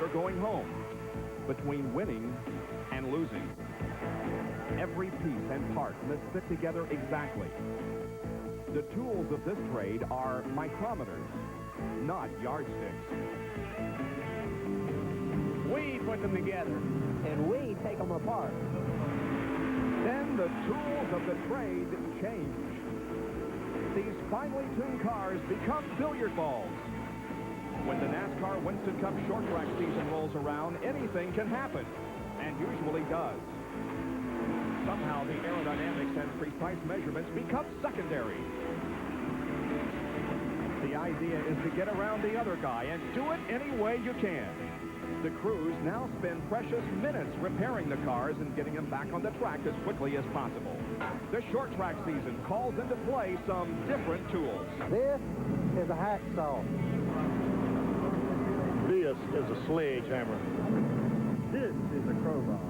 driver going home, between winning and losing. Every piece and part must fit together exactly. The tools of this trade are micrometers, not yardsticks. We put them together, and we take them apart. Then the tools of the trade change. These finely tuned cars become billiard balls. When the NASCAR Winston Cup short track season rolls around, anything can happen, and usually does. Somehow the aerodynamics and precise measurements become secondary. The idea is to get around the other guy and do it any way you can. The crews now spend precious minutes repairing the cars and getting them back on the track as quickly as possible. The short track season calls into play some different tools. This is a hacksaw. This is a sledgehammer. This is a crowbar.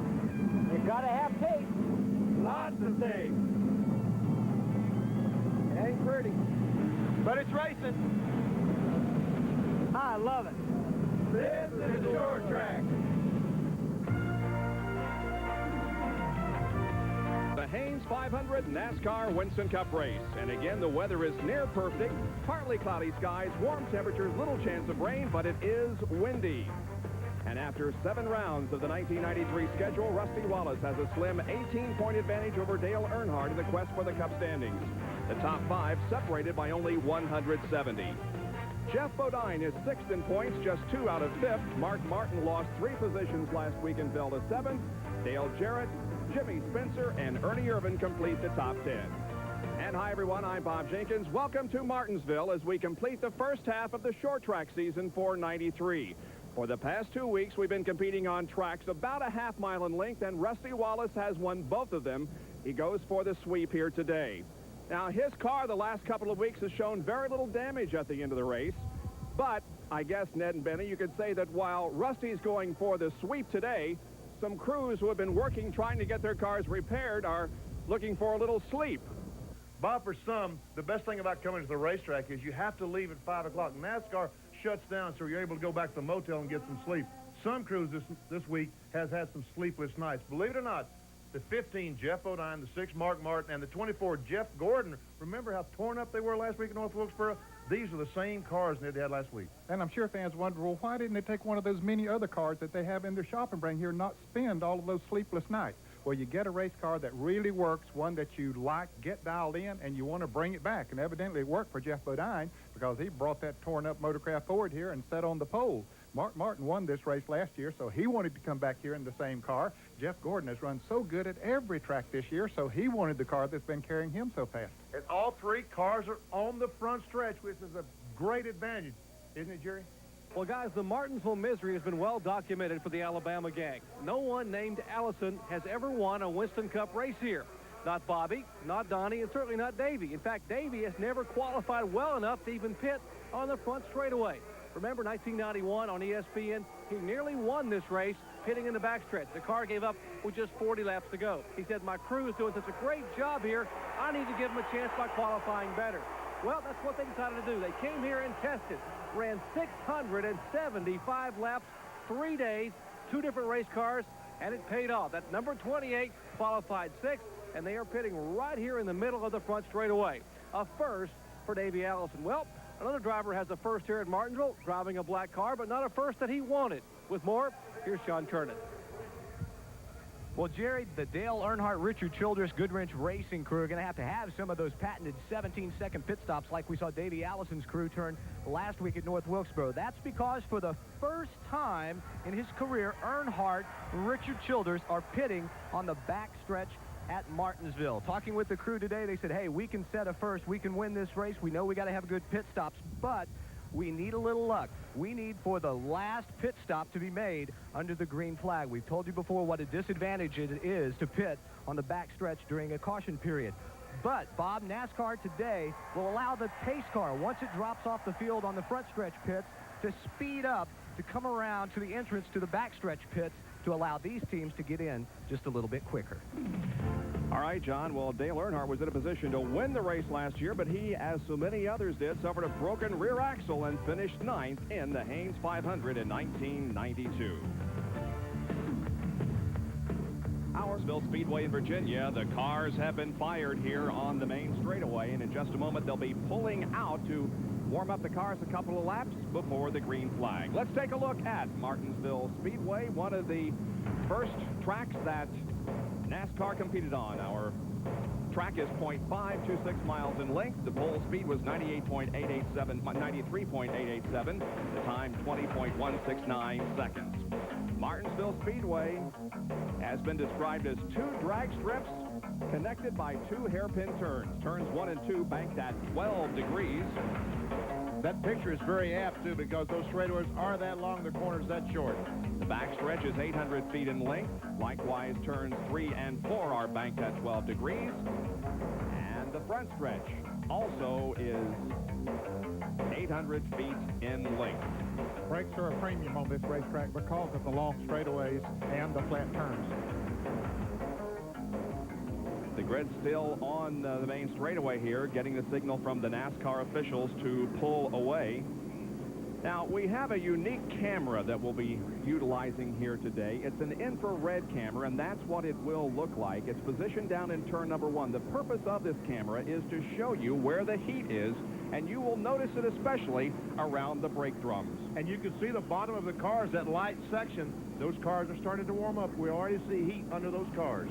You gotta have tape. Lots of tape. It ain't pretty, but it's racing. I love it. This is a short track. The Haynes 500 NASCAR Winston Cup race. And again, the weather is near perfect. Partly cloudy skies, warm temperatures, little chance of rain, but it is windy. And after 7 rounds of the 1993 schedule, Rusty Wallace has a slim 18-point advantage over Dale Earnhardt in the quest for the Cup standings. The top 5 separated by only 170. Jeff Bodine is 6th in points, just 2 out of 5th. Mark Martin lost 3 positions last week and fell to 7th. Dale Jarrett, Jimmy Spencer, and Ernie Irvan complete the top 10. And hi, everyone. I'm Bob Jenkins. Welcome to Martinsville as we complete the first half of the short track season for 93. For the past 2 weeks, we've been competing on tracks about a half-mile in length, and Rusty Wallace has won both of them. He goes for the sweep here today. Now, his car the last couple of weeks has shown very little damage at the end of the race. But I guess, Ned and Benny, you could say that while Rusty's going for the sweep today, some crews who have been working trying to get their cars repaired are looking for a little sleep. Bob, for some, the best thing about coming to the racetrack is you have to leave at 5 o'clock. NASCAR shuts down, so you're able to go back to the motel and get some sleep. Some crews this week has had some sleepless nights. Believe it or not, the 15, Jeff Bodine, the 6, Mark Martin, and the 24, Jeff Gordon. Remember how torn up they were last week in North Wilkesboro? These are the same cars that they had last week. And I'm sure fans wonder, well, why didn't they take one of those many other cars that they have in their shop and bring here and not spend all of those sleepless nights? Well, you get a race car that really works, one that you like, get dialed in, and you want to bring it back. And evidently it worked for Jeff Bodine because he brought that torn-up Motorcraft Ford here and set on the pole. Mark Martin won this race last year, so he wanted to come back here in the same car. Jeff Gordon has run so good at every track this year, so he wanted the car that's been carrying him so fast. And all 3 cars are on the front stretch, which is a great advantage. Isn't it, Jerry? Well, guys, the Martinsville misery has been well documented for the Alabama gang. No one named Allison has ever won a Winston Cup race here. Not Bobby, not Donnie, and certainly not Davey. In fact, Davey has never qualified well enough to even pit on the front straightaway. Remember 1991 on ESPN? He nearly won this race pitting in the backstretch. The car gave up with just 40 laps to go. He said, my crew is doing such a great job here, I need to give them a chance by qualifying better. Well, that's what they decided to do. They came here and tested, ran 675 laps, 3 days, 2 different race cars, and it paid off. That number 28 qualified 6th, and they are pitting right here in the middle of the front straightaway. A first for Davey Allison. Well, another driver has a first here at Martinsville, driving a black car, but not a first that he wanted. With more, here's Sean Kernan. Well, Jerry, the Dale Earnhardt, Richard Childress, Goodwrench Racing crew are going to have some of those patented 17-second pit stops like we saw Davey Allison's crew turn last week at North Wilkesboro. That's because for the first time in his career, Earnhardt, Richard Childress are pitting on the backstretch at Martinsville. Talking with the crew today, they said, hey, we can set a first. We can win this race. We know we got to have good pit stops, but we need a little luck. We need for the last pit stop to be made under the green flag. We've told you before what a disadvantage it is to pit on the backstretch during a caution period. But, Bob, NASCAR today will allow the pace car, once it drops off the field on the front stretch pits, to speed up, to come around to the entrance to the backstretch pits to allow these teams to get in just a little bit quicker. All right, John. Well, Dale Earnhardt was in a position to win the race last year, but he, as so many others did, suffered a broken rear axle and finished 9th in the Haynes 500 in 1992. Howardville Speedway in Virginia. The cars have been fired here on the main straightaway, and in just a moment they'll be pulling out to warm up the cars a couple of laps before the green flag. Let's take a look at Martinsville Speedway, one of the first tracks that NASCAR competed on. Our track is 0.526 miles in length. The pole speed was 93.887. The time 20.169 seconds. Martinsville Speedway has been described as 2 drag strips connected by 2 hairpin turns. Turns 1 and 2 banked at 12 degrees. That picture is very apt, too, because those straightaways are that long, the corners that short. The backstretch is 800 feet in length. Likewise, turns 3 and 4 are banked at 12 degrees. And the front stretch also is 800 feet in length. Brakes are a premium on this racetrack because of the long straightaways and the flat turns. The grid's still on the main straightaway here, getting the signal from the NASCAR officials to pull away. Now, we have a unique camera that we'll be utilizing here today. It's an infrared camera, and that's what it will look like. It's positioned down in turn number 1. The purpose of this camera is to show you where the heat is, and you will notice it especially around the brake drums. And you can see the bottom of the cars, that light section. Those cars are starting to warm up. We already see heat under those cars.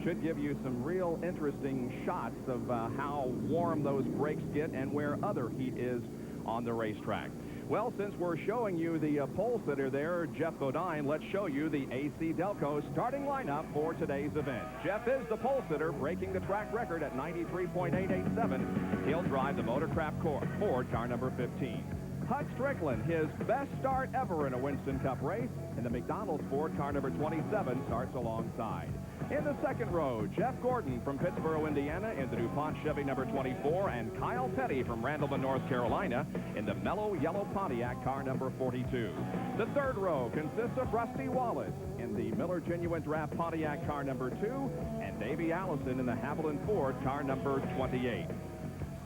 Should give you some real interesting shots of how warm those brakes get and where other heat is on the racetrack. Well, since we're showing you the pole sitter there, Jeff Bodine, let's show you the AC Delco starting lineup for today's event. Jeff is the pole sitter, breaking the track record at 93.887. He'll drive the Motorcraft Ford car number 15. Hud Strickland, his best start ever in a Winston Cup race, in the McDonald's Ford car number 27, starts alongside. In the second row, Jeff Gordon from Pittsboro, Indiana, in the DuPont Chevy number 24, and Kyle Petty from Randleman, North Carolina, in the mellow yellow Pontiac car number 42. The third row consists of Rusty Wallace in the Miller Genuine Draft Pontiac car number 2, and Davey Allison in the Haviland Ford car number 28.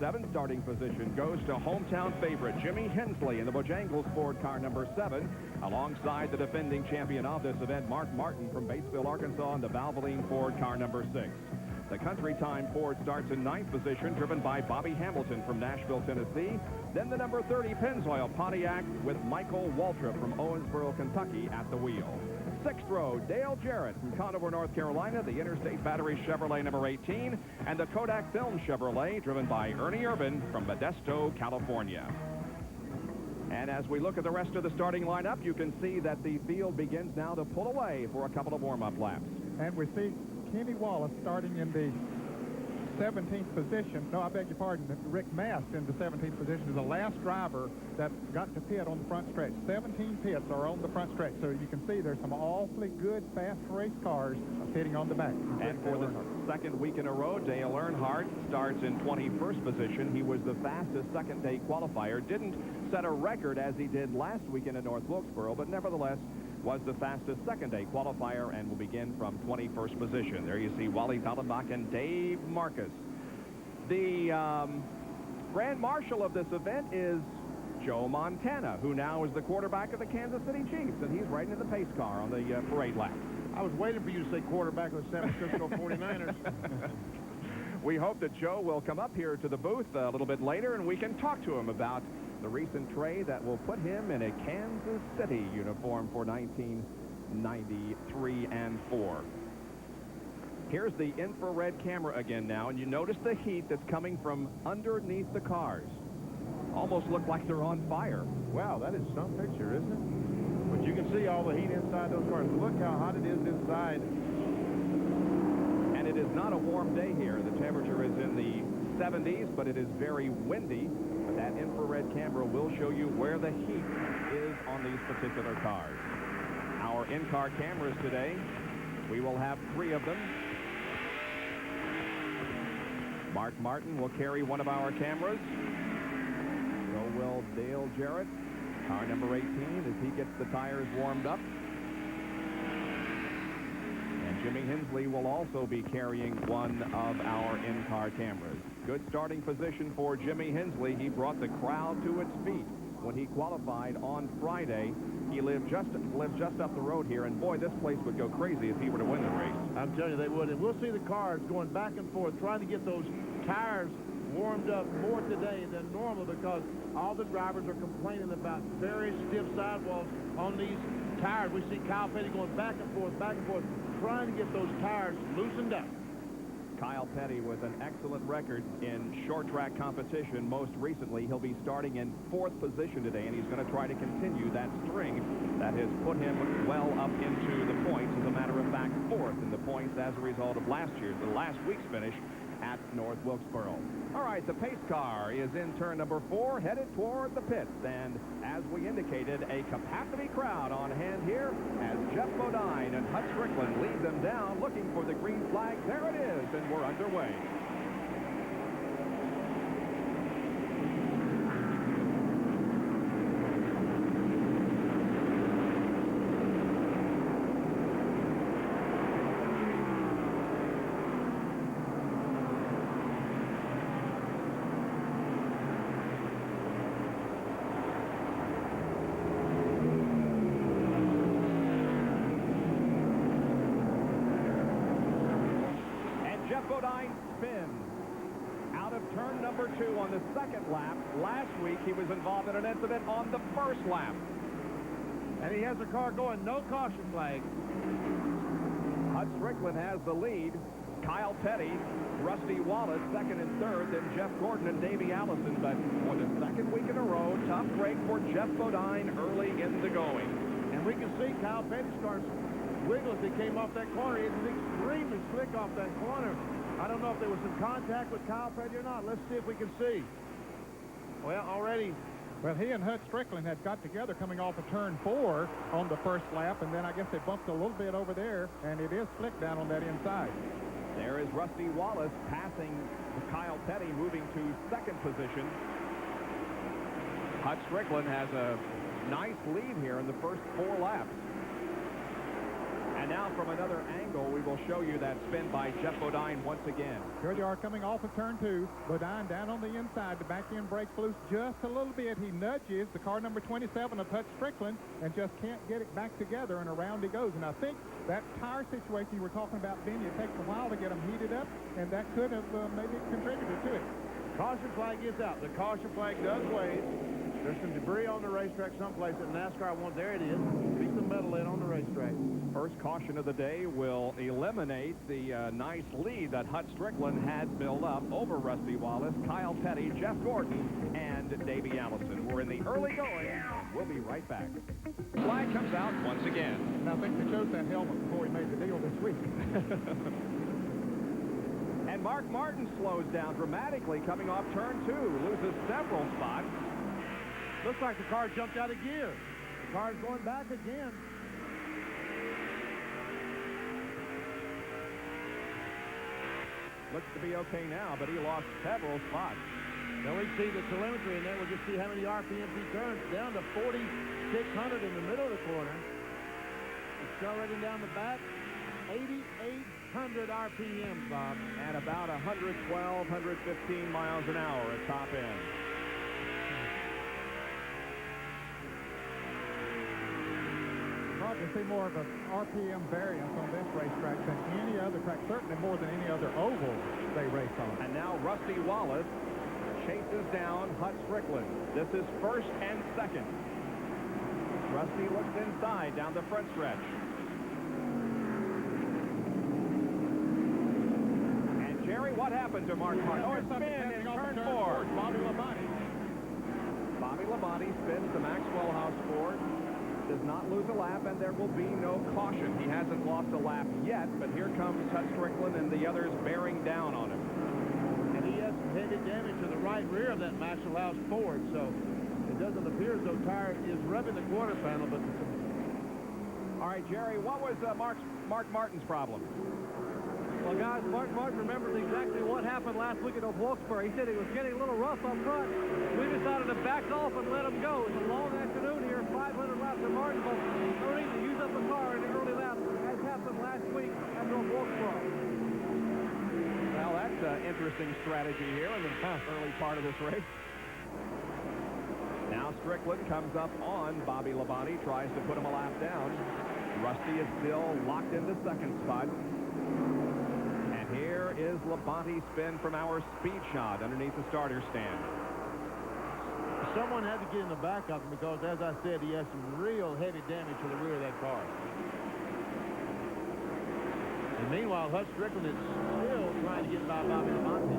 7th starting position goes to hometown favorite Jimmy Hensley in the Bojangles Ford car number 7, alongside the defending champion of this event, Mark Martin from Batesville, Arkansas, in the Valvoline Ford car number 6. The Country Time Ford starts in 9th position, driven by Bobby Hamilton from Nashville, Tennessee. Then the number 30 Pennzoil Pontiac with Michael Waltrip from Owensboro, Kentucky at the wheel. 6th row, Dale Jarrett from Conover, North Carolina, the Interstate Battery Chevrolet number 18, and the Kodak Film Chevrolet, driven by Ernie Urban from Modesto, California. And as we look at the rest of the starting lineup, you can see that the field begins now to pull away for a couple of warm-up laps. And we see Kenny Wallace starting in the 17th position. No, I beg your pardon. Rick Mast in the 17th position is the last driver that got to pit on the front stretch. 17 pits are on the front stretch. So you can see there's some awfully good fast race cars pitting on the back. And for the second week in a row, Dale Earnhardt starts in 21st position. He was the fastest second-day qualifier. Didn't set a record as he did last weekend at North Wilkesboro, but nevertheless was the fastest second-day qualifier and will begin from 21st position. There you see Wally Tallenbach and Dave Marcus. The Grand Marshal of this event is Joe Montana, who now is the quarterback of the Kansas City Chiefs, and he's riding in the pace car on the parade lap. I was waiting for you to say quarterback of the San Francisco 49ers. We hope that Joe will come up here to the booth a little bit later, and we can talk to him about the recent trade that will put him in a Kansas City uniform for 1993 and 4. Here's the infrared camera again now, and you notice the heat that's coming from underneath the cars. Almost look like they're on fire. Wow, that is some picture, isn't it? But you can see all the heat inside those cars. Look how hot it is inside. And it is not a warm day here. The temperature is in the 70s, but it is very windy. But that infrared camera will show you where the heat is on these particular cars. Our in-car cameras today, we will have 3 of them. Mark Martin will carry one of our cameras. So will Dale Jarrett, car number 18, as he gets the tires warmed up. And Jimmy Hensley will also be carrying one of our in-car cameras. Good starting position for Jimmy Hensley. He brought the crowd to its feet when he qualified on Friday. He lives just up the road here, and boy, this place would go crazy if he were to win the race. I'm telling you, they would. And we'll see the cars going back and forth, trying to get those tires warmed up more today than normal because all the drivers are complaining about very stiff sidewalls on these tires. We see Kyle Petty going back and forth, trying to get those tires loosened up. Kyle Petty with an excellent record in short track competition. Most recently, he'll be starting in 4th position today, and he's going to try to continue that string that has put him well up into the points. As a matter of fact, 4th in the points as a result of last week's finish at North Wilkesboro. All right, the pace car is in turn number 4, headed toward the pits. And as we indicated, a capacity crowd on hand here as Jeff Bodine and Hut Strickland lead them down looking for the green flag. There it is, and we're underway. Bodine spins out of turn number 2 on the 2nd lap. Last week, he was involved in an incident on the 1st lap. And he has a car going, no caution flag. Hut Strickland has the lead. Kyle Petty, Rusty Wallace, 2nd and 3rd, then Jeff Gordon and Davey Allison. But for the 2nd week in a row, tough break for Jeff Bodine early in the going. And we can see Kyle Petty starts wiggle as he came off that corner. He's extremely slick off that corner. I don't know if there was some contact with Kyle Petty or not. Let's see if we can see. Well, already. Well, he and Hut Strickland had got together coming off of turn 4 on the 1st lap, and then I guess they bumped a little bit over there, and it is slick down on that inside. There is Rusty Wallace passing Kyle Petty, moving to 2nd position. Hut Strickland has a nice lead here in the first 4 laps. And now from another angle, we will show you that spin by Jeff Bodine once again. Here they are coming off of turn 2. Bodine down on the inside. The back end breaks loose just a little bit. He nudges the car number 27 of Hut Strickland and just can't get it back together, and around he goes. And I think that tire situation you were talking about, Benny, it takes a while to get them heated up, and that could have maybe contributed to it. Caution flag is out. The caution flag does wave. There's some debris on the racetrack someplace that NASCAR wants. There it is. Piece of metal in on the racetrack. First caution of the day will eliminate the nice lead that Hut Strickland had built up over Rusty Wallace, Kyle Petty, Jeff Gordon, and Davey Allison. We're in the early going, and we'll be right back. Flag comes out once again. And I think they chose that helmet before he made the deal this week. And Mark Martin slows down dramatically coming off turn 2, loses several spots. Looks like the car jumped out of gear. The car's going back again. Looks to be okay now, but he lost several spots. Now we see the telemetry, and then we'll just see how many RPMs he turns. Down to 4,600 in the middle of the corner. Accelerating down the back. 8,800 RPMs, Bob. And about 112, 115 miles an hour at top end. Probably see more of an RPM variance on this racetrack than any other track, certainly more than any other oval they race on. And now Rusty Wallace chases down Hut Strickland. This is 1st and 2nd. Rusty looks inside down the front stretch. And Jerry, what happened to Mark Martin? Oh, a spin in turn 4. Bobby Labonte. Bobby Labonte spins the Maxwell House Ford. Does not lose a lap, and there will be no caution. He hasn't lost a lap yet, but here comes Hut Strickland and the others bearing down on him. And he has some heavy damage to the right rear of that Maxwell House Ford, so it doesn't appear as though tire is rubbing the quarter panel. But all right, Jerry, what was Mark Martin's problem? Well, guys, Mark Martin remembers exactly what happened last week at North Wilkesboro. He said he was getting a little rough up front. We decided to back off and let him go. It's a long afternoon here, 500 laps at Martinsville. No need to use up the car in the early laps, as happened last week at interesting strategy here in the early part of this race. Now Strickland comes up on Bobby Labonte, tries to put him a lap down. Rusty is still locked in the second spot. And here is Labonte's spin from our speed shot underneath the starter stand. Someone had to get in the back of him because, as I said, he has some real heavy damage to the rear of that car. And meanwhile, Hut Strickland is still trying to get by Bobby Labonte.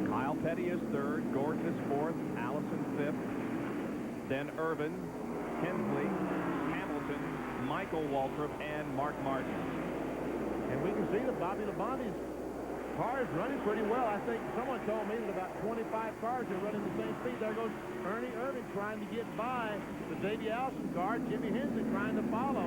Kyle Petty is third, Gordon is fourth, Allison fifth, then Irvin, Hensley, Hamilton, Michael Waltrip, and Mark Martin. And we can see that Bobby Labonte's car is running pretty well. I think someone told me that about 25 cars are running the same speed. There goes Ernie Irvin trying to get by the Davey Allison car. Jimmy Hensley trying to follow.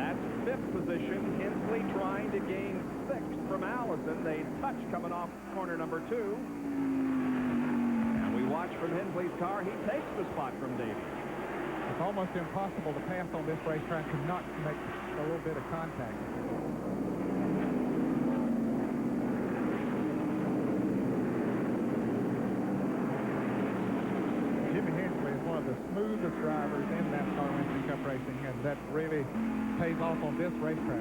That's fifth position. Hensley trying to gain sixth from Allison. They touch coming off corner number 2. And we watch from Hensley's car. He takes the spot from Davey. It's almost impossible to pass on this racetrack and not make a little bit of contact. Jimmy Hensley is one of the smoothest drivers in NASCAR Winston Cup racing, and that really pays off on this racetrack.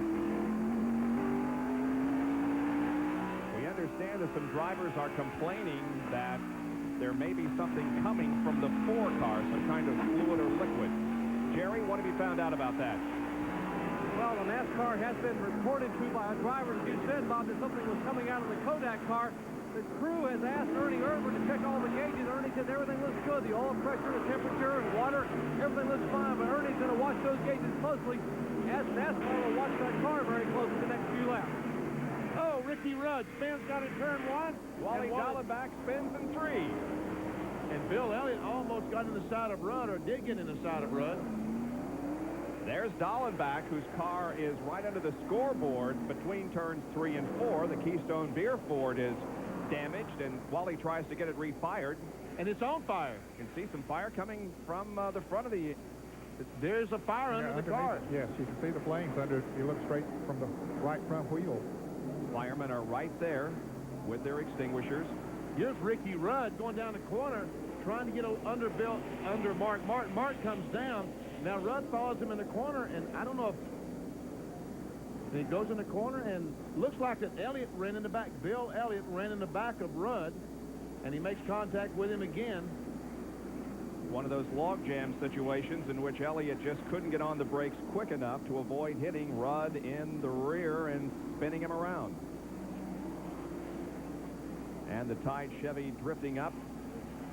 We understand that some drivers are complaining that there may be something coming from the 4 car, some kind of fluid or liquid. Jerry, what have you found out about that? Well, the NASCAR has been reported to by a driver, as you said, Bob, that something was coming out of the Kodak car. The crew has asked Ernie Irvin to check all the gauges. Ernie said everything looks good. The oil pressure, the temperature, and water, everything looks fine. But Ernie's going to watch those gauges closely, as NASCAR will watch that car very closely the next few laps. Oh, Ricky Rudd spins got in turn 1. Wally Dallenbach spins in 3. And Bill Elliott almost got in the side of Rudd, or did get in the side of Rudd. There's Dallenbach, whose car is right under the scoreboard between turns 3 and 4. The Keystone Beer Ford is damaged, and Wally tries to get it refired. And it's on fire. You can see some fire coming from the front of the... There's a fire under the car. Yes, you can see the flames under. You look straight from the right front wheel. Firemen are right there with their extinguishers. Here's Ricky Rudd going down the corner, trying to get under Mark Martin. Mark comes down. Now Rudd follows him in the corner, and I don't know if he goes in the corner, and looks like that Elliott ran in the back. Bill Elliott ran in the back of Rudd, and he makes contact with him again. One of those logjam situations in which Elliott just couldn't get on the brakes quick enough to avoid hitting Rudd in the rear and spinning him around. And the Tide Chevy drifting up,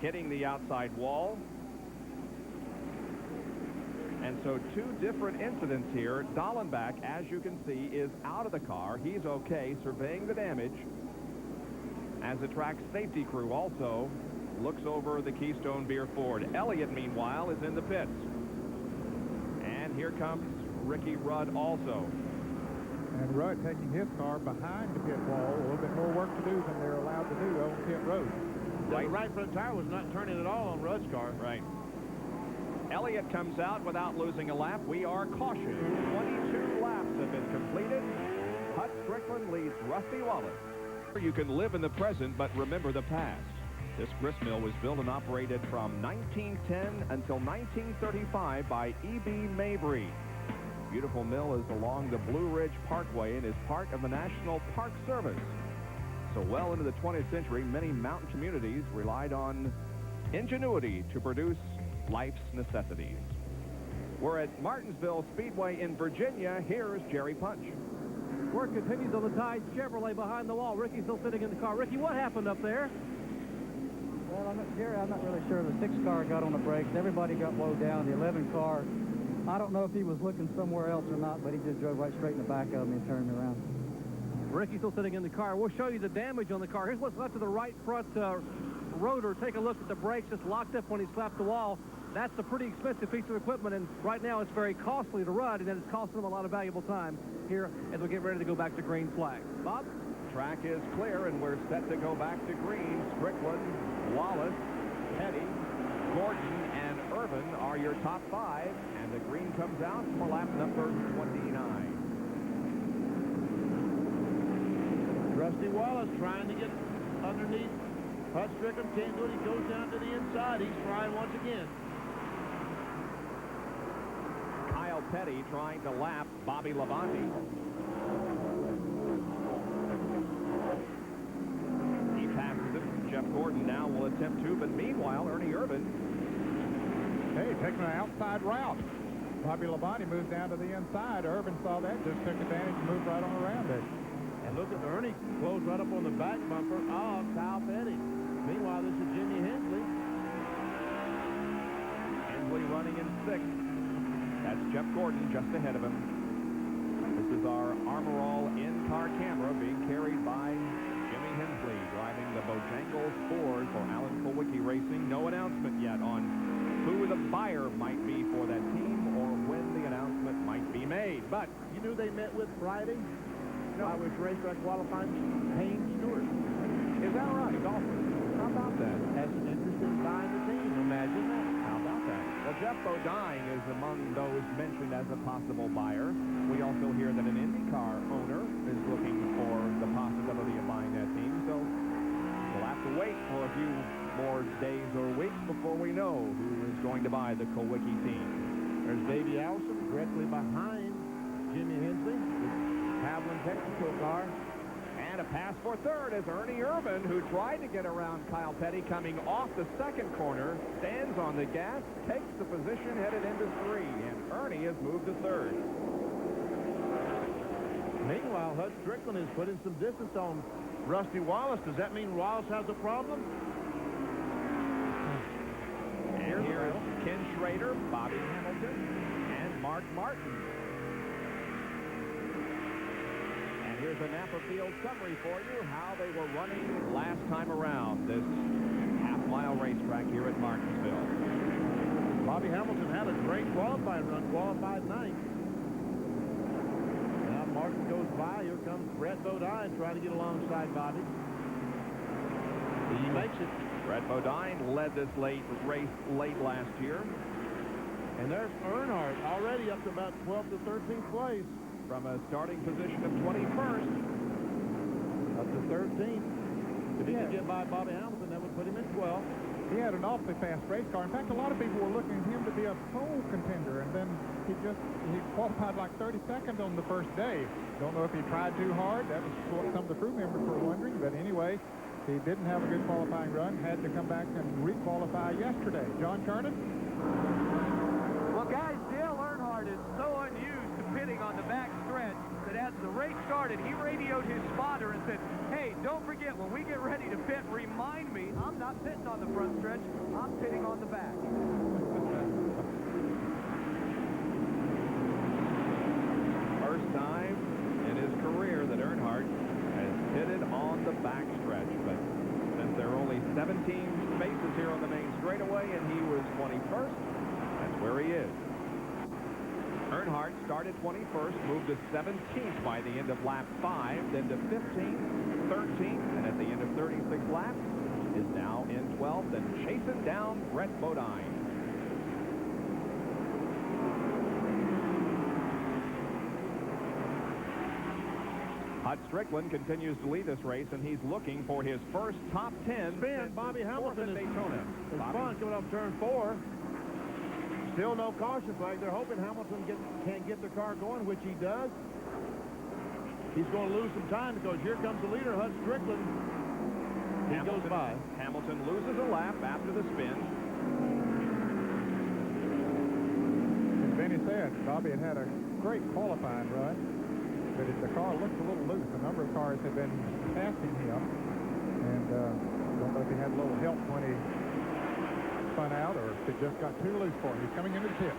hitting the outside wall. And so 2 different incidents here. Dallenbach, as you can see, is out of the car. He's okay, surveying the damage. As the track safety crew also looks over the Keystone Beer Ford. Elliott, meanwhile, is in the pits. And here comes Ricky Rudd also. And Rudd taking his car behind the pit wall. A little bit more work to do than they're allowed to do on pit road. The right front tire was not turning at all on Rudd's car. Right. Elliott comes out without losing a lap. We are cautious. 22 laps have been completed. Hut Strickland leads Rusty Wallace. You can live in the present, but remember the past. This grist mill was built and operated from 1910 until 1935 by E.B. Mabry. Beautiful mill is along the Blue Ridge Parkway and is part of the National Park Service. So well into the 20th century, many mountain communities relied on ingenuity to produce life's necessities. We're at Martinsville Speedway in Virginia. Here's Jerry Punch. Work continues on the Tide Chevrolet behind the wall. Ricky's still sitting in the car. Ricky, what happened up there? Well, Jerry, I'm not really sure. The 6 car got on the brakes. Everybody got low down. The 11 car, I don't know if he was looking somewhere else or not, but he just drove right straight in the back of me and turned me around. Ricky's still sitting in the car. We'll show you the damage on the car. Here's what's left of the right front rotor. Take a look at the brakes. Just locked up when he slapped the wall. That's a pretty expensive piece of equipment, and right now it's very costly to run, and it's costing them a lot of valuable time here as we get ready to go back to green flag. Bob? Track is clear, and we're set to go back to green. Strickland, Wallace, Petty, Gordon, and Irvin are are your top 5, and the green comes out for lap number 29. Rusty Wallace trying to get underneath. Hut Strickland can't do it. He goes down to the inside. He's trying once again. Kyle Petty trying to lap Bobby Labonte. He passes it. Jeff Gordon now will attempt to, but meanwhile, Ernie Irvan. Hey, taking an outside route. Bobby Labonte moved down to the inside. Irvin saw that, just took advantage and moved right on around it. And look at Ernie close right up on the back bumper of Kyle Petty. Meanwhile, this is Jimmy Hensley. Hensley running in 6th. That's Jeff Gordon just ahead of him. This is our Armor All in-car camera being carried by Jimmy Hensley, driving the Bojangles Ford for Alan Kulwicki Racing. No announcement yet on who the buyer might be for that team or when the announcement might be made. But You knew they met with Friday? No. I was racetrack qualifying Haynes Stewart. is that right? Golfer. How about that? Has an interest in buying the team. Imagine that. How about that? Well, Jeff Bodine is among those mentioned as a possible buyer. We also hear that an IndyCar owner is looking for the possibility of buying that team. So we'll have to wait for a few more days or weeks before we know who is going to buy the Kulwicki team. There's Davey Allison directly behind Jimmy Hensley. The Pavlin Texaco car. And a pass for 3rd is Ernie Irvan, who tried to get around Kyle Petty coming off the 2nd corner, stands on the gas, takes the position headed into 3, and Ernie has moved to 3rd. Meanwhile, Hut Strickland is putting some distance on Rusty Wallace. Does that mean Wallace has a problem? And here is Ken Schrader, Bobby Hamilton, and Mark Martin. And here's a Napa Field summary for you, how they were running last time around this half-mile racetrack here at Martinsville. Bobby Hamilton had a great qualifying run, qualified 9th. Now Martin goes by. Here comes Brett Bodine trying to get alongside Bobby. He makes it. Brett Bodine led this race late last year. And there's Earnhardt already up to about 12th to 13th place. From a starting position of 21st. Up to 13th. If he could get by Bobby Hamilton, that would put him in 12th. He had an awfully fast race car. In fact, a lot of people were looking at him to be a pole contender, and then he qualified like 32nd on the first day. Don't know if he tried too hard. That was what some of the crew members were wondering. But anyway, he didn't have a good qualifying run. Had to come back and re-qualify yesterday. John Kernan? Well, guys, Dale Earnhardt is so unused to pitting on the back stretch that as the race started, he radioed his spotter and said, hey, don't forget, when we get ready to pit, remind me, I'm not pitting on the front stretch, I'm pitting on the back. First time in his career that Earnhardt has pitted on the back stretch. But since there are only 17 spaces here on the main straightaway and he was 21st, that's where he is. Earnhardt started 21st, moved to 17th by the end of lap 5, then to 15th, 13th, and at the end of 36 laps is now in 12th and chasing down Brett Bodine. Hut Strickland continues to lead this race, and he's looking for his first top 10 Spin. Bobby Hamilton in Daytona. It's fun coming up turn 4. Still no caution flag. They're hoping Hamilton can't get the car going, which he does. He's going to lose some time because here comes the leader, Hut Strickland. He goes by. Hamilton loses a lap after the spin. As Benny said, Bobby had a great qualifying run, but the car looked a little loose. A number of cars had been passing him, and don't know if he had a little help when he spun out or if it just got too loose for him. He's coming into the pit.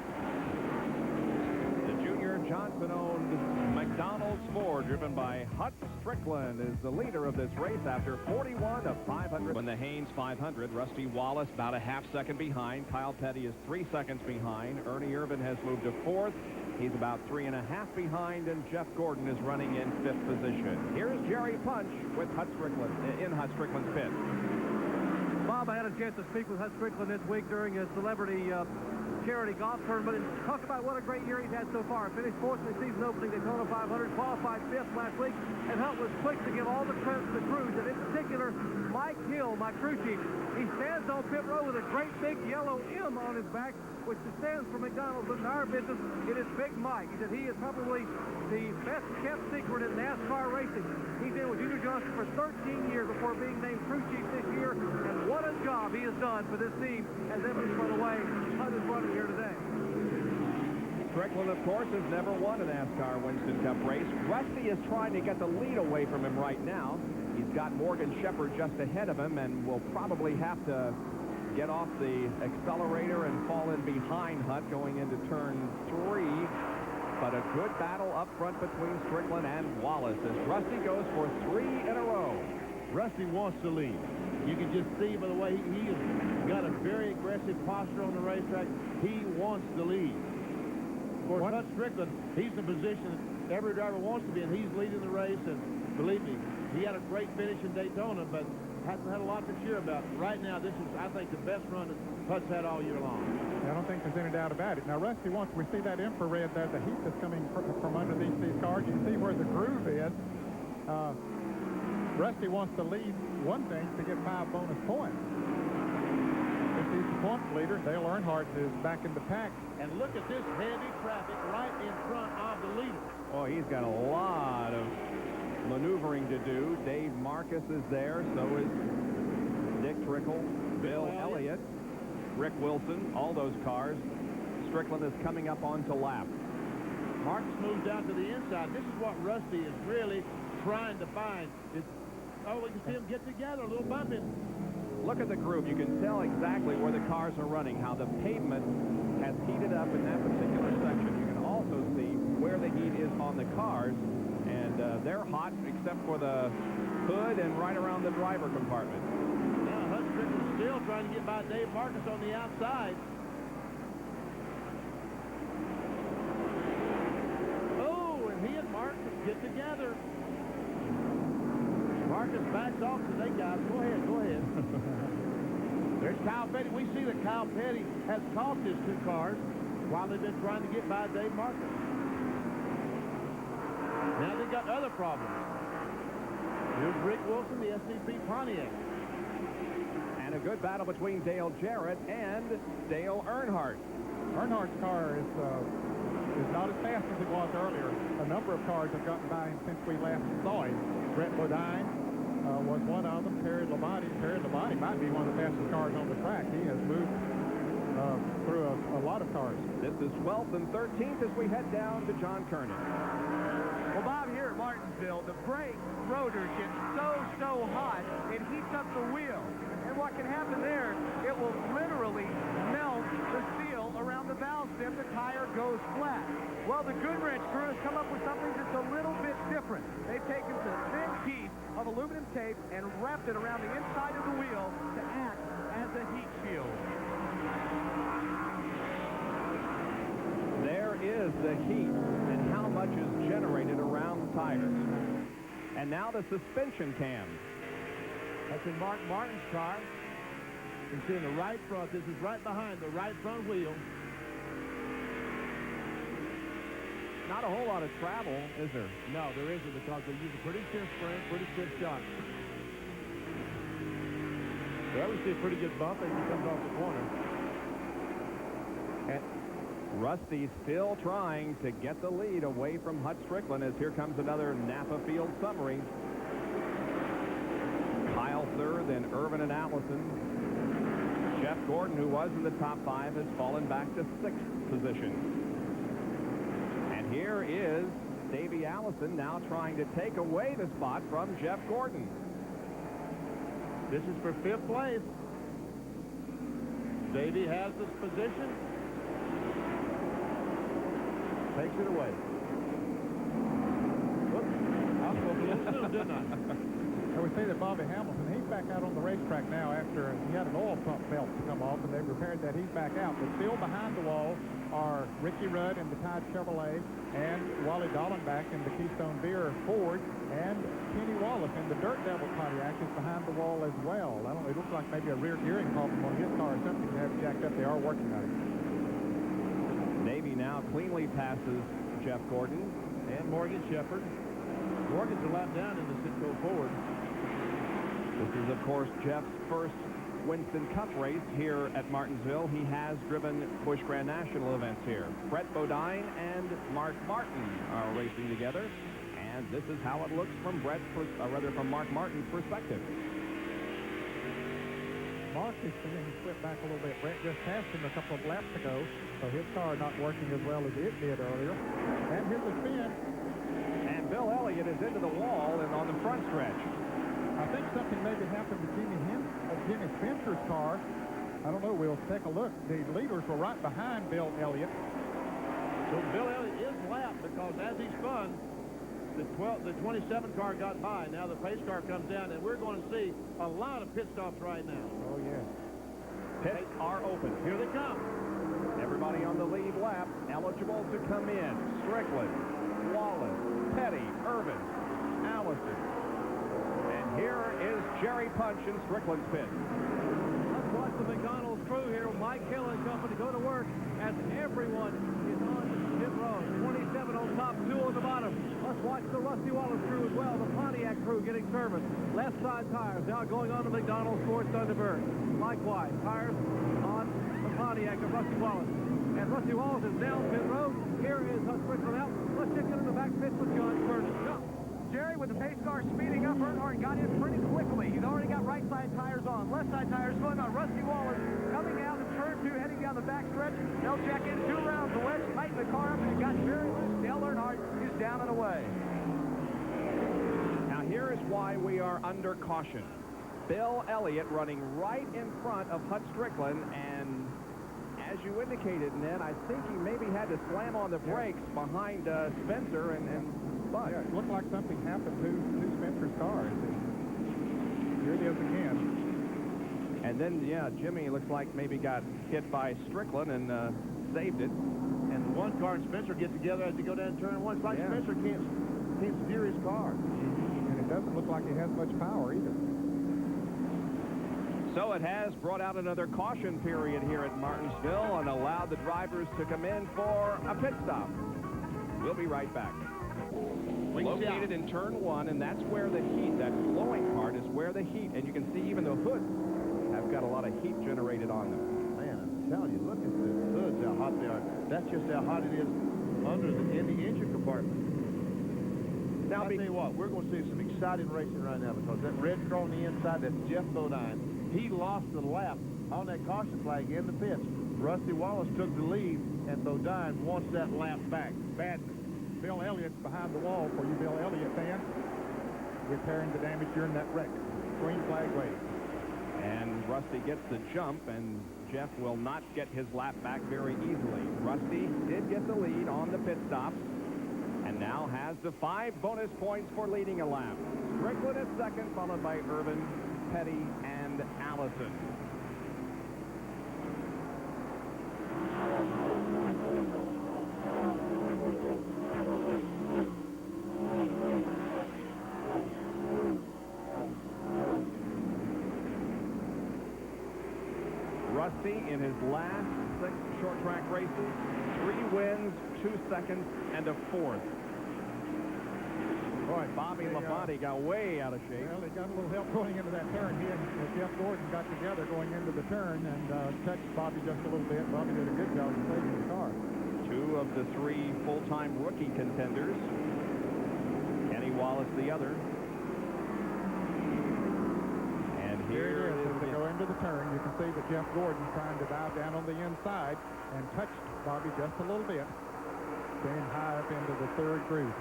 The Junior Johnson-owned McDonald's Ford, driven by Hut Strickland, is the leader of this race after 41 of 500. When the Haynes 500, Rusty Wallace about a half second behind. Kyle Petty is 3 seconds behind. Ernie Irvan has moved to 4th. He's about 3.5 behind, and Jeff Gordon is running in 5th position. Here's Jerry Punch with Hut Strickland in Hut Strickland's pit. Bob, I had a chance to speak with Hut Strickland this week during a celebrity charity golf tournament. And talk about what a great year he's had so far. Finished fourth in the season opening Daytona 500, qualified fifth last week, and Hunt was quick to give all the credit to the crews, and in particular, Mike Hill, my crew chief. He stands on pit road with a great big yellow M on his back, which stands for McDonald's. But in our business, it is Big Mike. He said he is probably the best kept secret in NASCAR racing. He's been with Junior Johnson for 13 years before being named crew chief this year, and what a job he has done for this team as evidenced by the way Hunt is running here today. Strickland, of course, has never won a NASCAR Winston Cup race. Rusty is trying to get the lead away from him right now. He's got Morgan Shepherd just ahead of him and will probably have to get off the accelerator and fall in behind Hunt going into turn 3. But a good battle up front between Strickland and Wallace as Rusty goes for 3 in a row. Rusty wants to lead. You can just see by the way he has got a very aggressive posture on the racetrack. He wants to lead. Of course, Hunt Strickland, he's in a position that every driver wants to be, and he's leading the race. And believe me, he had a great finish in Daytona, but hasn't had a lot to cheer about. Right now, this is, I think, the best run that Hunt's had all year long. I don't think there's any doubt about it. Now, Rusty, once we see that infrared there, the heat that's coming from underneath these cars, you can see where the groove is. Rusty wants to lead one thing to get 5 bonus points. If he's the point leader, Dale Earnhardt is back in the pack. And look at this heavy traffic right in front of the leader. Oh, he's got a lot of maneuvering to do. Dave Marcus is there, so is Dick Trickle, Bill Elliott, Rick Wilson, all those cars. Strickland is coming up onto lap. Marcus moves down to the inside. This is what Rusty is really trying to find. We can see them get together, a little bumping. Look at the groove. You can tell exactly where the cars are running, how the pavement has heated up in that particular section. You can also see where the heat is on the cars, and they're hot except for the hood and right around the driver compartment. Now Hunt Strickland still trying to get by Dave Marcus on the outside. Oh, and he and Marcus get together. Marcus backs off today, guys. Go ahead. There's Kyle Petty. We see that Kyle Petty has caught his 2 cars while they've been trying to get by Dave Marcus. Now they've got other problems. Here's Rick Wilson, the SCP Pontiac. And a good battle between Dale Jarrett and Dale Earnhardt. Earnhardt's car is not as fast as it was earlier. A number of cars have gotten by him since we last saw him. Brett Bodine was one of them. Terry Labonte. Terry Labonte might be one of the fastest cars on the track. He has moved through a lot of cars. This is 12th and 13th as we head down to John Kernan. Well, Bob, here at Martinsville, the brake rotor gets so hot, it heats up the wheel. And what can happen there, it will literally melt the seal around the valve stem. The tire goes flat. Well, the Goodwrench crew has come up with something that's a little bit different. They've taken a thin piece of aluminum tape and wrapped it around the inside of the wheel to act as a heat shield. There is the heat and how much is generated around the tires. And now the suspension cam. That's in Mark Martin's car. You can see in the right front. This is right behind the right front wheel. Not a whole lot of travel, is there? No, there isn't, because they use a pretty stiff spring, pretty stiff shock. There we see a pretty good bump as he comes off the corner. And Rusty still trying to get the lead away from Hut Strickland as here comes another Napa Field summary. Kyle third, then Irvin and Allison. Jeff Gordon, who was in the top 5, has fallen back to 6th position. And here is Davey Allison now trying to take away the spot from Jeff Gordon. This is for 5th place. Davey has this position. Takes it away. Whoops. I spoke a little soon, didn't I? And we see that Bobby Hamilton, he's back out on the racetrack now after he had an oil pump belt to come off, and they repaired that. He's back out. But still behind the wall are Ricky Rudd in the Tide Chevrolet and Wally Dallenbach in the Keystone Beer Ford, and Kenny Wallace in the Dirt Devil Pontiac is behind the wall as well. It looks like maybe a rear gearing problem on his car or something to have jacked up. They are working on it. now cleanly passes Jeff Gordon. And Morgan Shepherd. Morgan's a lap down in the Citgo Ford. This is, of course, Jeff's first Winston Cup race here at Martinsville. He has driven Busch Grand National events here. Brett Bodine and Mark Martin are racing together, and this is how it looks from from Mark Martin's perspective. Mark is being slipped back a little bit. Brett just passed him a couple of laps ago, so his car not working as well as it did earlier. And here's the spin. And Bill Elliott is into the wall and on the front stretch. I think something maybe happened to Jimmy Spencer's car. I don't know. We'll take a look. The leaders were right behind Bill Elliott. So Bill Elliott is lapped because as he spun, the 27 car got by. Now the pace car comes down, and we're going to see a lot of pit stops right now. Oh, yes. Pits are open. Here they come. Everybody on the lead lap eligible to come in. Strickland, Wallace, Petty, Irvin, Allison. And here is Jerry Punch in Strickland's pit. Let's watch the McDonald's crew here. Mike Hill and company go to work as everyone is on pit road. 27 on top, 2 on the bottom. Let's watch the Rusty Wallace crew as well. The Pontiac crew getting service. Left side tires now going on the McDonald's Ford Thunderbird. Likewise, tires on the Pontiac of Rusty Wallace. And Rusty Wallace is down pit road. Here is Huck Strickland out. Let's check into the back pits with John Curtis. Jerry, with the pace car speeding up, Earnhardt got in pretty quickly. He's already got right side tires on. Left side tires going on. Rusty Wallace coming out of turn 2, heading down the back stretch. They'll check in 2 rounds. The wedge tighten the car up, and it got very loose. Dale Earnhardt is down and away. Now here is why we are under caution. Bill Elliott running right in front of Hut Strickland, and as you indicated, Ned, I think he maybe had to slam on the brakes behind Spencer and Bud. Yeah, it looked like something happened to Spencer's car. Here it is again. And then, yeah, Jimmy looks like maybe got hit by Strickland and saved it. And one car and Spencer get together as they go down turn 1. It's like Spencer can't steer his car. And it doesn't look like he has much power either. So it has brought out another caution period here at Martinsville and allowed the drivers to come in for a pit stop. We'll be right back. Located in turn 1, and that's where the heat, that glowing part is where the heat, and you can see even the hoods have got a lot of heat generated on them. Man, I'm telling you, look at the hoods, how hot they are. That's just how hot it is in the engine compartment. Now, I'll tell you what, we're going to see some exciting racing right now because that red car on the inside, that's Jeff Bodine. He lost the lap on that caution flag in the pits. Rusty Wallace took the lead, and Bodine wants that lap back badly. Bill Elliott's behind the wall for you Bill Elliott fans, repairing the damage during that wreck. Green flag wave. And Rusty gets the jump, and Jeff will not get his lap back very easily. Rusty did get the lead on the pit stops, and now has the 5 bonus points for leading a lap. Strickland is second, followed by Irvin, Petty, and Allison. Rusty, in his last 6 short track races, 3 wins, 2 seconds, and a 4th. Boy, Bobby Labonte got way out of shape. Well, they got a little help going into that turn. He and Jeff Gordon got together going into the turn and touched Bobby just a little bit. Bobby did a good job of saving the car. 2 of the 3 full-time rookie contenders. Kenny Wallace the other. And here it is. As they go into the turn, you can see that Jeff Gordon trying to dive down on the inside and touched Bobby just a little bit, staying high up into the 3rd groove.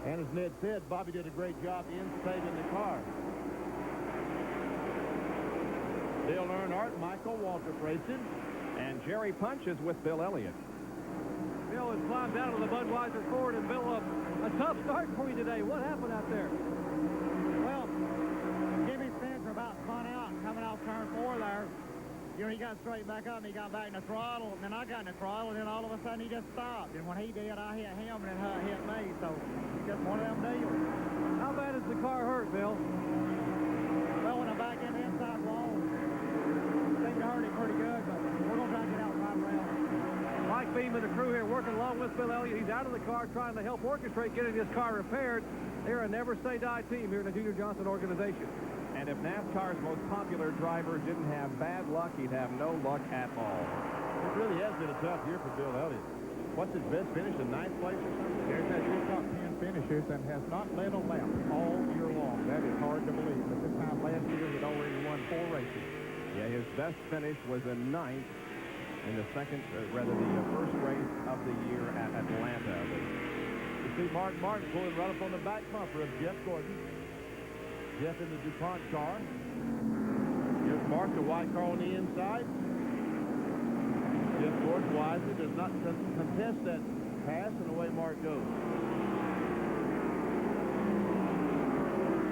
And as Ned said, Bobby did a great job in saving the car. Dale Earnhardt, Michael Waltrip racing. And Jerry Punch is with Bill Elliott. Bill has climbed out of the Budweiser Ford, and Bill, a tough start for you today. What happened out there? Well, Jimmy Spencer about spun out coming off turn 4 there. You know, he got straight back up and he got back in the throttle, and then I got in the throttle, and then all of a sudden he just stopped. And when he did, I hit him, and then he hit me. So it's just one of them deals. How bad is the car hurt, Bill? Well, when I back in the inside wall, seemed to hurt him pretty good, but we're going to try to get out 5 rounds. with Bill Elliott. He's out of the car trying to help orchestrate getting this car repaired. They're a never-say-die team here in the Junior Johnson organization. And if NASCAR's most popular driver didn't have bad luck, he'd have no luck at all. It really has been a tough year for Bill Elliott. What's his best finish, in 9th place or something? There's that good top 10 finishes and has not led a lap all year long. That is hard to believe. But this time last year, he'd already won 4 races. Yeah, his best finish was a 9th in the first race of the year at Atlanta. You see Mark Martin pulling right up on the back bumper of Jeff Gordon. Jeff in the DuPont car. Here's Mark, the white car on the inside. Jeff Gordon wisely does not contest that pass, and away Mark goes.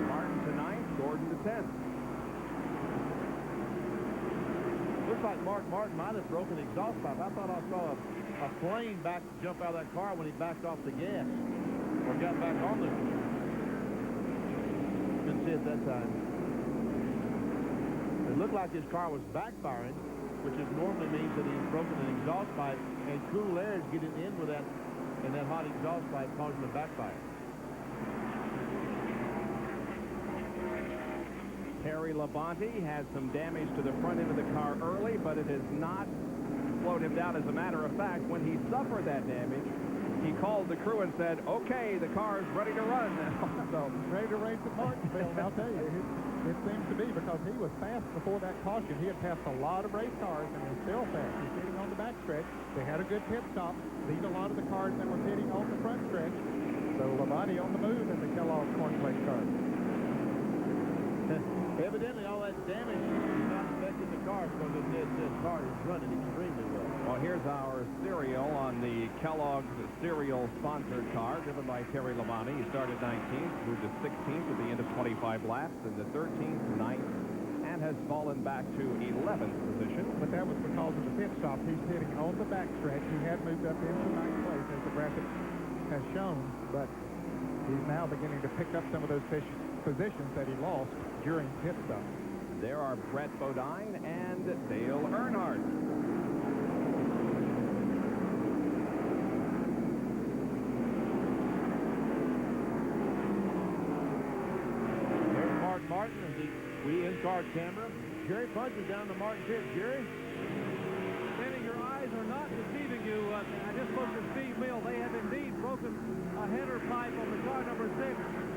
Martin to 9th, Gordon to 10th. Looks like Mark Martin might have broken the exhaust pipe. I thought I saw a flame jump out of that car when he backed off the gas or got back on the. Couldn't see it that time. It looked like his car was backfiring, which normally means that he's broken an exhaust pipe, and cool air is getting in with that, and that hot exhaust pipe causing the backfire. Terry Labonte had some damage to the front end of the car early, but it has not slowed him down. As a matter of fact, when he suffered that damage, he called the crew and said, okay, the car's ready to run now. So, ready to race at Martinsville, and I'll tell you, it seems to be because he was fast before that caution. He had passed a lot of race cars, and was still fast. He's sitting on the backstretch. They had a good pit stop. Beat a lot of the cars that were pitting on the front stretch. So, Labonte on the move in the Kellogg cornflake car. Evidently, all that damage is not affecting the car because this car is running extremely well. Well, here's our serial on the Kellogg's serial sponsored car, driven by Terry Labonte. He started 19th, moved to 16th at the end of 25 laps, and the 13th, 9th, and has fallen back to 11th position. But that was because of the pit stop. He's pitting on the backstretch. He had moved up into 9th place, as the graphic has shown, but he's now beginning to pick up some of those positions that he lost during pit stop. There are Brett Bodine and Dale Earnhardt. There's Mark Martin as we in-car camera. Jerry punches down the Martin pit. Jerry? Benny, your eyes are not deceiving you. I just spoke to Steve Mill. They have indeed broken a header pipe on the car number 6,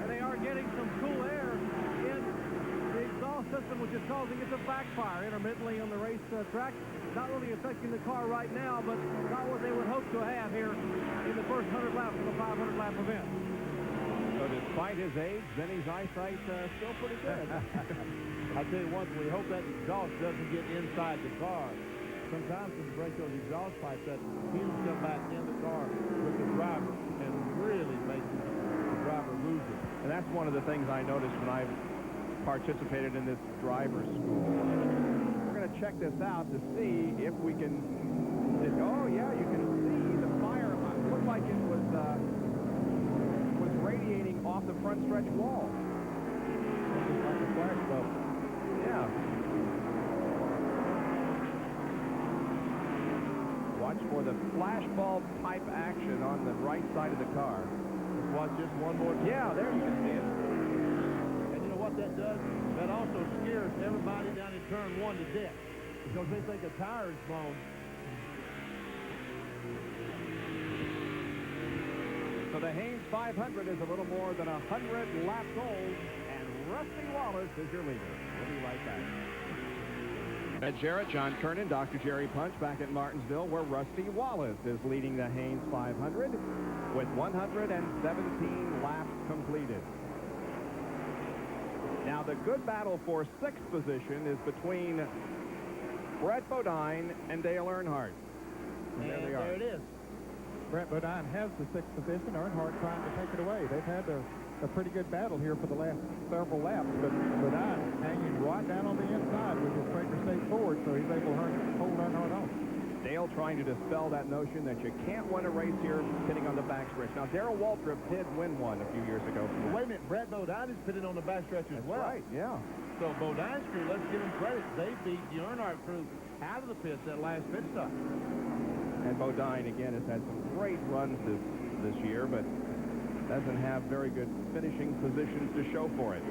and they are getting some cool air in the exhaust system, which is causing it to backfire intermittently on the race track. Not really affecting the car right now, but not what they would hope to have here in the first 100 laps of the 500-lap event. So despite his age, Benny's eyesight still pretty good. I'll tell you one thing, we hope that exhaust doesn't get inside the car. Sometimes when you break those exhaust pipes, that fumes come back in the car with the driver and really makes the driver lose it. And that's one of the things I noticed when I participated in this driver's school. We're going to check this out to see if we can... Oh, yeah, you can see the fire. It looked like it was radiating off the front stretch wall. Just like a flash bulb. Yeah. Watch for the flash bulb type action on the right side of the car. Let's watch just one more time. Yeah, there you can see it. And you know what that does? That also scares everybody down in turn 1 to death because they think a tire is blown. So the Haynes 500 is a little more than 100 laps old, and Rusty Wallace is your leader. We'll be right back. Ed Jarrett, John Kernan, Dr. Jerry Punch back at Martinsville, where Rusty Wallace is leading the Haynes 500 with 117 laps completed. Now the good battle for 6th position is between Brett Bodine and Dale Earnhardt. And there they are. There it is. Brett Bodine has the 6th position. Earnhardt trying to take it away. They've had a pretty good battle here for the last several laps, but Bodine hanging right down on the inside with his Traeger State Ford, so he's able to hold Earnhardt on. Dale trying to dispel that notion that you can't win a race here pitting on the backstretch. Now, Darrell Waltrip did win one a few years ago. Wait a minute, Brett Bodine is pitting on the backstretch as well. Right, yeah. So Bodine's crew, let's give them credit. They beat the Earnhardt crew out of the pits that last pit stop. And Bodine, again, has had some great runs this year, but doesn't have very good finishing positions to show for it.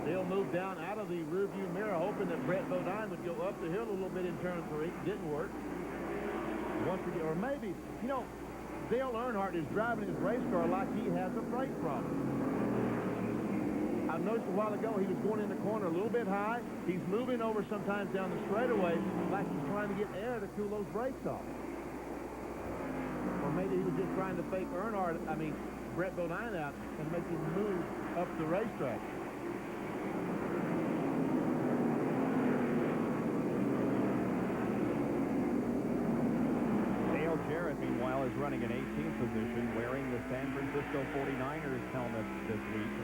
They'll move down out of the rearview mirror, hoping that Brett Bodine would go up the hill a little bit in turn 3. Didn't work. Once again, or maybe, you know, Dale Earnhardt is driving his race car like he has a brake problem. I noticed a while ago he was going in the corner a little bit high. He's moving over sometimes down the straightaway like he's trying to get air to cool those brakes off. Or maybe he was just trying to fake Brett Bodine out and make him move up the racetrack. Dale Jarrett, meanwhile, is running in 18th position, wearing the San Francisco 49ers helmet this week.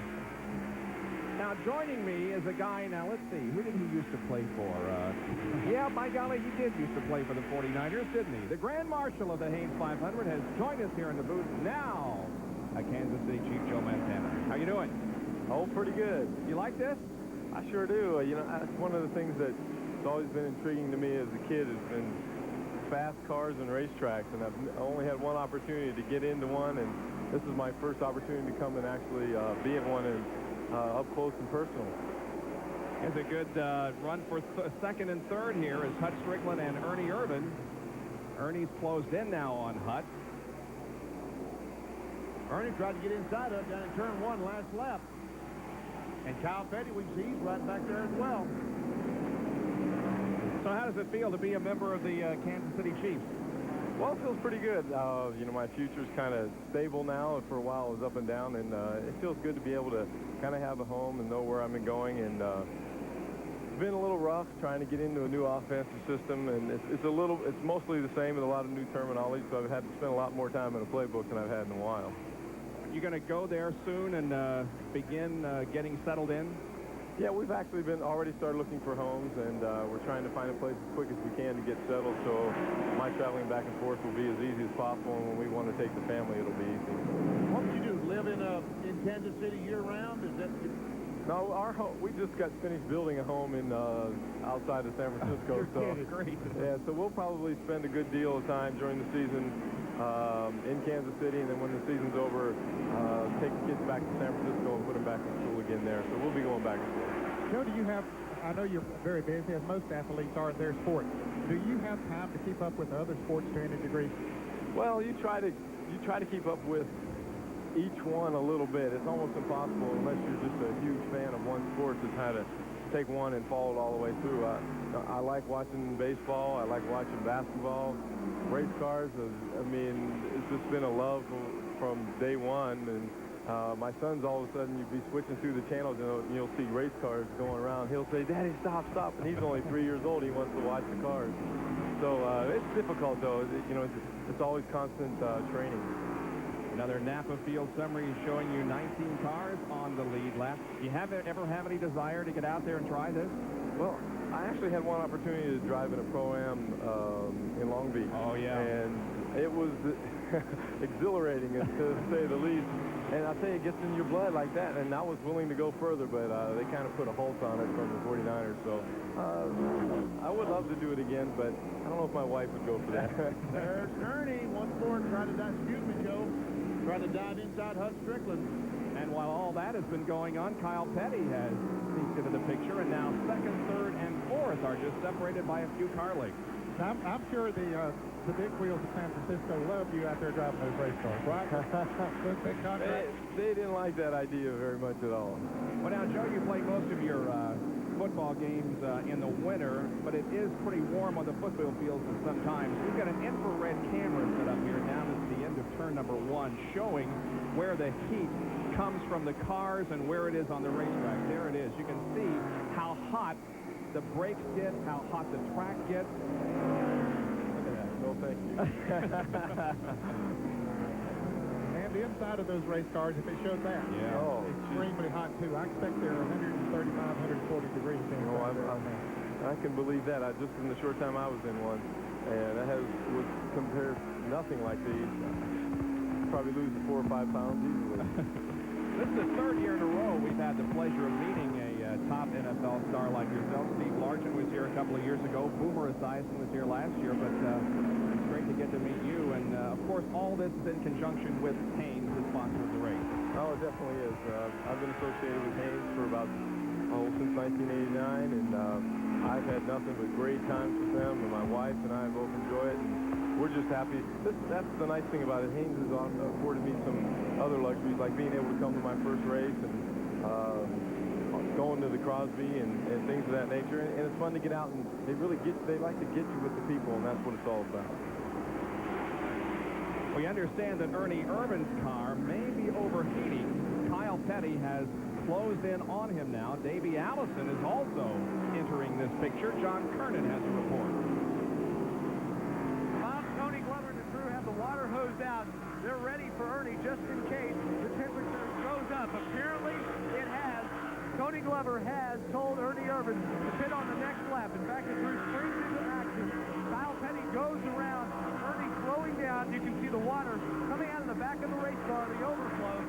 Now, joining me is a guy, now let's see, who did he used to play for? Yeah, by golly, he did used to play for the 49ers, didn't he? The Grand Marshal of the Hanes 500 has joined us here in the booth now, Kansas City Chief Joe Montana. How you doing? Oh, pretty good. You like this? I sure do. You know, that's one of the things that's always been intriguing to me as a kid has been fast cars and racetracks, and I've only had one opportunity to get into one, and this is my first opportunity to come and actually be in one and up close and personal. It's a good run for second and third here as Hut Strickland and Ernie Irvan. Ernie's closed in now on Hut. Ernie tried to get inside of down in turn 1 last lap. And Kyle Petty, we see he's right back there as well. So how does it feel to be a member of the Kansas City Chiefs? Well, it feels pretty good. You know, my future's kind of stable now. For a while it was up and down, and it feels good to be able to kind of have a home and know where I'm going. And it's been a little rough trying to get into a new offensive system, and it's mostly the same with a lot of new terminology, so I've had to spend a lot more time in a playbook than I've had in a while. You going to go there soon and begin getting settled in? Yeah, we've actually already started looking for homes, and we're trying to find a place as quick as we can to get settled, so my traveling back and forth will be as easy as possible, and when we want to take the family, it'll be easy. What would you do, live in Kansas City year-round? Is that... No, our home, we just got finished building a home in outside of San Francisco. Great. Yeah, so we'll probably spend a good deal of time during the season in Kansas City, and then when the season's over, take the kids back to San Francisco and put them back in school again there. So we'll be going back and forth. Joe, do you have, I know you're very busy, as most athletes are in their sport. Do you have time to keep up with other sports to any degree? Well, you try to keep up with each one a little bit. It's almost impossible unless you're just a huge fan of one sport to try to take one and follow it all the way through. I like watching baseball. I like watching basketball. Race cars, I mean, it's just been a love from day one. And my son's all of a sudden, you'd be switching through the channels and you'll see race cars going around. He'll say, "Daddy, stop, stop." And he's only 3 years old. He wants to watch the cars. So it's difficult, though. You know, it's always constant training. Another Napa Field summary showing you 19 cars on the lead lap. Do you ever have any desire to get out there and try this? Well, I actually had one opportunity to drive in a Pro-Am in Long Beach. Oh, yeah. And it was exhilarating, to say the least. And I'll tell you, it gets in your blood like that. And I was willing to go further, but they kind of put a halt on it from the 49ers. So I would love to do it again, but I don't know if my wife would go for that. There's Ernie once more trying to dive, excuse me, Joe, trying to dive inside Hut Strickland. And while all that has been going on, Kyle Petty has sneaked into the picture, and now second, third, and fourth are just separated by a few car lengths. I'm sure the big wheels of San Francisco love you out there driving those race cars, right? Those big contracts. They didn't like that idea very much at all. Well, now, Joe, you play most of your football games in the winter, but it is pretty warm on the football fields sometimes. We've got an infrared camera set up here down at the end of turn number 1, showing where the heat comes from the cars and where it is on the racetrack. There it is. You can see how hot the brakes get, how hot the track gets. Look at that. No, thank you. And the inside of those race cars, if it shows that, Yeah. Oh, extremely hot, too. I expect they're 135, 140 degrees. I can believe that. Just in the short time I was in one, and that was compared nothing like these. Probably lose 4 or 5 pounds easily. This is the third year in a row we've had the pleasure of meeting a top NFL star like yourself. Steve Largent was here here a couple of years ago. Boomer Esiason was here last year, but it's great to get to meet you. And, of course, all this is in conjunction with Haynes, the sponsor of the race. Oh, it definitely is. I've been associated with Haynes for about, since 1989, and I've had nothing but great times with them, and my wife and I both enjoy it, and we're just happy. That's the nice thing about it. Haynes has afforded me some other luxuries, like being able to come to my first race and going to the Crosby and things of that nature. And it's fun to get out, and they like to get you with the people, and that's what it's all about. We understand that Ernie Irvan's car may be overheating. Kyle Petty has closed in on him now. Davey Allison is also entering this picture. John Kernan has a report. Bob, Tony Glover and the crew have the water hose out. They're ready for Ernie just in case the temperature goes up. Apparently, it has. Tony Glover has told Ernie Irvan to pit on the next lap. In fact, the crew springs into action. Kyle Petty goes around. Ernie's slowing down. You can see the water coming out of the back of the race car, the overflow.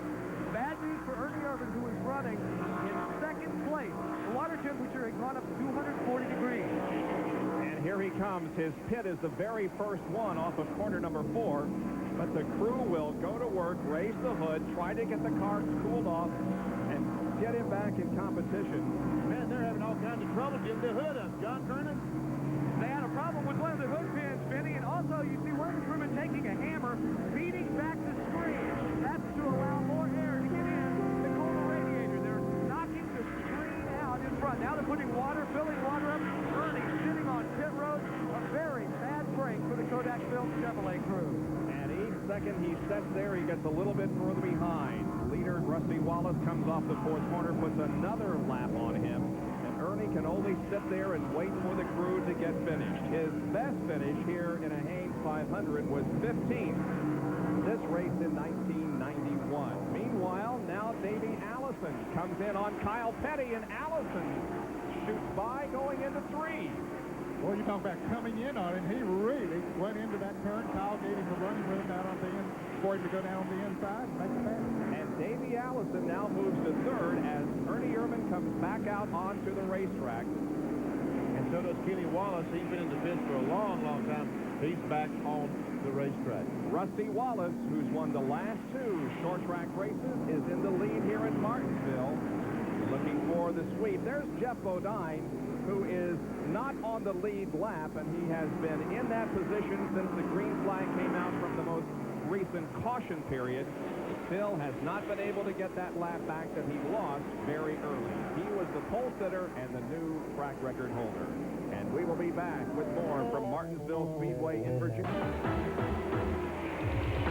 Bad news for Ernie Irvan, who is running in second place. The water temperature had gone up to 240 degrees. And here he comes. His pit is the very first one off of corner number 4. But the crew will go to work, raise the hood, try to get the car cooled off, and get him back in competition. Man, they're having all kinds of trouble getting the hood up. John Kernan? They had a problem with one of the hood pins, Vinny, and also you see one of the crewmen taking a hammer, beating back the screen. That's to allow more air to get in the cold radiator. They're knocking the screen out in front. Now they're putting water, filling water up. Ernie sitting on pit road. A very bad break for the Kodak Film Chevrolet crew. And each second he sets there, he gets a little bit further behind. Leader Rusty Wallace comes off the fourth corner, puts another lap on him. Ernie can only sit there and wait for the crew to get finished. His best finish here in a Haynes 500 was 15th. This race in 1991. Meanwhile, now Davey Allison comes in on Kyle Petty, and Allison shoots by going into 3. Well, you talk about coming in on it. He really went into that turn. Kyle gave him a running room out on the end for him to go down on the inside and make it fast. And Davey Allison now moves to 3rd as Ernie Irvan comes back out onto the racetrack. And so does Kenny Wallace. He's been in the pits for a long, long time. He's back on the racetrack. Rusty Wallace, who's won the last 2 short track races, is in the lead here in Martinsville, looking for the sweep. There's Jeff Bodine, who is not on the lead lap, and he has been in that position since the green flag came out from the most recent caution period. Still has not been able to get that lap back that he lost very early. He was the pole sitter and the new track record holder. And we will be back with more from Martinsville Speedway in Virginia.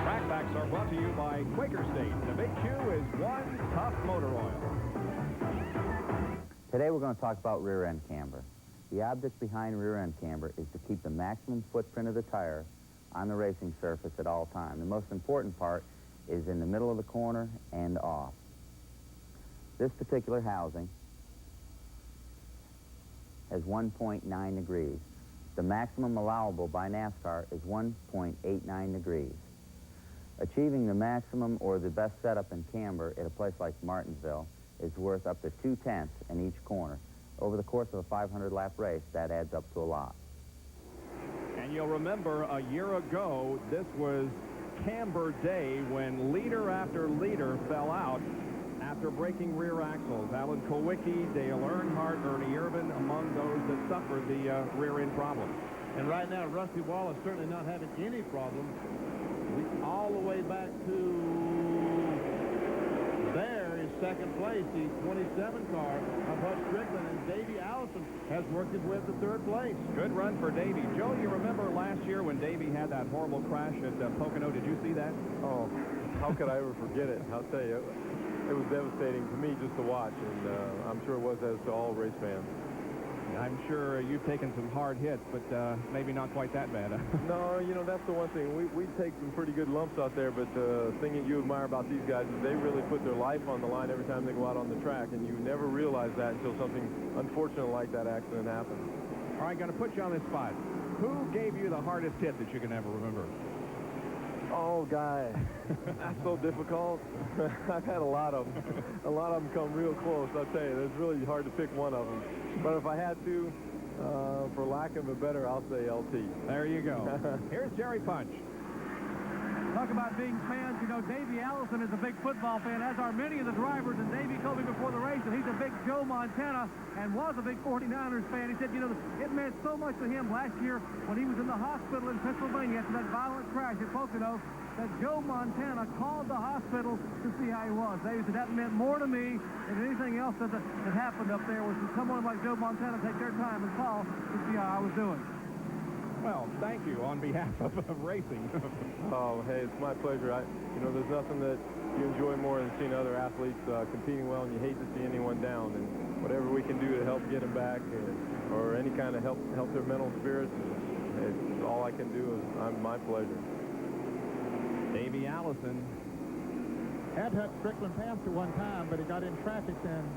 Trackbacks are brought to you by Quaker State. The Big Q is one tough motor oil. Today we're going to talk about rear end camber. The object behind rear end camber is to keep the maximum footprint of the tire on the racing surface at all times. The most important part is in the middle of the corner and off. This particular housing has 1.9 degrees. The maximum allowable by NASCAR is 1.89 degrees. Achieving the maximum or the best setup in camber at a place like Martinsville is worth up to 2/10 in each corner. Over the course of a 500-lap race, that adds up to a lot. And you'll remember a year ago, this was camber day when leader after leader fell out after breaking rear axles. Alan Kulwicki, Dale Earnhardt, Ernie Irvan, among those that suffered the rear end problem. And right now, Rusty Wallace certainly not having any problem. All the way back to there is second place, the 27 car of Bud Strickland, and Davey Allison has worked his way up to 3rd place. Good run for Davey. Joe, you remember last year when Davey had that horrible crash at Pocono? Did you see that? Oh, how could I ever forget it? I'll tell you, it was devastating to me just to watch, and I'm sure it was as to all race fans. I'm sure you've taken some hard hits, but maybe not quite that bad. No, you know, that's the one thing. We take some pretty good lumps out there, but the thing that you admire about these guys is they really put their life on the line every time they go out on the track, and you never realize that until something unfortunate like that accident happens. All right, going to put you on this spot. Who gave you the hardest hit that you can ever remember? Oh, guy, that's so difficult. I've had a lot of them. A lot of them come real close, I'll tell you. It's really hard to pick one of them. But if I had to, For lack of a better, I'll say LT. There you go. Here's Jerry Punch. Talk about being fans. You know, Davey Allison is a big football fan, as are many of the drivers. And Davey told me before the race that he's a big Joe Montana and was a big 49ers fan. He said, you know, it meant so much to him last year when he was in the hospital in Pennsylvania after that violent crash at Pocono that Joe Montana called the hospital to see how he was. Davey said that meant more to me than anything else that happened up there was someone like Joe Montana take their time and call to see how I was doing. Well, thank you on behalf of racing. Oh, hey, it's my pleasure. You know, there's nothing that you enjoy more than seeing other athletes competing well, and you hate to see anyone down. And whatever we can do to help get them back, or any kind of help their mental spirits, it's all I can do. My pleasure. Davey Allison had Hut Strickland passed at one time, but he got in traffic and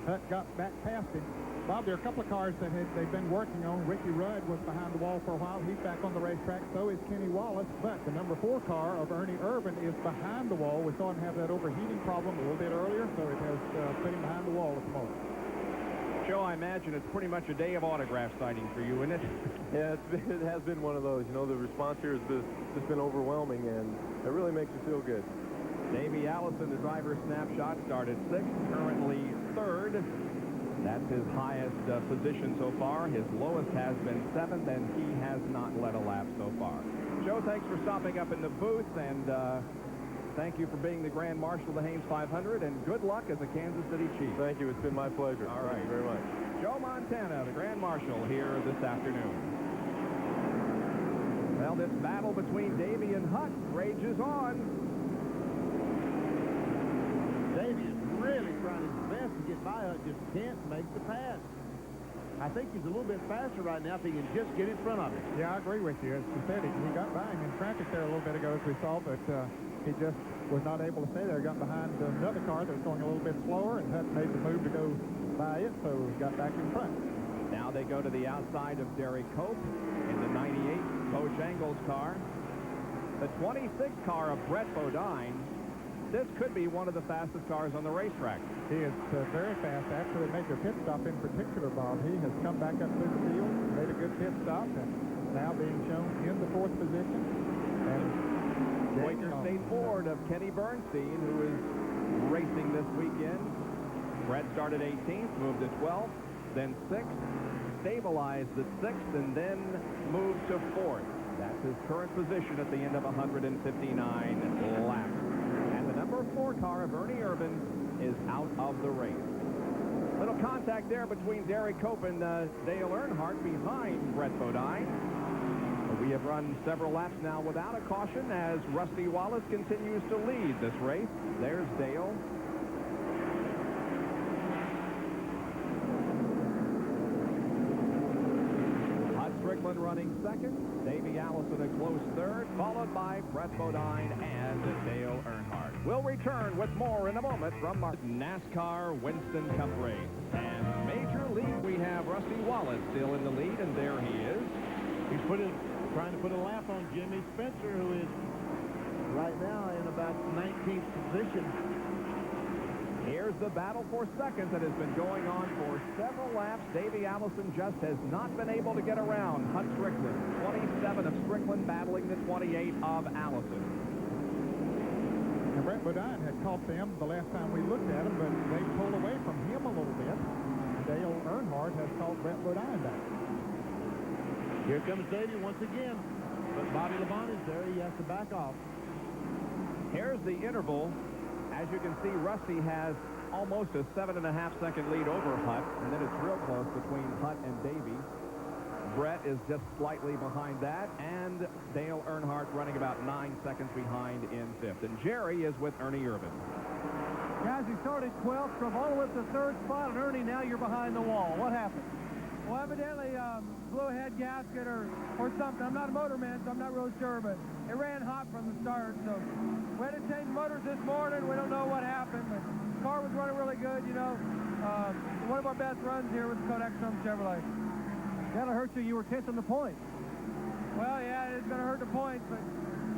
Hut got back past him. Bob, there are a couple of cars that they've been working on. Ricky Rudd was behind the wall for a while. He's back on the racetrack. So is Kenny Wallace. But the number 4 car of Ernie Irvin is behind the wall. We saw him have that overheating problem a little bit earlier, so it has put him behind the wall at the moment. Joe, I imagine it's pretty much a day of autograph signing for you, isn't it? Yeah, it has been one of those. You know, the response here has just been overwhelming, and it really makes you feel good. Davey Allison, the driver's snapshot, started 6th, currently 3rd. That's his highest position so far. His lowest has been 7th, and he has not led a lap so far. Joe, thanks for stopping up in the booth, and thank you for being the Grand Marshal of the Hames 500, and good luck as a Kansas City Chief. Thank you. It's been my pleasure. All right. Thank you very much. Joe Montana, the Grand Marshal, here this afternoon. Well, this battle between Davey and Hut rages on. Davey is really trying his best to get by Hut, just can't make the pass. I think he's a little bit faster right now if he can just get in front of him. Yeah, I agree with you. As you said, he got by him in traffic there a little bit ago, as we saw, but he just was not able to stay there. Got behind another car that was going a little bit slower, and Hut made the move to go by it, so he got back in front. Now they go to the outside of Derek Cope in the 98 Coach Engels car. The 26 car of Brett Bodine. This could be one of the fastest cars on the racetrack. He is very fast. After they made their pit stop in particular, Bob, he has come back up through the field, made a good pit stop, and now being shown in the 4th position. And Quaker State Ford of Kenny Bernstein, who is racing this weekend. Brett started 18th, moved to 12th, then 6th, stabilized at 6th, and then moved to 4th. That's his current position at the end of 159 laps. Number 4 car of Ernie Irvin is out of the race. Little contact there between Derek Cope and Dale Earnhardt behind Brett Bodine. We have run several laps now without a caution as Rusty Wallace continues to lead this race. There's Dale. Hut Strickland running 2nd. Davey Allison a close 3rd, followed by Brett Bodine and Dale Earnhardt. We'll return with more in a moment from our NASCAR Winston Cup race. And Major League, we have Rusty Wallace still in the lead, and there he is. He's trying to put a lap on Jimmy Spencer, who is right now in about 19th position. Here's the battle for 2nd that has been going on for several laps. Davey Allison just has not been able to get around Hut Strickland. 27 of Strickland battling the 28 of Allison. And Brett Bodine had caught them the last time we looked at him, but they pulled away from him a little bit. Dale Earnhardt has caught Brett Bodine back. Here comes Davey once again, but Bobby Labonte is there. He has to back off. Here's the interval. As you can see, Rusty has almost a 7.5-second lead over Hut, and then it's real close between Hut and Davey. Brett is just slightly behind that, and Dale Earnhardt running about 9 seconds behind in 5th. And Jerry is with Ernie Irvin. Guys, he started 12th, drove all the way up to the 3rd spot, and Ernie, now you're behind the wall. What happened? Well, evidently, blew a head gasket or something. I'm not a motorman, so I'm not real sure, but it ran hot from the start, so we had to change motors this morning. We don't know what happened, but the car was running really good, you know. One of our best runs here with the Kodachrome Chevrolet. That'll hurt you. You were 10th on the points. Well, yeah, it's going to hurt the points, but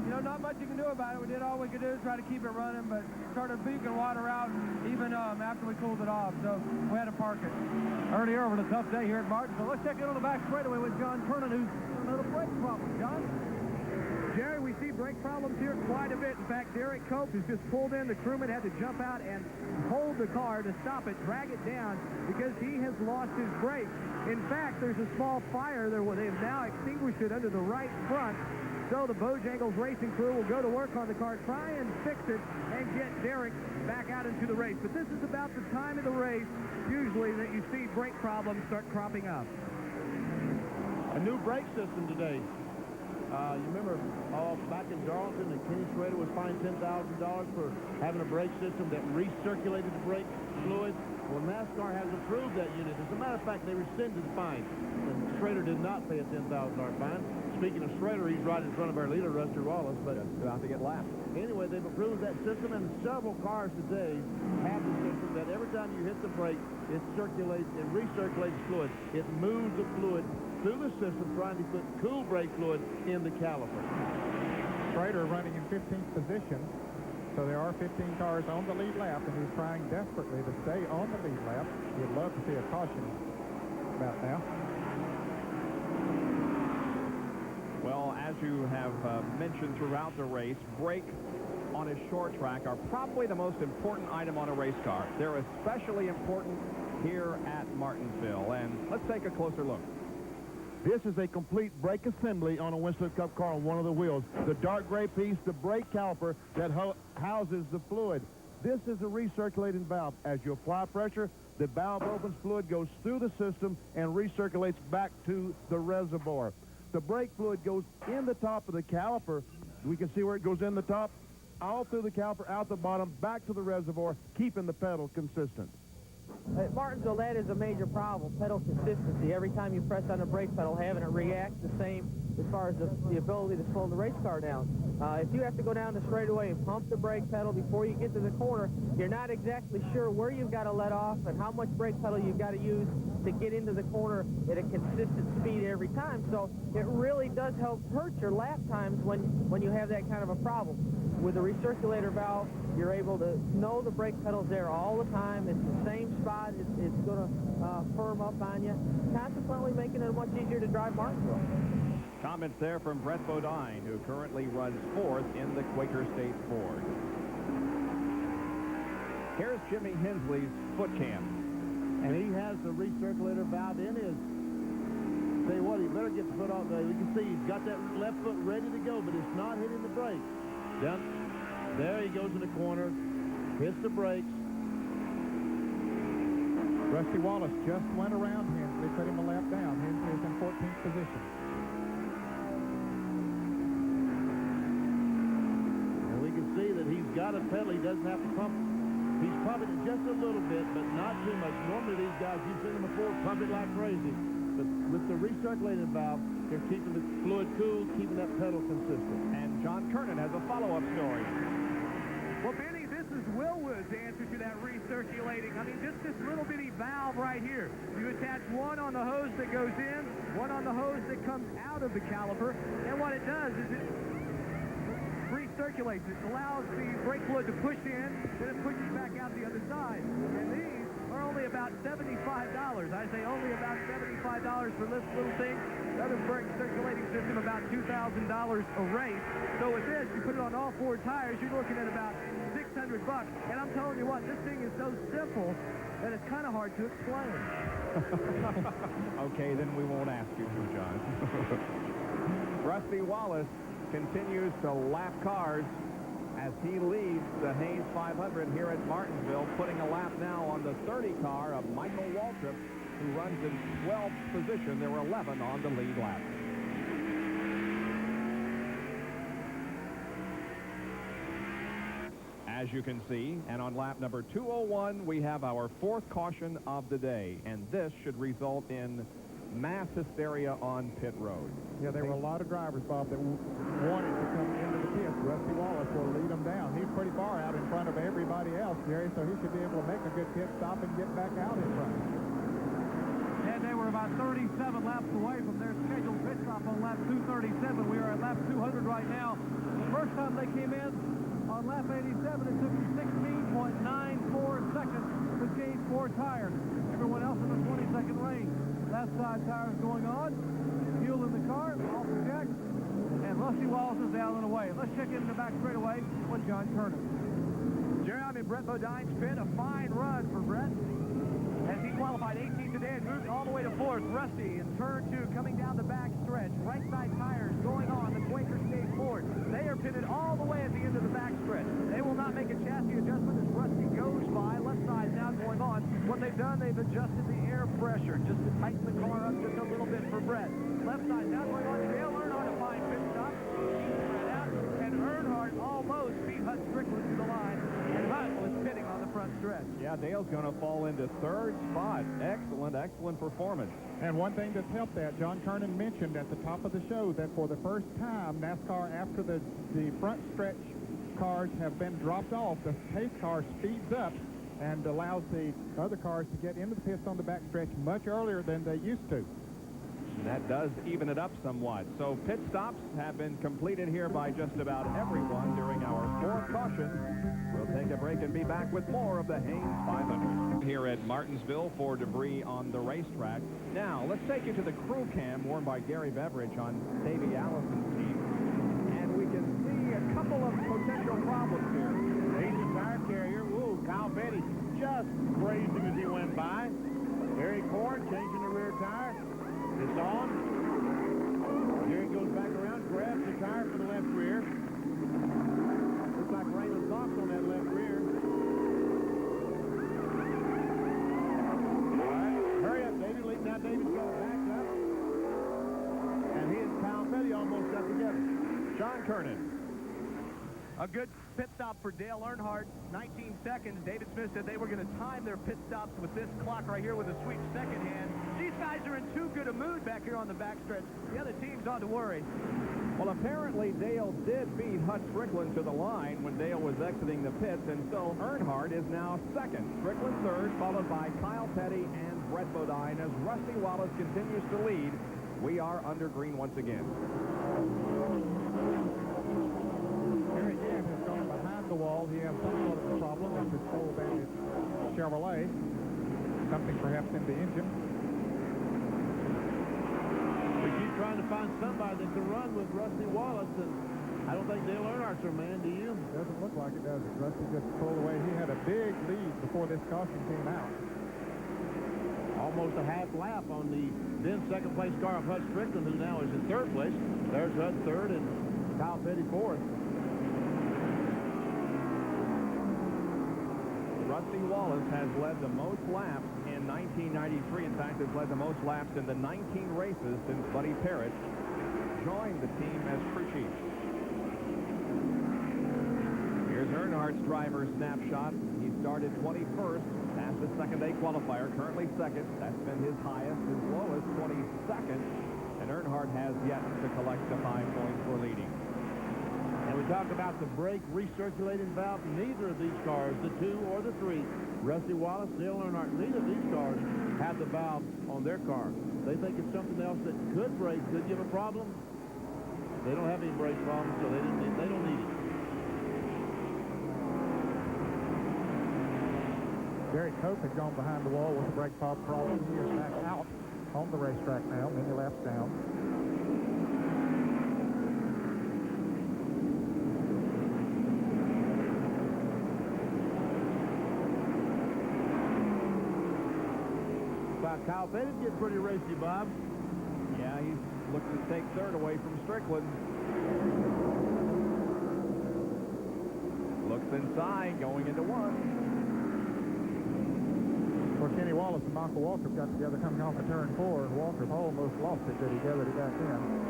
you know, not much you can do about it. We did all we could do, try to keep it running, but it started leaking water out even after we cooled it off, so we had to park it. Ernie Irvin, a tough day here at Martinsville. Let's check in on the back straightaway with John Kernan, who's a little brake problem. John? Jerry, we see brake problems here quite a bit. In fact, Derek Cope has just pulled in. The crewman had to jump out and hold the car to stop it, drag it down, because he has lost his brakes. In fact, there's a small fire there where they've now extinguished it under the right front. So the Bojangles racing crew will go to work on the car, try and fix it, and get Derek back out into the race. But this is about the time of the race, usually, that you see brake problems start cropping up. A new brake system today. You remember back in Darlington that Kenny Schrader was fined $10,000 for having a brake system that recirculated the brake fluid? Well, NASCAR has approved that unit. As a matter of fact, they rescinded the fine. And Schrader did not pay a $10,000 fine. Speaking of Schrader, he's right in front of our leader, Rusty Wallace. But about to get lapped. Anyway, they've approved that system, and several cars today have the system that every time you hit the brake, it recirculates fluid. It moves the fluid through the system, trying to put cool brake fluid in the caliper. Schrader running in 15th position, so there are 15 cars on the lead lap, and he's trying desperately to stay on the lead lap. You'd love to see a caution about now. Well, as you have mentioned throughout the race, brakes on a short track are probably the most important item on a race car. They're especially important here at Martinsville, and let's take a closer look. This is a complete brake assembly on a Winston Cup car on one of the wheels. The dark gray piece, the brake caliper that houses the fluid. This is a recirculating valve. As you apply pressure, the valve opens, fluid goes through the system and recirculates back to the reservoir. The brake fluid goes in the top of the caliper. We can see where it goes in the top, all through the caliper, out the bottom, back to the reservoir, keeping the pedal consistent. At Martinsville, that is a major problem, pedal consistency. Every time you press on the brake pedal, having it react the same as far as the ability to slow the race car down. If you have to go down the straightaway and pump the brake pedal before you get to the corner, you're not exactly sure where you've got to let off and how much brake pedal you've got to use to get into the corner at a consistent speed every time. So it really does help hurt your lap times when you have that kind of a problem. With the recirculator valve, you're able to know the brake pedal's there all the time. It's the same spot. It's going to firm up on you, consequently making it much easier to drive Martinsville. Comments there from Brett Bodine, who currently runs fourth in the Quaker State Ford. Here's Jimmy Hensley's foot cam. And he has the recirculator valve in his. Tell you what, he better get the foot off there. You can see he's got that left foot ready to go, but it's not hitting the brakes. Down there he goes in the corner, hits the brakes. Rusty Wallace just went around Hensley, put him a lap down. Hensley is in 14th position. And we can see that he's got a pedal. He doesn't have to pump. He's pumping it just a little bit, but not too much. Normally these guys, you've seen them before, pump it like crazy. But with the recirculating valve, they're keeping the fluid cool, keeping that pedal consistent. And John Kernan has a follow-up story. Well, Benny, this is Willwood's answer to that recirculating. I mean, just this little bitty valve right here. You attach one on the hose that goes in, one on the hose that comes out of the caliper, and what it does is it recirculates. It allows the brake fluid to push in, then it pushes back out the other side. And these are only about $75. I say only about $75 for this little thing. The other brake circulating system, about $2,000 a race. So with this, you put it on all four tires, you're looking at about $600. And I'm telling you what, this thing is so simple that it's kind of hard to explain. Okay, then we won't ask you to, John. Rusty Wallace continues to lap cars as he leads the Haynes 500 here at Martinsville, putting a lap now on the 30 car of Michael Waltrip, who runs in 12th position. There were 11 on the lead lap. As you can see, and on lap number 201, we have our fourth caution of the day, and this should result in mass hysteria on pit road. Yeah, there were a lot of drivers, Bob, that wanted to come into the pits. Rusty Wallace will lead them down. He's pretty far out in front of everybody else, Jerry, so he should be able to make a good pit stop and get back out in front. And they were about 37 laps away from their scheduled pit stop on lap 237. We are at lap 200 right now. The first first time they came in on lap 87, it took 16.94 seconds to change 4 tires. Everyone else in the 20-second range. Left side tires going on. Fuel in the car, off the jack, and Rusty Wallace is down and away. Let's check in the back straightaway with John Kernan. Jerry, I'm in Brett Bodine's pit. A fine run for Brett, as he qualified 18th today and moved all the way to 4th. Rusty in turn 2 coming down the back stretch. Right side tires going on the Quaker State Ford. They are pitted all the way at the end of the back stretch. They will not make a chassis adjustment as Rusty goes by. Left side now going on. What they've done, they've adjusted the air pressure just to tighten the car up just a little bit for Brett. Left side now going on to Dale Earnhardt, a fine pit stop. He's spread out, and Earnhardt almost beat Hut Strickland to the line, and Hut was pitting on the front stretch. Yeah, Dale's going to fall into 3rd spot. Excellent performance. And one thing that's helped that, John Kernan mentioned at the top of the show that for the first time, NASCAR, after the front stretch cars have been dropped off, the pace car speeds up and allows the other cars to get into the pits on the back stretch much earlier than they used to. That does even it up somewhat. So pit stops have been completed here by just about everyone during our 4th caution. We'll take a break and be back with more of the Haynes 500 here at Martinsville for debris on the racetrack. Now, let's take you to the crew cam worn by Gary Beveridge on Davey Allison's team. And we can see a couple of potential problems here. He's a tire carrier. Whoa, Kyle Petty just grazed him as he went by. Eric Ford changing the rear tire. It's on. Jerry goes back around, grabs the tire for the left rear. Looks like Raymond Fox on that left rear. All right, hurry up, David. Now David's got it backed up. And he and Kyle Petty almost got together. John Kernan. A good pit stop for Dale Earnhardt, 19 seconds. David Smith said they were going to time their pit stops with this clock right here with a sweep second hand. These guys are in too good a mood back here on the backstretch. The other team's on to worry. Well, apparently Dale did beat Hut Strickland to the line when Dale was exiting the pits, and so Earnhardt is now 2nd. Strickland 3rd, followed by Kyle Petty and Brett Bodine as Rusty Wallace continues to lead. We are under green once again. The wall, he has some sort of a problem with his full banded Chevrolet. Something perhaps in the engine. We keep trying to find somebody that can run with Rusty Wallace, and I don't think Dale Earnhardt's our man, do you? Doesn't look like it, does it? Rusty just pulled away. He had a big lead before this caution came out. Almost a half lap on the then second place car of Hut Strickland, who now is in 3rd place. There's Hut 3rd and Kyle Petty 4th. Rusty Wallace has led the most laps in 1993. In fact, has led the most laps in the 19 races since Buddy Parrott joined the team as crew chief. Here's Earnhardt's driver snapshot. He started 21st, passed the second-day qualifier, currently 2nd. That's been his highest. His lowest, 22nd. And Earnhardt has yet to collect the 5 points for leading. And we talked about the brake recirculating valve. Neither of these cars, the 2 or the 3, Rusty Wallace, Dale Earnhardt, neither of these cars have the valve on their car. They think it's something else that could break, could give a problem. They don't have any brake problems, so they don't need it. Derek Cope had gone behind the wall with a brake pump problem. He is back out on the racetrack now, many laps down. Kyle Petty getting pretty racy, Bob. Yeah, he's looking to take 3rd away from Strickland. Looks inside, going into 1. Well, Kenny Wallace and Michael Walker got together coming off of turn 4, and Walker almost lost it, but he gathered it back in.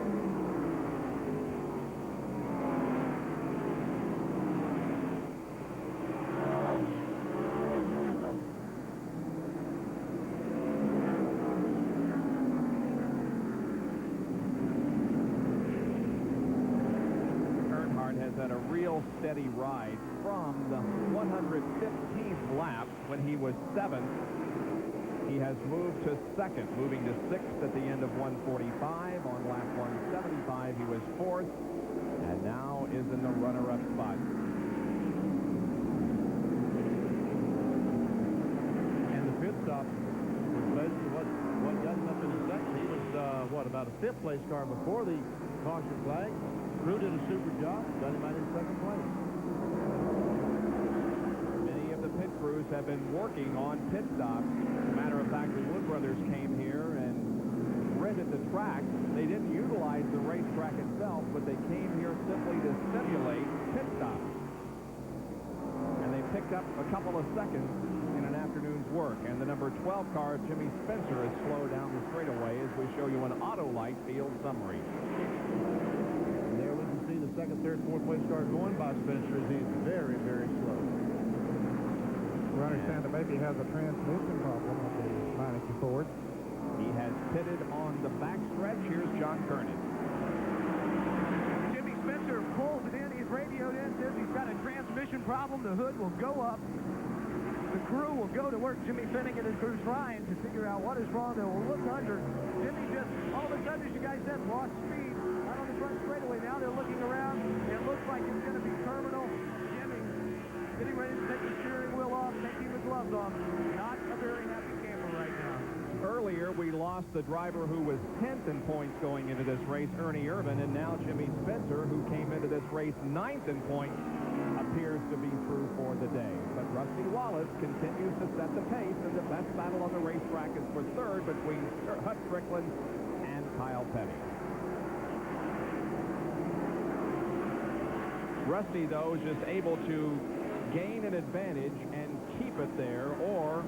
Steady ride from the 115th lap when he was 7th He has moved to second, moving to sixth at the end of 145. On lap 175, he was fourth, and now is in the runner-up spot. And the pit stop was basically what got him up in the second. He was, about a fifth-place car before the caution flag. Crew did a super job, got him out in second place. Many of the pit crews have been working on pit stops. As a matter of fact, the Wood brothers came here and rented the track. They didn't utilize the racetrack itself, but they came here simply to simulate pit stops. And they picked up a couple of seconds in an afternoon's work. And the number 12 car, Jimmy Spencer, is slow down the straightaway as we show you an Autolite field summary. And there we can see the second, third, fourth place car going by Spencer as he's very, very slow. We understand that maybe he has a transmission problem with the Meineke Ford. He has pitted on the backstretch. Here's John Kernan. Jimmy Spencer pulls it in. He's radioed in, says he's got a transmission problem. The hood will go up. The crew will go to work. Jimmy Finnegan and crew's trying to figure out what is wrong. They will look under. Jimmy just, all of a sudden, as you guys said, lost speed out on the front straightaway. Now they're looking around. It looks like it's going to be terminal. Jimmy getting ready to take the steering wheel off, taking the gloves off. Not a very happy camper right now. Earlier, we lost the driver who was 10th in points going into this race, Ernie Irvin, and now Jimmy Spencer, who came into this race 9th in points, appears to be through for the day. But Rusty Wallace continues to set the pace, and the best battle on the racetrack is for third between Hut Strickland and Kyle Petty. Rusty, though, is just able to gain an advantage and keep it there, or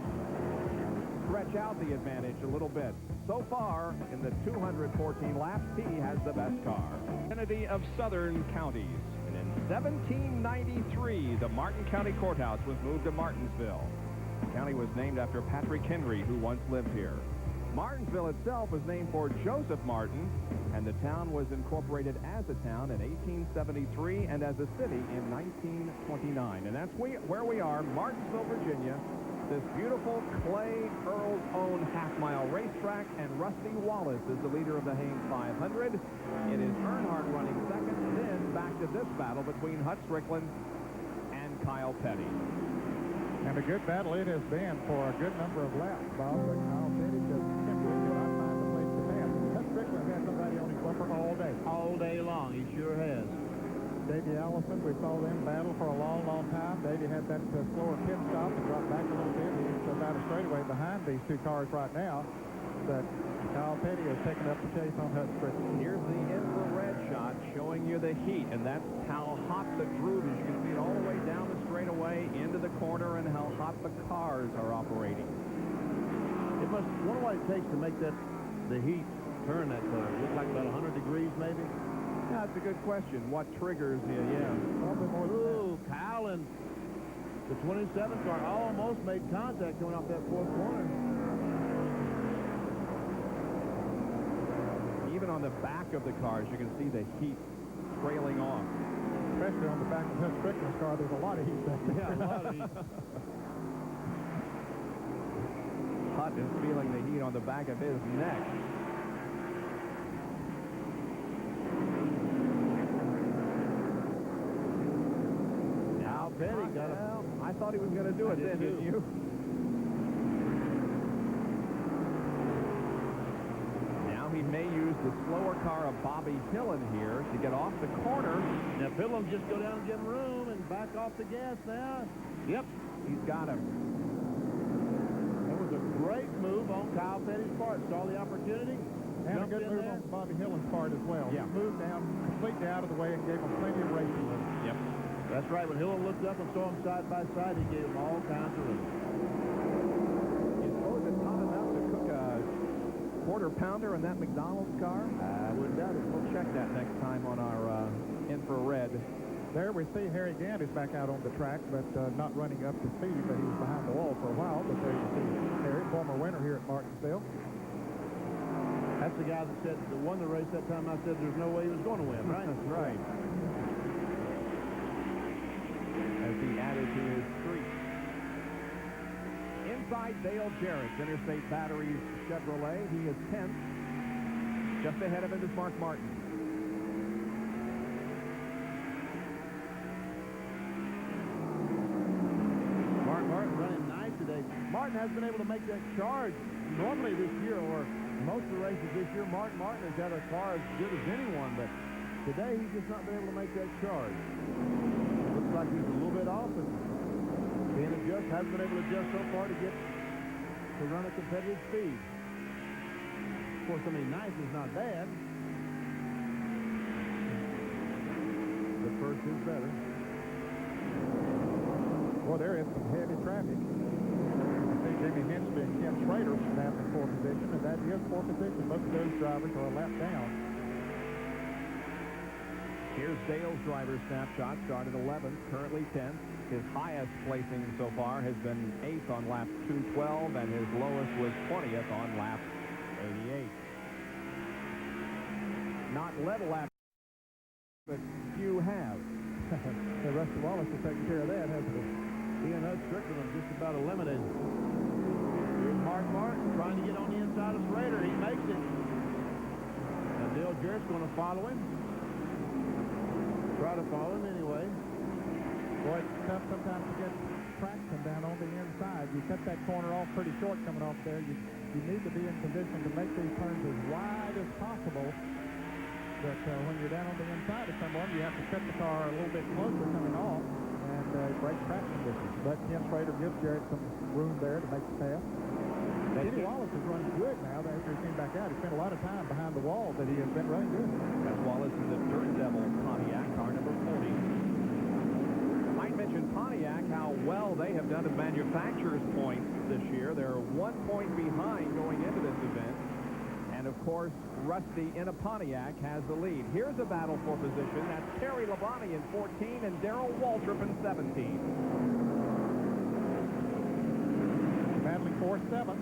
stretch out the advantage a little bit. So far, in the 214 laps, he has the best car. Kennedy of Southern Counties. And in 1793, the Martin County Courthouse was moved to Martinsville. The county was named after Patrick Henry, who once lived here. Martinsville itself was named for Joseph Martin, and the town was incorporated as a town in 1873 and as a city in 1929. And that's where we are, Martinsville, Virginia. This beautiful Clay Earl's own half-mile racetrack, and Rusty Wallace is the leader of the Haines 500. It is Earnhardt running second, then back to this battle between Hut Strickland and Kyle Petty. And a good battle it has been for a good number of laps, Bob, but Kyle Petty just simply cannot find the place to pass. Hut Strickland had somebody on his bumper all day. All day long, he sure has. Davey Allison, we saw them battle for a long, long time. Davey had that slower pit stop and dropped back a little bit. He's about a straightaway behind these two cars right now. But Kyle Petty is taking up the chase on Hut Strickland. Here's the infrared shot showing you the heat, and that's how hot the groove is. You can see it all the way down the straightaway into the corner and how hot the cars are operating. It must, wonder what it takes to make the heat turn that car. Looks like about 100 degrees maybe. Yeah, that's a good question. What triggers you? Yeah. Probably more than Ooh, Kyle and the 27 car almost made contact going off that fourth corner. Even on the back of the cars, you can see the heat trailing off. Especially on the back of Hut Strickland's car, there's a lot of heat back there. Yeah, a lot of heat. Hut is feeling the heat on the back of his neck. Petty got him. I thought he was going to do it then, didn't you? Now he may use the slower car of Bobby Hillen here to get off the corner. Now Hillen just go down and give him room and back off the gas now. Yep. He's got him. That was a great move on Kyle Petty's part. Saw the opportunity. And a good move on Bobby Hillen's part as well. Yeah. He moved down completely out of the way and gave him plenty of racing room. Yep. That's right. When Hillen looked up and saw him side by side, he gave him all kinds of room. You suppose it's hot enough to cook a quarter pounder in that McDonald's car? I wouldn't doubt it. We'll check that next time on our infrared. There we see Harry Gant is back out on the track, but not running up to speed, but he was behind the wall for a while. But there you see Harry, former winner here at Martinsville. That's the guy that said that won the race that time. I said there's no way he was going to win, right? That's right. As he added to his streak. inside Dale Jarrett, Interstate Batteries Chevrolet. He is 10th. Just ahead of him is Mark Martin. Mark Martin running nice today. Martin has been able to make that charge. Normally this year, or most of the races this year, Mark Martin has had a car as good as anyone, but today he's just not been able to make that charge. Looks like he's a little bit off, and hasn't been able to adjust so far to get to run a competitive speed. Of course, I mean, ninth is not bad. The first is better. Well, there is some heavy traffic. I see Jimmy Hensley and Ken Schrader snapped in fourth position, and that is fourth position. Most of those drivers are a lap down. Here's Dale's driver snapshot, started 11th, currently 10th. His highest placing so far has been 8th on lap 212, and his lowest was 20th on lap 88. Not led a lap, but few have. The Rusty Wallace has taken care of that, hasn't he? He and Hud Strickland just about eliminated. Here's Mark Martin trying to get on the inside of Schrader. He makes it. And Dale Jarrett's going to follow him. Try to follow him anyway. Boy, it's tough sometimes to get traction down on the inside. You cut that corner off pretty short coming off there. You need to be in position to make these turns as wide as possible. But when you're down on the inside of someone, you have to cut the car a little bit closer coming off and break traction distance. But Ken Schrader gives Jarrett some room there to make the pass. Kenny Wallace is running good now after he came back out. He spent a lot of time behind the wall, but he has been running good. That's Wallace in the Dirt Devil Pontiac, car number 40. Might mention Pontiac, how well they have done as manufacturers' points this year. They're 1 point behind going into this event. And, of course, Rusty in a Pontiac has the lead. Here's a battle for position. That's Terry Labonte in 14 and Darrell Waltrip in 17. Battling for 7th.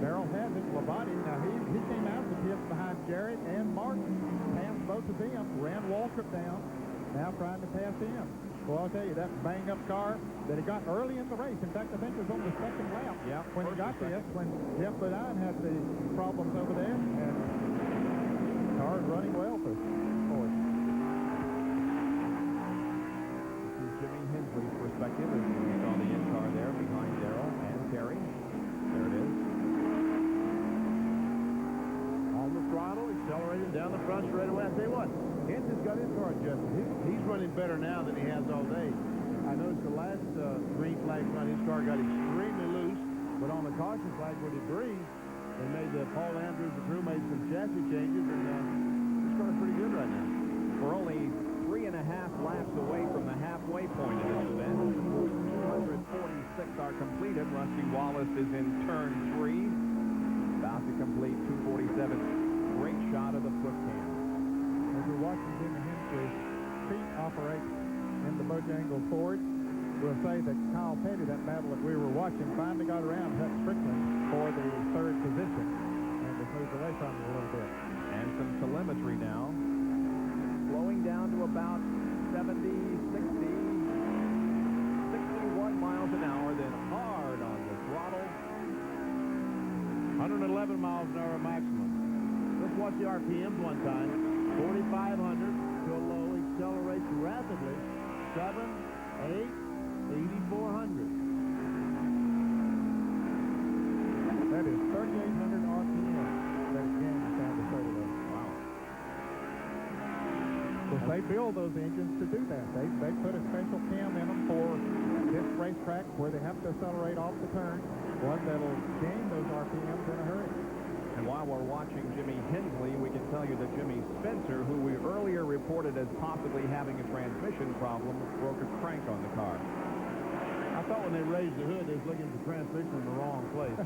Darrell has it. Labonte, now he came out with hits behind Jarrett and Martin. Passed both of them. Ran Waltrip down. Now trying to pass him. Well, I'll tell you, that bang-up car that he got early in the race. In fact, I think it was on the second lap when he got this, when Jeff Bodine had the problems over there. And the car is running well for Ford. This is Jimmy Hensley's perspective as we saw the in-car there behind Darrell and Terry. There it is. On the throttle, accelerating down the front straightaway. I tell you what, Henson's got his car adjusted. He's running better now than he has all day. I noticed the last green flag run, his car got extremely loose, but on the caution flag where debris, they made Paul Andrews, the crew, made some chassis changes, and his car's pretty good right now. We're only 3.5 laps away from the halfway point of this event. 246 are completed. Rusty Wallace is in turn 3, about to complete 247. Great shot of the foot cam. As we're watching Jimmy Hensley's feet operate in the Bojangles Ford, we'll say that Kyle Petty, that battle that we were watching, finally got around Hut Strickland for the 3rd position. And has moved away from him a little bit. And some telemetry now. Slowing down to about 70, 60, 61 miles an hour, then hard on the throttle. 111 miles an hour maximum. Let's watch the RPMs one time. 4,500 to a low, accelerates rapidly. 7, 8, 8,400. That is 3,800 RPM that game is down to 30. Wow. Because they build those engines to do that. They put a special cam in them for this racetrack where they have to accelerate off the turn, one that'll gain those RPMs in a hurry. And while we're watching Jimmy Hensley, we can tell you that Jimmy Spencer, who we earlier reported as possibly having a transmission problem, broke a crank on the car. I thought when they raised the hood, they was looking for transmission in the wrong place.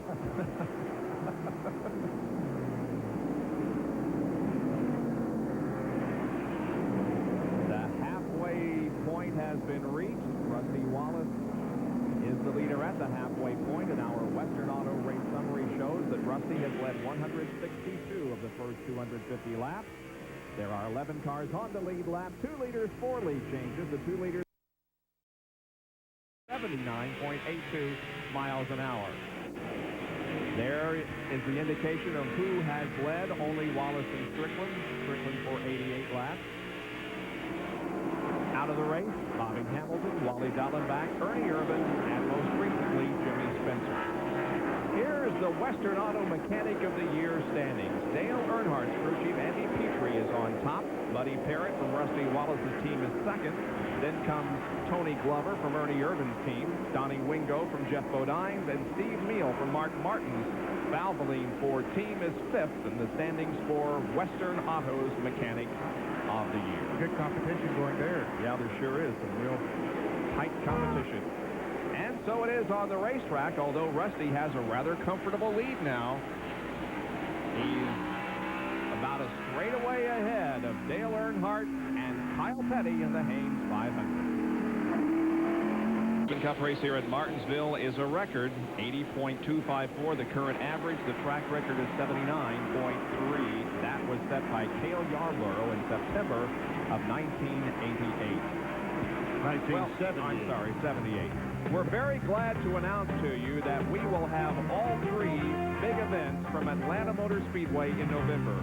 The halfway point has been reached. Rusty Wallace is the leader at the halfway point, and our Western Auto Race summary shows that Rusty has led 162 of the first 250 laps. There are 11 cars on the lead lap, 2 leaders, 4 lead changes. The 2 leaders 79.82 miles an hour. There is the indication of who has led. Only Wallace and Strickland. Strickland for 88 laps. Out of the race, Bobby Hamilton, Wally Dallenbach, Ernie Irvan, and most recently, Jimmy Spencer. Here's the Western Auto Mechanic of the Year standings. Dale Earnhardt's crew chief Andy Petrie is on top. Buddy Parrott from Rusty Wallace's team is second. Then comes Tony Glover from Ernie Irvan's team, Donnie Wingo from Jeff Bodine, and Steve Meal from Mark Martin's Valvoline Ford team is fifth in the standings for Western Auto's Mechanic of the Year. Good competition going there. Yeah, there sure is. Some real tight competition. And so it is on the racetrack, although Rusty has a rather comfortable lead now. He's about a straightaway ahead of Dale Earnhardt and Kyle Petty in the Haynes 500. The Cup race here at Martinsville is a record 80.254. The current average, the track record is 79.3. That was set by Cale Yarborough in September of 1988. 1978. I'm sorry, 78. We're very glad to announce to you that we will have all three big events from Atlanta Motor Speedway in November.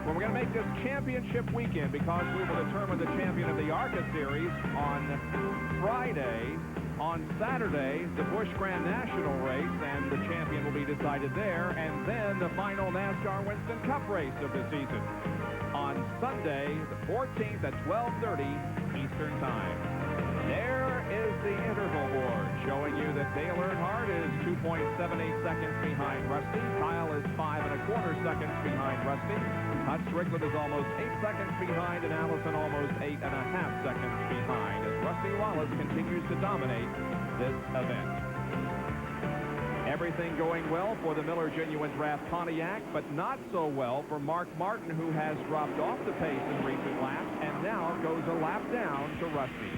Well, we're going to make this championship weekend because we will determine the champion of the ARCA Series on Friday. On Saturday, the Busch Grand National race, and the champion will be decided there, and then the final NASCAR Winston Cup race of the season on Sunday, the 14th at 12:30 Eastern Time. There is the interval board showing you that Dale Earnhardt is 2.78 seconds behind Rusty. Kyle is 5 1/4 seconds behind Rusty. Hut Strickland is almost 8 seconds behind, and Allison almost 8 1/2 seconds behind as Rusty Wallace continues to dominate this event. Everything going well for the Miller Genuine Draft Pontiac, but not so well for Mark Martin, who has dropped off the pace in recent laps and now goes a lap down to Rusty.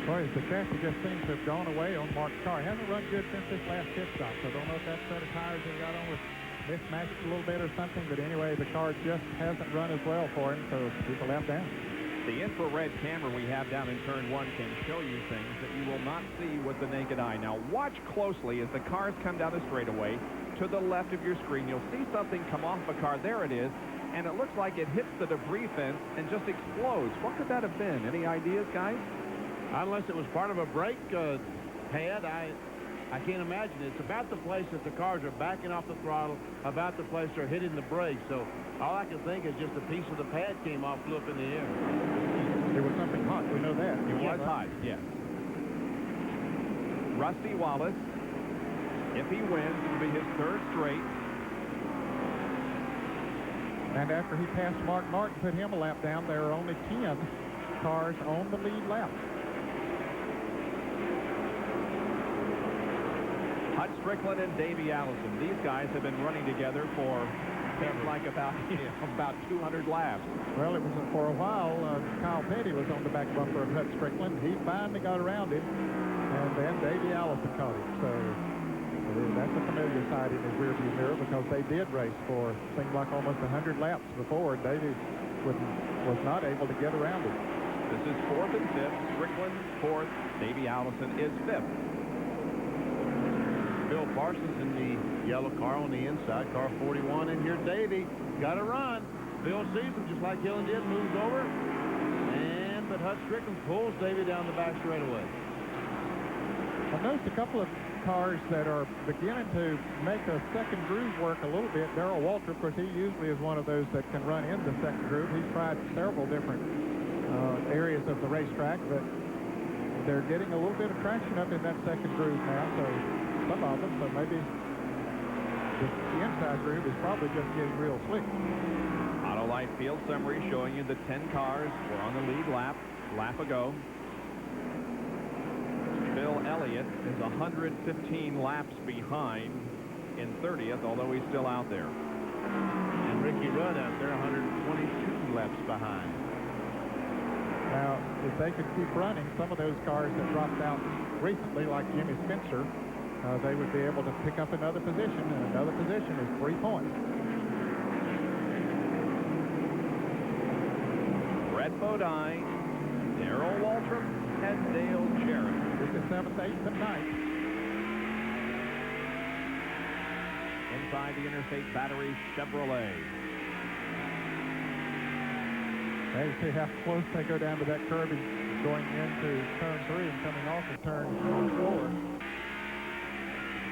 Boy, the chassis just seems to have gone away on Mark's car. It hasn't run good since this last pit stop, so I don't know if that set of tires he got on was mismatched a little bit or something, but anyway, the car just hasn't run as well for him, so he's a lap down. The infrared camera we have down in turn 1 can show you things that you will not see with the naked eye. Now watch closely as the cars come down the straightaway. To the left of your screen, you'll see something come off a car. There it is, and it looks like it hits the debris fence and just explodes. What could that have been? Any ideas, guys? Unless it was part of a brake pad, I can't imagine. It's about the place that the cars are backing off the throttle, about the place they're hitting the brakes. So all I can think is just a piece of the pad came off, flew up in the air. It was something hot. We know that. It was hot, yes. Rusty Wallace, if he wins, will be his third straight. And after he passed Mark Martin, put him a lap down, there are only 10 cars on the lead lap. Hut Strickland and Davey Allison. These guys have been running together for like about 200 laps. Well, it was for a while. Kyle Petty was on the back bumper of Hut Strickland. He finally got around him, and then Davey Allison caught him. So that's a familiar sight in his rearview mirror because they did race for seemed like almost 100 laps before Davey was not able to get around him. This is 4th and 5th. Strickland 4th. Davey Allison is 5th. Bill Parsons in the yellow car on the inside, car 41, and here Davey got a run. Bill sees him just like Hillen did, moves over, but Hut Strickland pulls Davey down the back straightaway. I noticed a couple of cars that are beginning to make a second groove work a little bit. Darrell Waltrip, of course, he usually is one of those that can run in the second groove. He's tried several different areas of the racetrack, but they're getting a little bit of traction up in that second groove now, so some of them, so maybe the inside groove is probably just getting real slick. Autolite field summary showing you the 10 cars were on the lead lap ago. Bill Elliott is 115 laps behind in 30th, although he's still out there. And Ricky Rudd out there 122 laps behind. Now, if they could keep running, some of those cars that dropped out recently, like Jimmy Spencer, they would be able to pick up another position, and another position is 3 points. Brett Bodine, Darrell Waltrip, and Dale Jarrett. This is 7th, 8th, and 9th. In inside the Interstate Battery Chevrolet. Now you see how close they go down to that curb going into turn 3 and coming off of turn 4.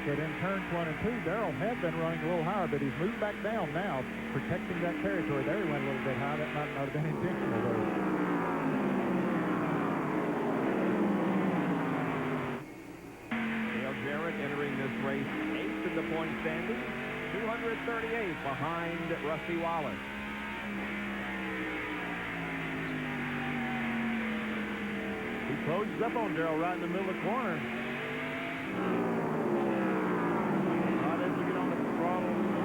But in turns 1 and 2, Darrell had been running a little higher, but he's moved back down now, protecting that territory. There he went a little bit high. That might not have been intentional, though. Dale Jarrett entering this race 8th in the point standing, 238 behind Rusty Wallace. He closes up on Darrell right in the middle of the corner.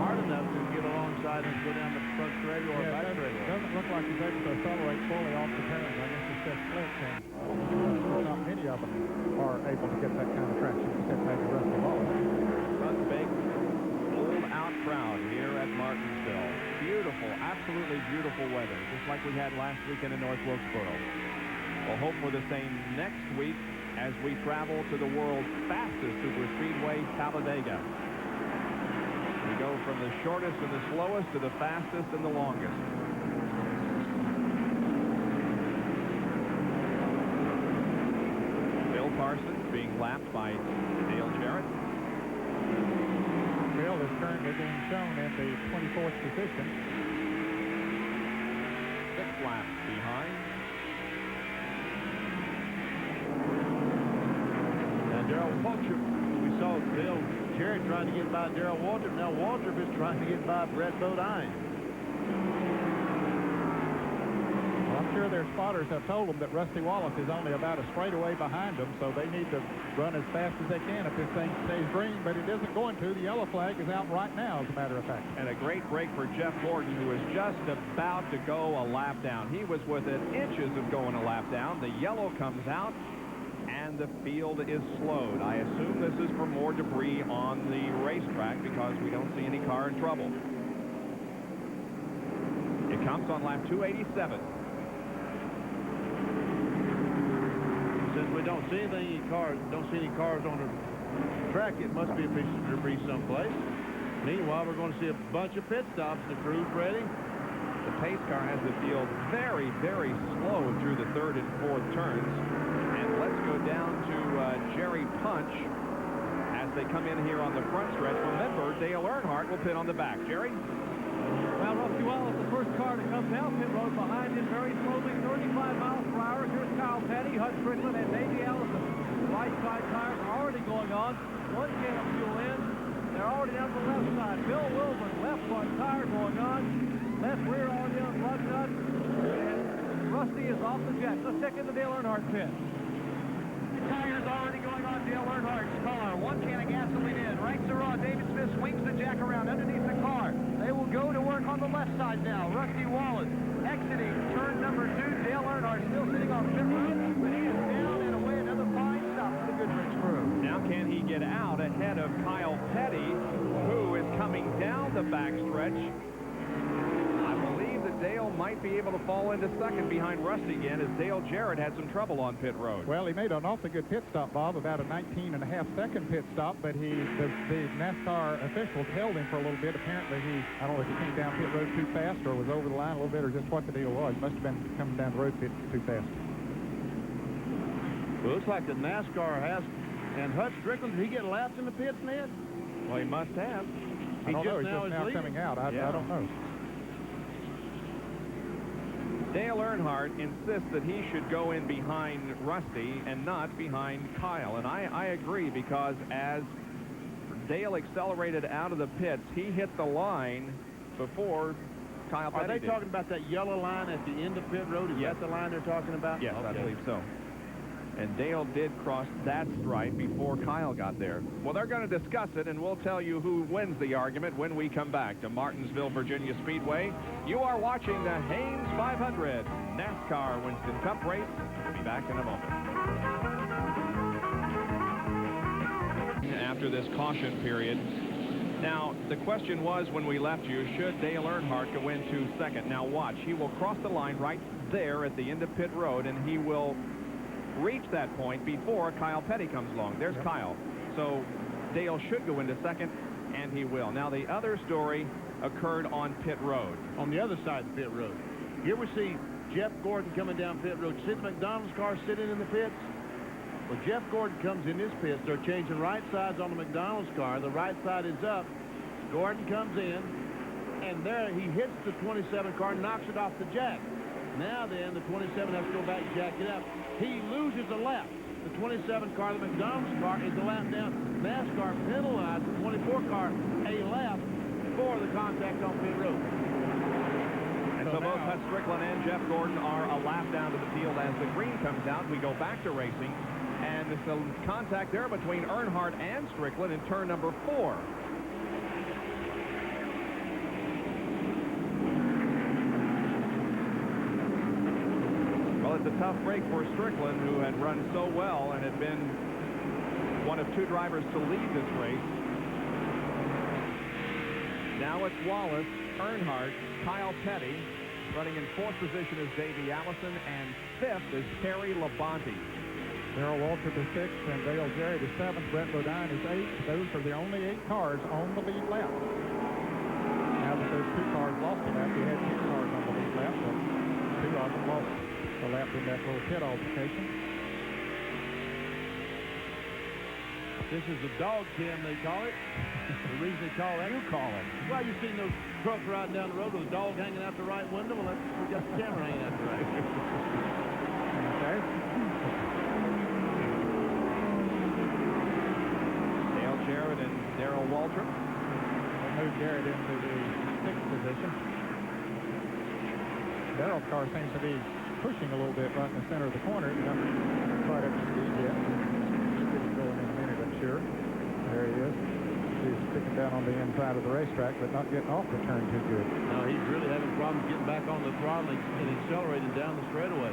Hard enough to get alongside and go down the front straightaway or back straightaway. It doesn't look like he's able to accelerate fully off the turns. I guess it's just slicks, and not many of them are able to get that kind of traction, except maybe Rusty Wallace. One big, sold-out crowd here at Martinsville. Beautiful, absolutely beautiful weather, just like we had last weekend in North Wilkesboro. We'll hope for the same next week as we travel to the world's fastest superspeedway, Talladega. We go from the shortest and the slowest to the fastest and the longest. Bill Parsons being lapped by Dale Jarrett. Bill is currently being shown in the 24th position. 6 laps behind. And Darrell Waltrip, we saw Dale Jarrett trying to get by Darrell Waltrip. Now Waltrip is trying to get by Brett Bodine. Well, I'm sure their spotters have told them that Rusty Wallace is only about a straightaway behind them, so they need to run as fast as they can if this thing stays green, but it isn't going to. The yellow flag is out right now, as a matter of fact. And a great break for Jeff Gordon, who was just about to go a lap down. He was within inches of going a lap down. The yellow comes out, and the field is slowed. I assume this is for more debris on the racetrack because we don't see any car in trouble. It comes on lap 287. Since we don't see any cars on the track, it must be a piece of debris someplace. Meanwhile, we're going to see a bunch of pit stops. The crew's ready. The pace car has the field very, very slow through the 3rd and 4th turns. And let's go down to Jerry Punch as they come in here on the front stretch. Remember, Dale Earnhardt will pit on the back. Jerry? Well, Rusty Wallace, the first car to come down pit road behind him very slowly, 35 miles per hour. Here's Kyle Petty, Hut Strickland, and Davey Allison. The right side tires are already going on. One can of fuel in. They're already down to the left side. Bill Wilburn, left front tire going on. Left rear already on lug nut. And Rusty is off the jet. Let's check into Dale Earnhardt pit. Tires already going on Dale Earnhardt's car. One can of gasoline in. Ranks are on. David Smith swings the jack around underneath the car. They will go to work on the left side now. Rusty Wallace exiting turn number 2. Dale Earnhardt still sitting on pit road, but he is down and away. Another fine stop for the Goodrich crew. Now can he get out ahead of Kyle Petty, who is coming down the backstretch? I believe that Dale might be able to fall into second behind Rusty again, as Dale Jarrett had some trouble on pit road. Well, he made an awfully good pit stop, Bob, about a 19.5-second pit stop, but the NASCAR officials held him for a little bit. Apparently, I don't know if he came down pit road too fast or was over the line a little bit or just what the deal was. Must have been coming down the road too fast. Well, looks like the NASCAR has. And Hut Strickland, did he get laps in the pits, Ned? Well, he must have. I don't know. He's just now coming out. I don't know. Dale Earnhardt insists that he should go in behind Rusty and not behind Kyle. And I agree, because as Dale accelerated out of the pits, he hit the line before Kyle Petty Are they did. talking about that yellow line at the end of pit road? Is that the line they're talking about? Yes, okay. I believe so. And Dale did cross that stripe before Kyle got there. Well, they're going to discuss it, and we'll tell you who wins the argument when we come back to Martinsville, Virginia Speedway. You are watching the Haynes 500 NASCAR Winston Cup race. We'll be back in a moment. After this caution period, now the question was when we left you, should Dale Earnhardt go into second? Now watch, he will cross the line right there at the end of pit road, and he will reach that point before Kyle Petty comes along. There's Kyle. So Dale should go into second, And he will. Now, the other story occurred on pit road. On the other side of the pit road. Here we see Jeff Gordon coming down pit road. See the McDonald's car sitting in the pits? Well, Jeff Gordon comes in his pits. They're changing right sides on the McDonald's car. The right side is up. Gordon comes in, and there he hits the 27 car, knocks it off the jack. Now then, the 27 has to go back and jack it up. He loses a lap. The 27 car, the McDonald's car, is a lap down. NASCAR penalized the 24 car a lap for the contact on pit road. And so both Hut Strickland and Jeff Gordon are a lap down to the field as the green comes out. We go back to racing, and there's some contact there between Earnhardt and Strickland in turn number 4. Well, it's a tough break for Strickland, who had run so well and had been one of 2 drivers to lead this race. Now it's Wallace, Earnhardt, Kyle Petty. Running in 4th position is Davey Allison, and 5th is Terry Labonte. Darrell Waltrip is 6th, and Dale Jarrett is 7th. Brett Bodine is 8th. Those are the only 8 cars on the lead lap. Now that those 2 cars lost a lap, we had 2 cars on the lead lap, but 2 of them lost a lap in that little pit altercation. This is the dog pen, they call it. The reason they call that. You call it. Well, you've seen those trucks riding down the road with a dog hanging out the right window. Well, we got the camera hanging out the right. Okay. Dale Jarrett and Darrell Waltrip. They moved Jarrett into the 6th position. Darrell's car seems to be pushing a little bit right in the center of the corner. Not quite up to speed yet. He's going in a minute, I'm sure. There he is. He's sticking down on the inside of the racetrack, but not getting off the turn too good. No, he's really having problems getting back on the throttle and accelerating down the straightaway.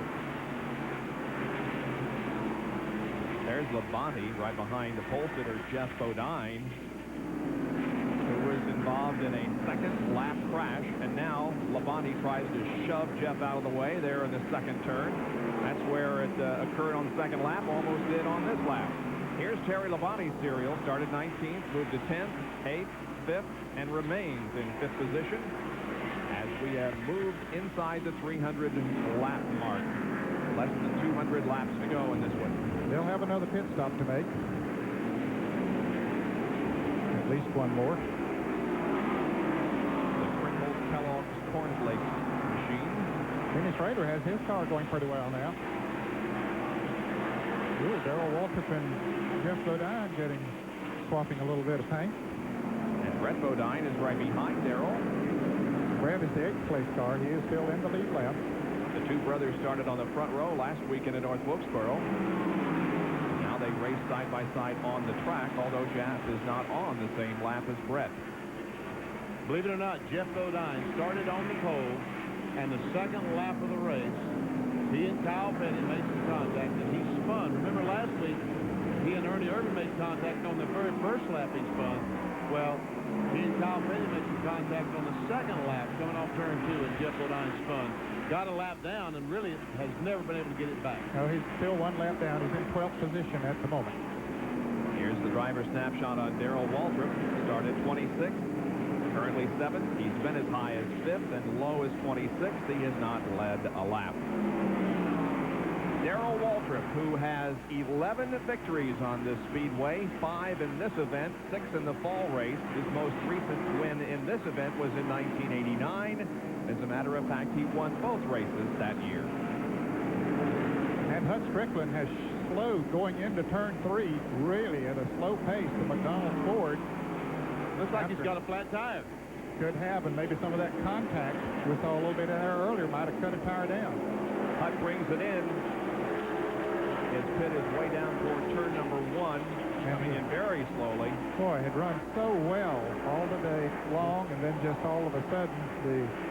There's Labonte right behind the pole sitter Jeff Bodine, who was involved in a second lap crash, and now Labonte tries to shove Jeff out of the way there in the second turn. That's where it occurred on the second lap, almost did on this lap. Here's Terry Labonte's serial, started 19th, moved to 10th, 8th, 5th, and remains in 5th position as we have moved inside the 300 lap mark. Less than 200 laps to go in this one. They'll have another pit stop to make. At least one more. The Pringles Kellogg's Cornflakes machine. Dennis Rader has his car going pretty well now. Ooh, Darrell Waltrip and Jeff Bodine swapping a little bit of paint. And Brett Bodine is right behind Darrell. Brad is the 8th place car. He is still in the lead lap. The 2 brothers started on the front row last weekend at North Wilkesboro. Now they race side by side on the track, although Jeff is not on the same lap as Brett. Believe it or not, Jeff Bodine started on the pole, and the second lap of the race, he and Kyle Petty made some contact, and he spun. Remember last week, he and Ernie Irvin made contact on the very first lap he spun. Well, he and Kyle Petty made some contact on the second lap, coming off turn 2, and Jeff Bodine spun. Got a lap down and really has never been able to get it back. No, he's still 1 lap down. He's in 12th position at the moment. Here's the driver snapshot on Darrell Waltrip. Started 26th, currently 7th. He's been as high as 5th and low as 26th. He has not led a lap. Darrell Waltrip, who has 11 victories on this speedway, 5 in this event, 6 in the fall race. His most recent win in this event was in 1989. As a matter of fact, he won both races that year. And Hut Strickland has slowed going into turn 3, really at a slow pace. The McDonald Ford looks like he's got a flat tire. Could have, and maybe some of that contact we saw a little bit in there earlier might have cut a tire down. Hut brings it in. His pit is way down toward turn number 1, coming in very slowly. Boy, had run so well all the day long, and then just all of a sudden,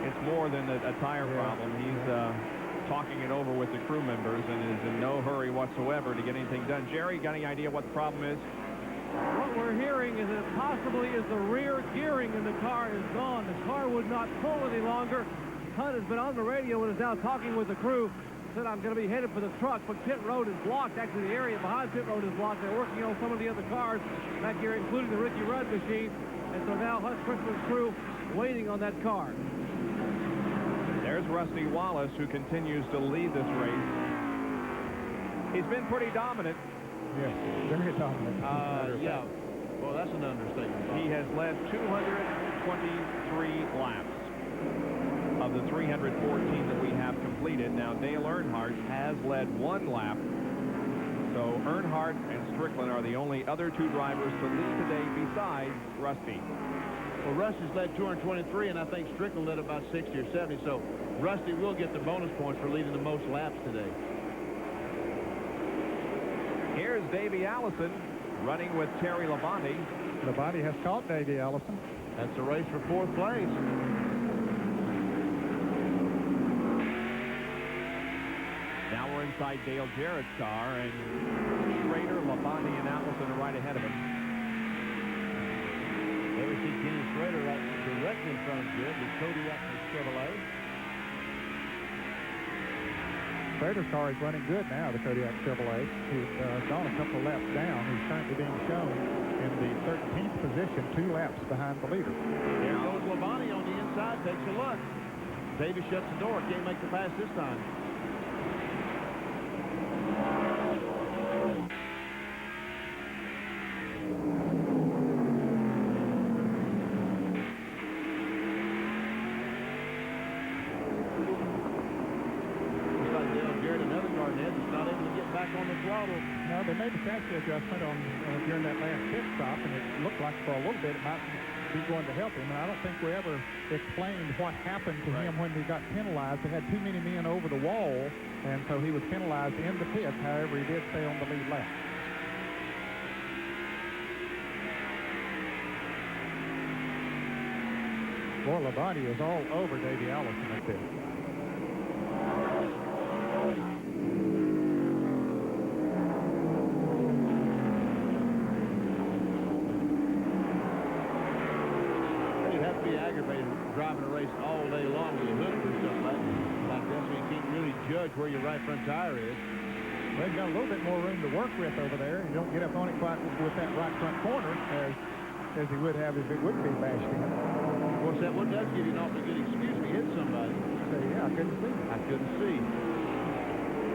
it's more than a tire problem. He's talking it over with the crew members and is in no hurry whatsoever to get anything done. Jerry, got any idea what the problem is? What we're hearing is that possibly is the rear gearing in the car is gone. The car would not pull any longer. Hunt has been on the radio and is now talking with the crew. Said, I'm going to be headed for the truck, but pit road is blocked. Actually, the area behind pit road is blocked. They're working on some of the other cars back here, including the Ricky Rudd machine. And so now Hut Strickland's crew waiting on that car. There's Rusty Wallace, who continues to lead this race. He's been pretty dominant. Yes, very dominant. Yeah. Well, that's an understatement. He has led 223 laps of the 314 that we have completed. Now, Dale Earnhardt has led 1 lap. So Earnhardt and Strickland are the only other 2 drivers to lead today besides Rusty. Well, Rusty's led 223, and I think Strickland led about 60 or 70. So Rusty will get the bonus points for leading the most laps today. Here's Davey Allison running with Terry Labonte. Labonte has caught Davey Allison. That's a race for 4th place. Now we're inside Dale Jarrett's car, and Schrader, Labonte, and Allison are right ahead of him. There we see Kenny Schrader right directly in front of Jim, the Kodiak Chevrolet. Schrader's car is running good now, the Kodiak Chevrolet. He's gone a couple of laps down. He's currently being shown in the 13th position, 2 laps behind the leader. There goes Labonte on the inside, takes a look. Davis shuts the door, can't make the pass this time. No, they made the chassis adjustment during that last pit stop, and it looked like for a little bit it might be going to help him. And I don't think we ever explained what happened to him when he got penalized. They had too many men over the wall, and so he was penalized in the pits. However, he did stay on the lead lap. Boy, Labonte is all over Davey Allison up there. Driving a race all day long with a hood or something like that, so you can't really judge where your right front tire is. Well, he's got a little bit more room to work with over there. You don't get up on it quite with that right front corner as he would have if it wouldn't be bashed in. Of course, that does give you an awfully good excuse to hit somebody. So, yeah, I couldn't see. I couldn't see.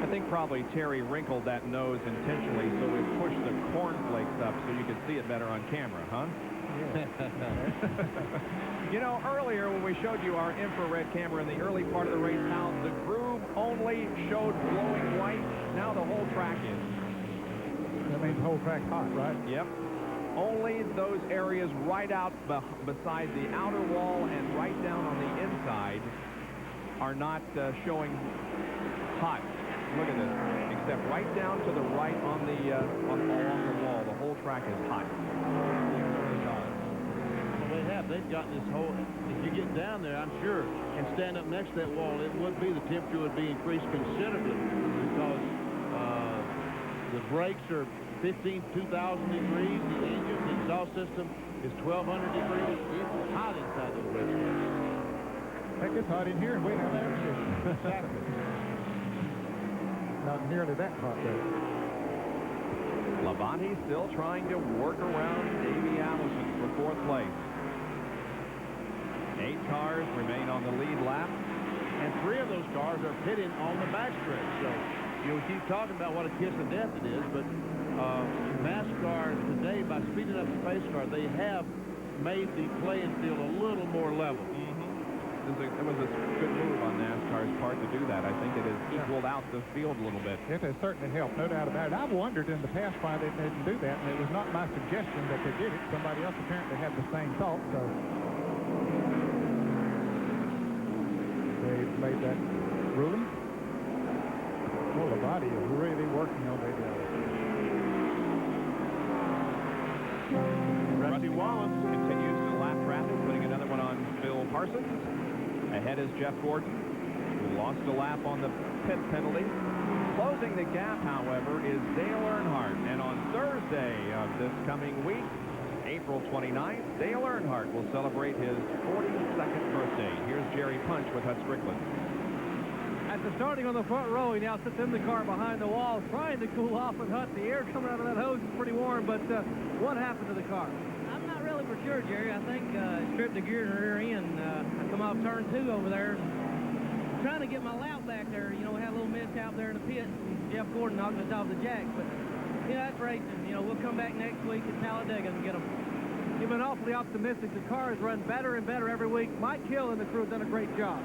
I think probably Terry wrinkled that nose intentionally so it pushed the cornflakes up so you could see it better on camera, huh? You know, earlier when we showed you our infrared camera in the early part of the race, how the groove only showed glowing white. Now the whole track is. That means the whole track's hot, right? Yep. Only those areas right out beside the outer wall and right down on the inside are not showing hot. Look at this. Except right down to the right on the along the wall, the whole track is hot. They've got this whole, if you get down there, I'm sure, and stand up next to that wall, it would be, the temperature would be increased considerably because the brakes are 2,000 degrees, the engine, the exhaust system is 1,200 degrees. It's hot inside those racetracks. Heck, it's hot in here and we have air conditioning. Exactly. Not nearly that hot, though. Labonte still trying to work around Davey Allison for 4th place. 8 cars remain on the lead lap. And 3 of those cars are pitting on the backstretch. So, we keep talking about what a kiss of death it is, but NASCAR today, by speeding up the pace car, they have made the playing field a little more level. It was a good move on NASCAR's part to do that. I think it has equaled out the field a little bit. It has certainly helped, no doubt about it. I've wondered in the past why they didn't do that, and it was not my suggestion that they did it. Somebody else apparently had the same thought, so they made that ruling. Well, the body is really working on Davey Allison. Rusty Wallace continues to lap traffic, putting another one on Phil Parsons. Ahead is Jeff Gordon, who lost a lap on the pit penalty. Closing the gap, however, is Dale Earnhardt. And on Thursday of this coming week, April 29th, Dale Earnhardt will celebrate his 42nd birthday. Here's Jerry Punch with Hut Strickland. After starting on the front row, he now sits in the car behind the wall, trying to cool off with Hut. The air coming out of that hose is pretty warm, but what happened to the car? I'm not really for sure, Jerry. I think stripped the gear in the rear end. I come off turn 2 over there, trying to get my lap back there. You know, we had a little mishap there in the pit. Jeff Gordon knocked us off the jack, but yeah, that's racing. You know, we'll come back next week at Talladega and get them. You've been awfully optimistic. The car has run better and better every week. Mike Hill and the crew have done a great job.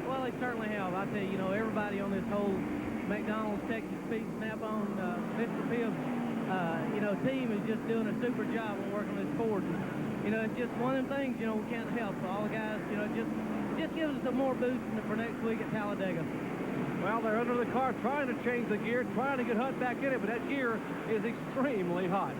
Well, they certainly have. I tell you, you know, everybody on this whole McDonald's, Texas Speed, Snap-on, Mr. Pibb, you know, team is just doing a super job on working this Ford. And, you know, it's just one of them things, you know, we can't help. All the guys, you know, it just gives us a more boost for next week at Talladega. Well, they're under the car trying to change the gear, trying to get Hut back in it, but that gear is extremely hot.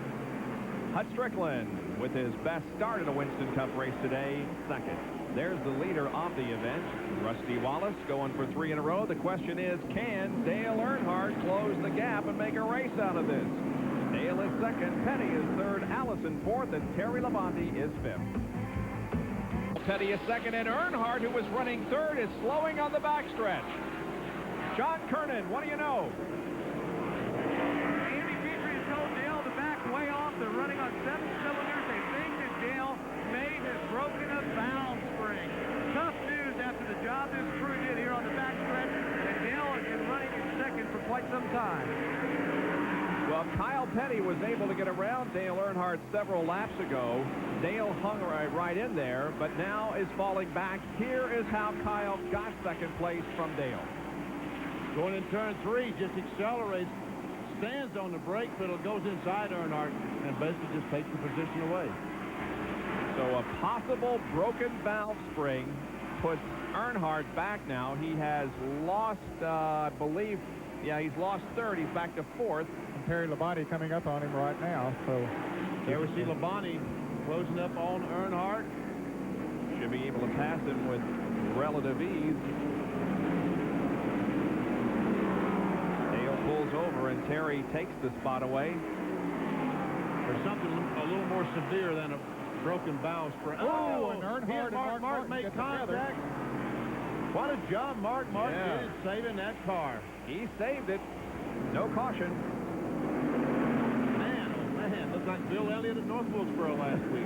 Hut Strickland, with his best start in a Winston Cup race today, second. There's the leader of the event, Rusty Wallace, going for 3 in a row. The question is, can Dale Earnhardt close the gap and make a race out of this? Dale is second, Petty is third, Allison fourth, and Terry Labonte is fifth. Petty is second, and Earnhardt, who was running third, is slowing on the backstretch. John Kernan, what do you know? Andy Petrie has told Dale to back way off. They're running on 7 cylinders. They think that Dale may have broken a valve spring. Tough news after the job this crew did here on the backstretch, and Dale has been running in second for quite some time. Well, Kyle Petty was able to get around Dale Earnhardt several laps ago. Dale hung right in there, but now is falling back. Here is how Kyle got second place from Dale. Going in turn 3, just accelerates, stands on the brake pedal, goes inside Earnhardt, and basically just takes the position away. So a possible broken valve spring puts Earnhardt back now. He has lost, I believe, he's lost third. He's back to fourth. And Terry Labonte coming up on him right now. So there we see Labonte closing up on Earnhardt. Should be able to pass him with relative ease. Dale pulls over, and Terry takes the spot away. There's something a little more severe than a broken valve spring. Oh, and Earnhardt and Mark Martin make get contact. together. What a job Mark Martin did saving that car. He saved it. No caution. Man, oh man, looks like Bill Elliott at North Wilkesboro last week.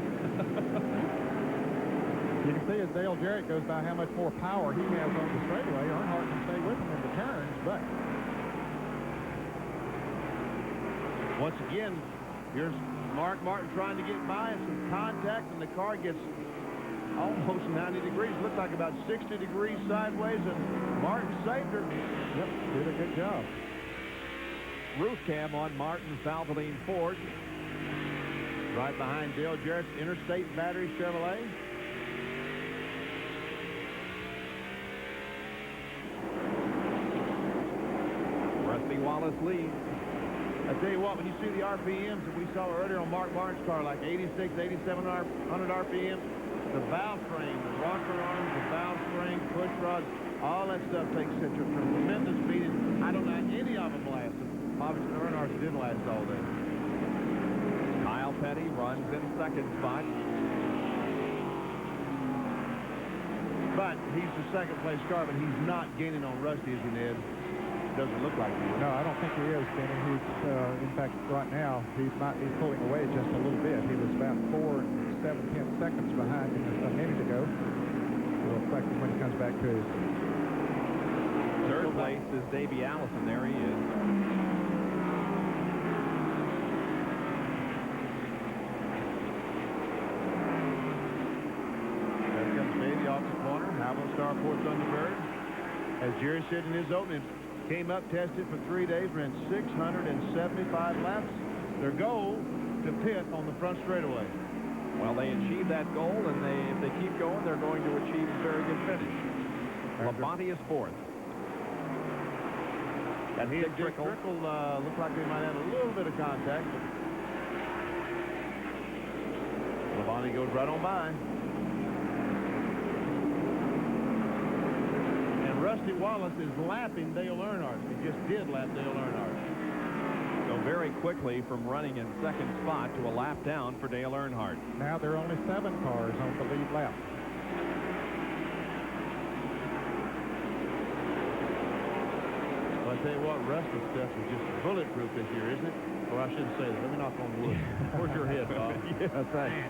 You can see as Dale Jarrett goes by how much more power he has on the straightaway. Earnhardt can stay with him in the turns, but once again, here's Mark Martin trying to get by, and some contact, and the car gets almost 90 degrees. Looks like about 60 degrees sideways, and Martin saved her. Yep, did a good job. Roof cam on Martin's Valvoline Ford. Right behind Dale Jarrett's Interstate Battery Chevrolet. Rusty Wallace leads. I tell you what, when you see the RPMs that we saw earlier on Mark Martin's car, like 86, 8700 RPM, the valve frame, the rocker arms, the valve spring, push rods, all that stuff takes such a tremendous beating. I don't know any of them lasted. Obviously, Earnhardt didn't last all day. Kyle Petty runs in second spot. But he's the second place car, but he's not gaining on Rusty, is he, Ned? Doesn't look like he is. No, I don't think he is, Benny. He's, in fact, right now, he might be pulling away just a little bit. He was about 4 7/10 seconds behind him a minute ago. We'll expect him when he comes back to his. Third place is Davey Allison. There he is. There comes Davey off the corner. Haviland Starport Thunderbird. As Jerry said in his opening, came up, tested for 3 days, ran 675 laps. Their goal to pit on the front straightaway. Well, they achieved that goal, and if they keep going, they're going to achieve a very good finish. Labonte is fourth. And he and Dick Trickle looked like they might have a little bit of contact, but Labonte goes right on by. And Rusty Wallace is lapping Dale Earnhardt. He just did lap Dale Earnhardt. So very quickly from running in second spot to a lap down for Dale Earnhardt. Now there are only 7 cars on the lead lap. Well, I tell you what, Rusty's stuff is just bulletproof this year, isn't it? Or I shouldn't say that. Let me knock on wood. Where's your head, Bob? Yeah, that's right.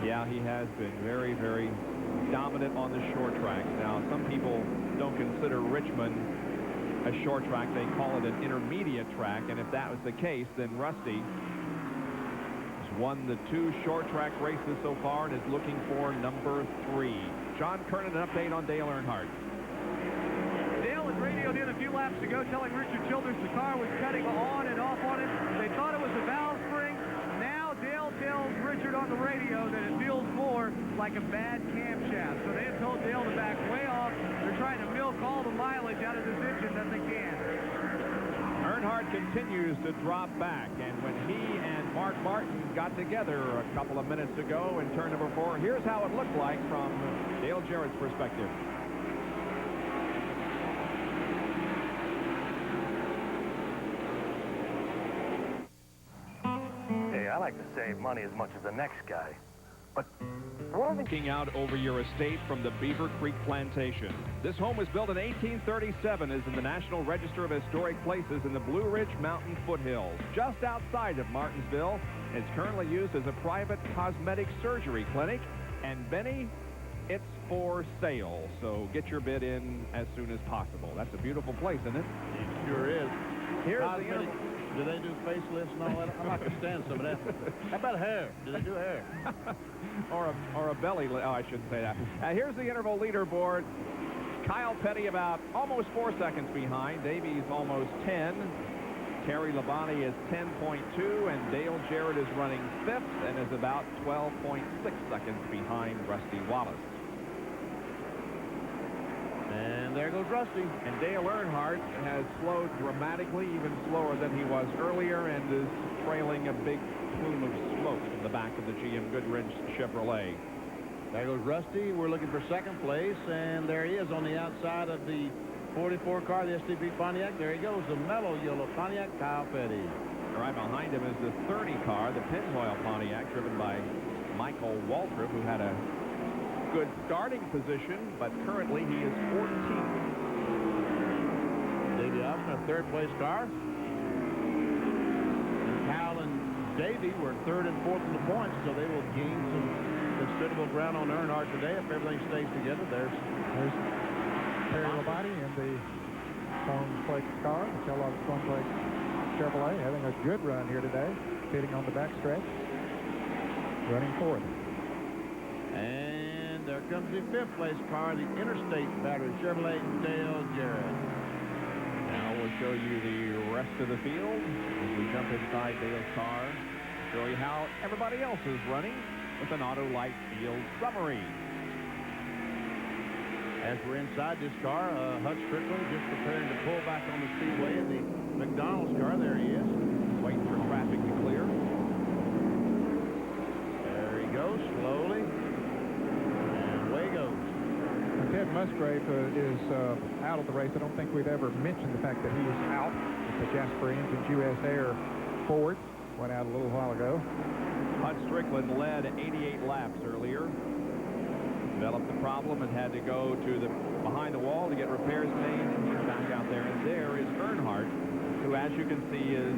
Yeah, he has been very, very dominant on the short tracks. Now, some people don't consider Richmond a short track. They call it an intermediate track, and if that was the case, then Rusty has won the 2 short track races so far and is looking for number 3. John Kernan, an update on Dale Earnhardt. Dale had radioed in a few laps ago telling Richard Childress the car was cutting on and off on it. They thought it was a valve spring. Now Dale tells Richard on the radio that it feels more like a bad camshaft. So they have told Dale to back way off. They're trying to milk all the mileage out of this engine that they can. Earnhardt continues to drop back, and when he and Mark Martin got together a couple of minutes ago in turn number 4, here's how it looked like from Dale Jarrett's perspective. Hey, I like to save money as much as the next guy, but Looking out over your estate from the Beaver Creek Plantation. This home was built in 1837, is in the National Register of Historic Places in the Blue Ridge Mountain foothills, just outside of Martinsville. It's currently used as a private cosmetic surgery clinic, and Benny, it's for sale, so get your bid in as soon as possible. That's a beautiful place, isn't it? It sure is. Here's Cosmetic. Do they do facelifts and all that? I'd like to stand some of that. How about hair? Do they do hair? or a belly. Oh, I shouldn't say that. Here's the interval leaderboard. Kyle Petty about almost 4 seconds behind. Davies almost 10. Terry Labonte is 10.2, and Dale Jarrett is running 5th and is about 12.6 seconds behind Rusty Wallace. And there goes Rusty. And Dale Earnhardt has slowed dramatically, even slower than he was earlier, and is trailing a big plume of smoke from the back of the GM Goodrich Chevrolet. There goes Rusty. We're looking for second place, and there he is on the outside of the 44 car, the STB Pontiac. There he goes, the mellow yellow Pontiac, Kyle Petty. Right behind him is the 30 car, the Pennzoil Pontiac, driven by Michael Waltrip, who had a good starting position, but currently he is 14th. Davey Austin, a third place car. And Cal and Davey were 3rd and 4th in the points, so they will gain some considerable ground on Earnhardt today if everything stays together. There's Terry Labonte in the Cornflake car, the Kellogg's Cornflake Chevrolet, having a good run here today, pitting on the backstretch, running 4th. And there comes the 5th place car, the Interstate battery Chevrolet Dale Jarrett. Now we'll show you the rest of the field as we jump inside Dale's car, show you how everybody else is running with an Auto Light Field summary. As we're inside this car, Hutch Strickland just preparing to pull back on the speedway in the McDonald's car. There he is. Waiting for traffic to clear. There he goes, slowly. And away goes. Ted Musgrave is out of the race. I don't think we've ever mentioned the fact that he is out with the Jasper Engines US Air Ford. Went out a little while ago. Hutch Strickland led 88 laps earlier. Developed the problem and had to go to the behind the wall to get repairs made, and he's back out there. And there is Earnhardt, who, as you can see, is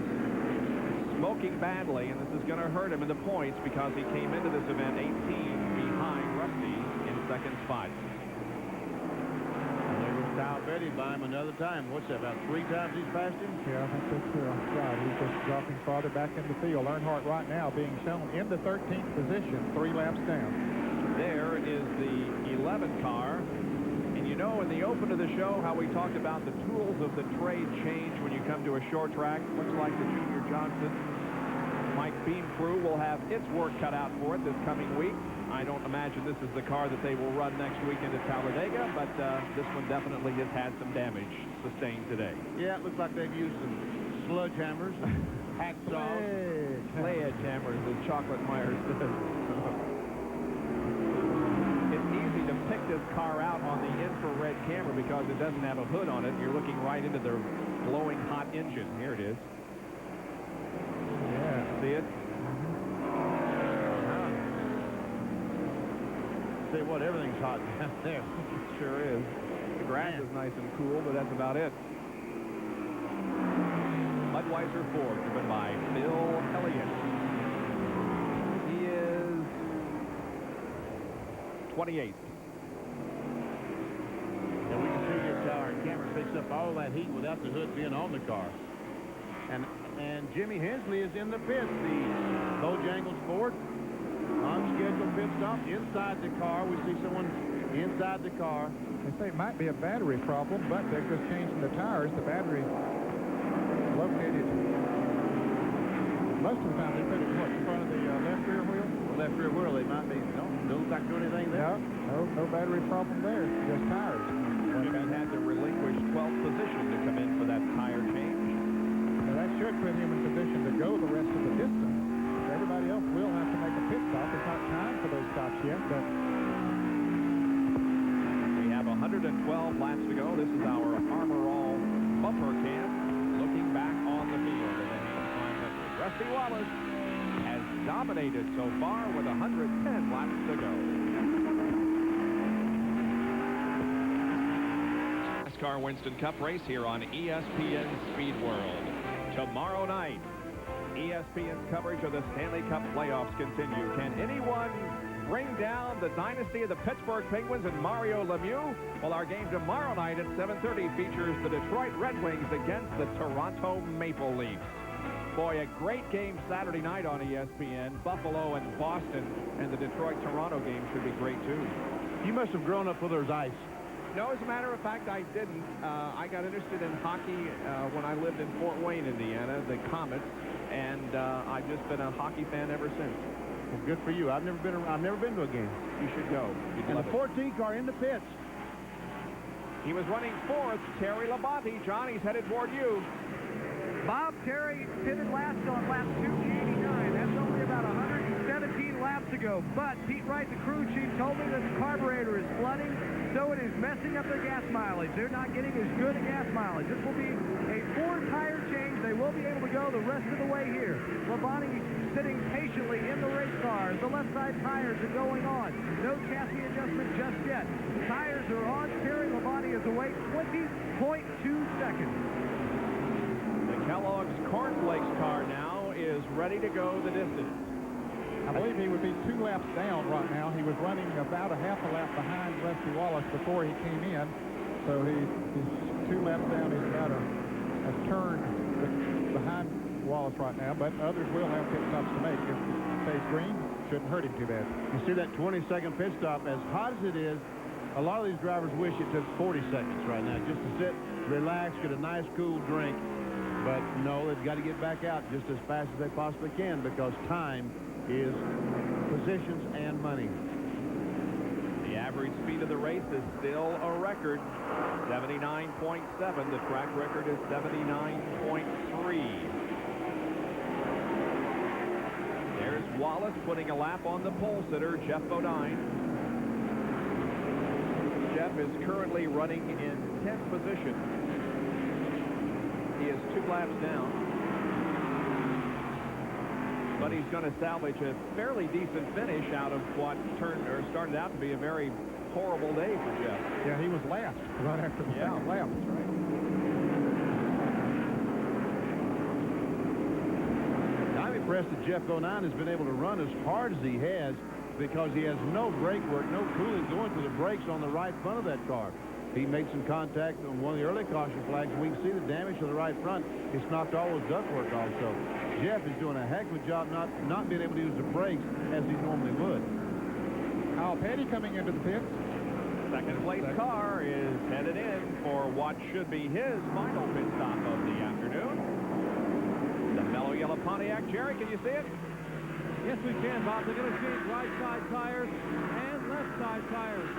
smoking badly, and this is going to hurt him in the points because he came into this event 18 behind Rusty in second spot. And there goes Kyle Petty by him another time. What's that, about 3 times he's passed him? Yeah, I think that's right. He's just dropping farther back in the field. Earnhardt right now being shown in the 13th position, 3 laps down. There is the 11 car. And you know, in the open of the show, how we talked about the tools of the trade change when you come to a short track. Looks like the Junior Johnson Mike Beam crew will have its work cut out for it this coming week. I don't imagine this is the car that they will run next weekend at Talladega, but this one definitely has had some damage sustained today. Yeah, it looks like they've used some sludgehammers, hacksaws. Sledgehammers, as Chocolate Myers says. It's easy to pick this car out on the infrared camera because it doesn't have a hood on it. You're looking right into the glowing hot engine. Here it is. Yeah. See it? Say what, everything's hot down there. Sure is. The grass is nice and cool, but that's about it. Budweiser Ford, driven by Bill Elliott. He is 28th. And we can see here how our camera picks up all that heat without the hood being on the car. And Jimmy Hensley is in the pits. The Bojangles Ford unscheduled pit stop inside the car. We see someone inside the car. They say it might be a battery problem, but they're just changing the tires. The battery located. Most of the time they put it in front of the left rear wheel. Left rear wheel. They might be. Don't look like doing anything there. No battery problem there. Just tires. Jimmy had to relinquish 12th position to come in for that tire change. Now that should put him in position to go the rest of the distance. Everybody else will have to make a pit stop. It's not time for those stops yet, but we have 112 laps to go. This is our Armor All bumper cam looking back on the field of the Hamilton 500. Rusty Wallace has dominated so far with 110 laps to go. NASCAR Winston Cup race here on ESPN Speed World. Tomorrow night, ESPN's coverage of the Stanley Cup playoffs continue. Can anyone bring down the dynasty of the Pittsburgh Penguins and Mario Lemieux? Well, our game tomorrow night at 7:30 features the Detroit Red Wings against the Toronto Maple Leafs. Boy, a great game Saturday night on ESPN. Buffalo and Boston, and the Detroit-Toronto game should be great, too. You must have grown up with there's ice. No, as a matter of fact, I didn't. I got interested in hockey when I lived in Fort Wayne, Indiana, the Comets, and I've just been a hockey fan ever since. Well, good for you. I've never been to a game. You should go. And the 14 car in the pits. He was running fourth. Terry Labonte. John, he's headed toward you. Bob Terry pitted last on lap 289. That's only about 117 laps ago. But Pete Wright, the crew chief, told me that the carburetor is flooding, so it is messing up their gas mileage. They're not getting as good a gas mileage. This will be a 4-tire change. They will be able to go the rest of the way here. Labonte sitting patiently in the race car. The left side tires are going on. No chassis adjustment just yet. The tires are on. Terry Labonte is away 20.2 seconds. Kellogg's Cornflakes car now is ready to go the distance. I believe he would be 2 laps down right now. He was running about a half a lap behind Rusty Wallace before he came in. So he's 2 laps down. He's about a turn behind Wallace right now, but others will have pit stops to make. If it stays green, shouldn't hurt him too bad. You see that 20-second pit stop, as hot as it is, a lot of these drivers wish it took 40 seconds right now just to sit, relax, get a nice cool drink. But no, they've got to get back out just as fast as they possibly can because time is positions and money. The average speed of the race is still a record, 79.7. The track record is 79.3. There's Wallace putting a lap on the pole sitter, Jeff Bodine. Jeff is currently running in 10th position. He is 2 laps down, but he's going to salvage a fairly decent finish out of what started out to be a very horrible day for Jeff. Yeah, he was last right after the second lap. That's right. I'm impressed that Jeff Bodine has been able to run as hard as he has because he has no brake work, no cooling going through the brakes on the right front of that car. He made some contact on one of the early caution flags. We can see the damage to the right front. It's knocked all his ductwork off. So Jeff is doing a heck of a job not being able to use the brakes as he normally would. Al Petty coming into the pits. Second place car is headed in for what should be his final pit stop of the afternoon. The mellow yellow Pontiac. Jerry, can you see it? Yes, we can, Bob. They're going to change right side tires and left side tires.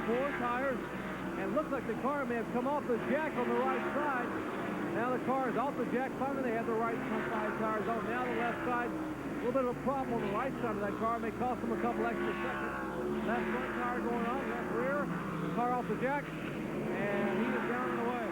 4 tires. And looks like the car may have come off the jack on the right side. Now the car is off the jack. Finally, they have the right side tires on. Now the left side. A little bit of a problem on the right side of that car. May cost them a couple extra seconds. Left front tire going on. Left rear. Car off the jack. And he is down and away.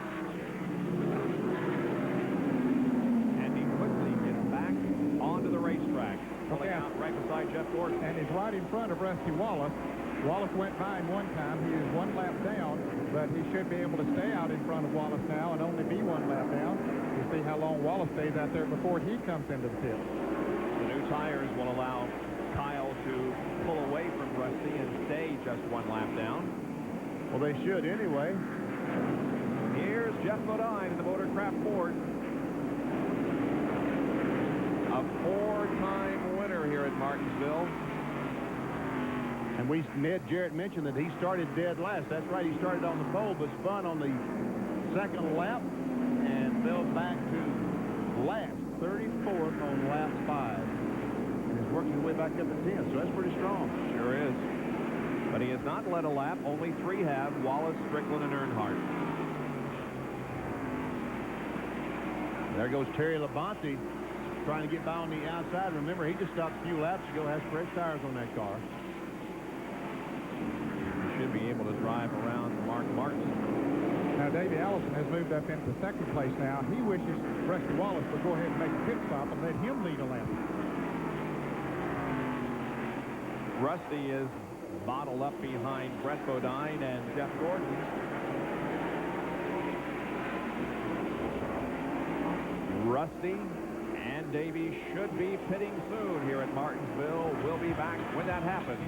And he quickly gets back onto the racetrack. Pulling out right beside Jeff Gordon. And he's right in front of Rusty Wallace. Wallace went by him one time. He is 1 lap down, but he should be able to stay out in front of Wallace now and only be 1 lap down. We'll see how long Wallace stays out there before he comes into the pit. The new tires will allow Kyle to pull away from Rusty and stay just 1 lap down. Well, they should anyway. Here's Jeff Bodine in the Motorcraft Ford. A 4-time winner here at Martinsville. And Ned Jarrett mentioned that he started dead last. That's right, he started on the pole, but spun on the second lap and fell back to last, 34th on lap 5. And is working his way back up to 10, so that's pretty strong. Sure is. But he has not led a lap. Only 3 have, Wallace, Strickland, and Earnhardt. There goes Terry Labonte trying to get by on the outside. Remember, he just stopped a few laps ago, has fresh tires on that car. He should be able to drive around Mark Martin. Now, Davey Allison has moved up into second place now. He wishes Rusty Wallace would go ahead and make a pit stop and let him lead a lap. Rusty is bottled up behind Brett Bodine and Jeff Gordon. Rusty and Davey should be pitting soon here at Martinsville. We'll be back when that happens.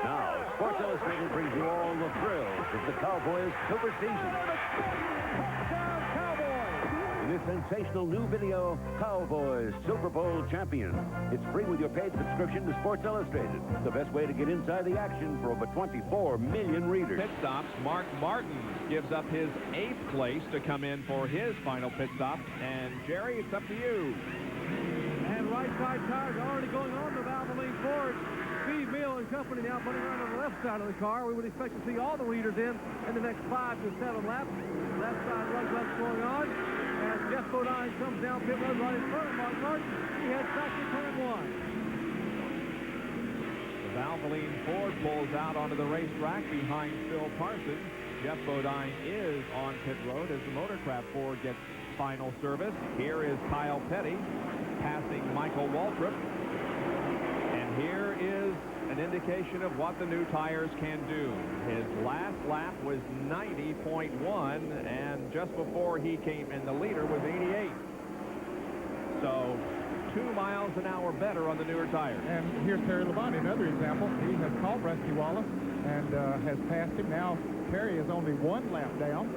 Now, Sports Illustrated brings you all the thrills of the Cowboys' Super Season. In this sensational new video, Cowboys Super Bowl Champion. It's free with your paid subscription to Sports Illustrated. The best way to get inside the action for over 24 million readers. Pit stops. Mark Martin gives up his 8th place to come in for his final pit stop. And Jerry, it's up to you. And right side tires are already going on the Valvoline Ford. Steve Mill and company now putting around on the left side of the car. We would expect to see all the leaders in the next 5 to 7 laps. Left side lug left going on. As Jeff Bodine comes down pit road right in front of Mark Martin, he heads back to turn 1. The Valvoline Ford pulls out onto the racetrack behind Phil Parsons. Jeff Bodine is on pit road as the Motorcraft Ford gets final service. Here is Kyle Petty passing Michael Waltrip. And here is an indication of what the new tires can do. His last lap was 90.1, and just before he came in, the leader was 88. So 2 miles an hour better on the newer tires. And here's Terry Labonte, another example. He has caught Rusty Wallace and has passed him. Now Terry is only 1 lap down.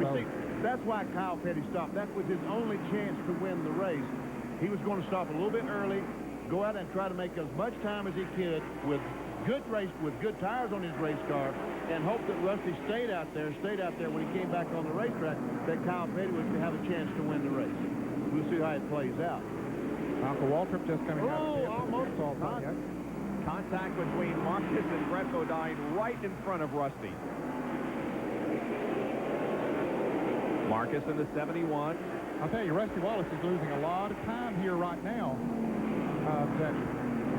So, see, that's why Kyle Petty stopped. That was his only chance to win the race. He was going to stop a little bit early, go out and try to make as much time as he could with good tires on his race car, and hope that Rusty stayed out there when he came back on the racetrack, that Kyle Petty would have a chance to win the race. We'll see how it plays out. Uncle Waltrip just coming out of the pit. Almost contact between Marcus and Brett Bodine right in front of Rusty. Marcus in the 71. I'll tell you, Rusty Wallace is losing a lot of time here right now.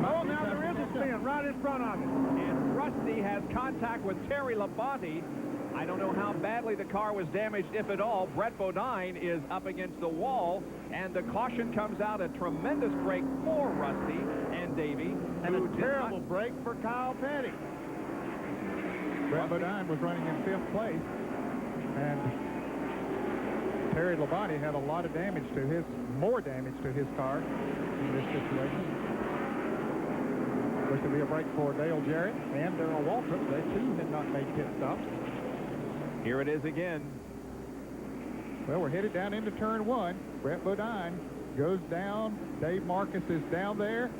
Now there is a spin right in front of him. And Rusty has contact with Terry Labonte. I don't know how badly the car was damaged, if at all. Brett Bodine is up against the wall, and the caution comes out. A tremendous break for Rusty and Davey. And a terrible break for Kyle Petty. Brett Bodine was running in 5th place, and Terry Labonte had a lot of damage to his, more damage to his car in this situation. Which will be a break for Dale Jarrett and Darrell Waltrip. They too had not made pit stops. Here it is again. Well, we're headed down into turn 1. Brett Bodine goes down. Dave Marcus is down there,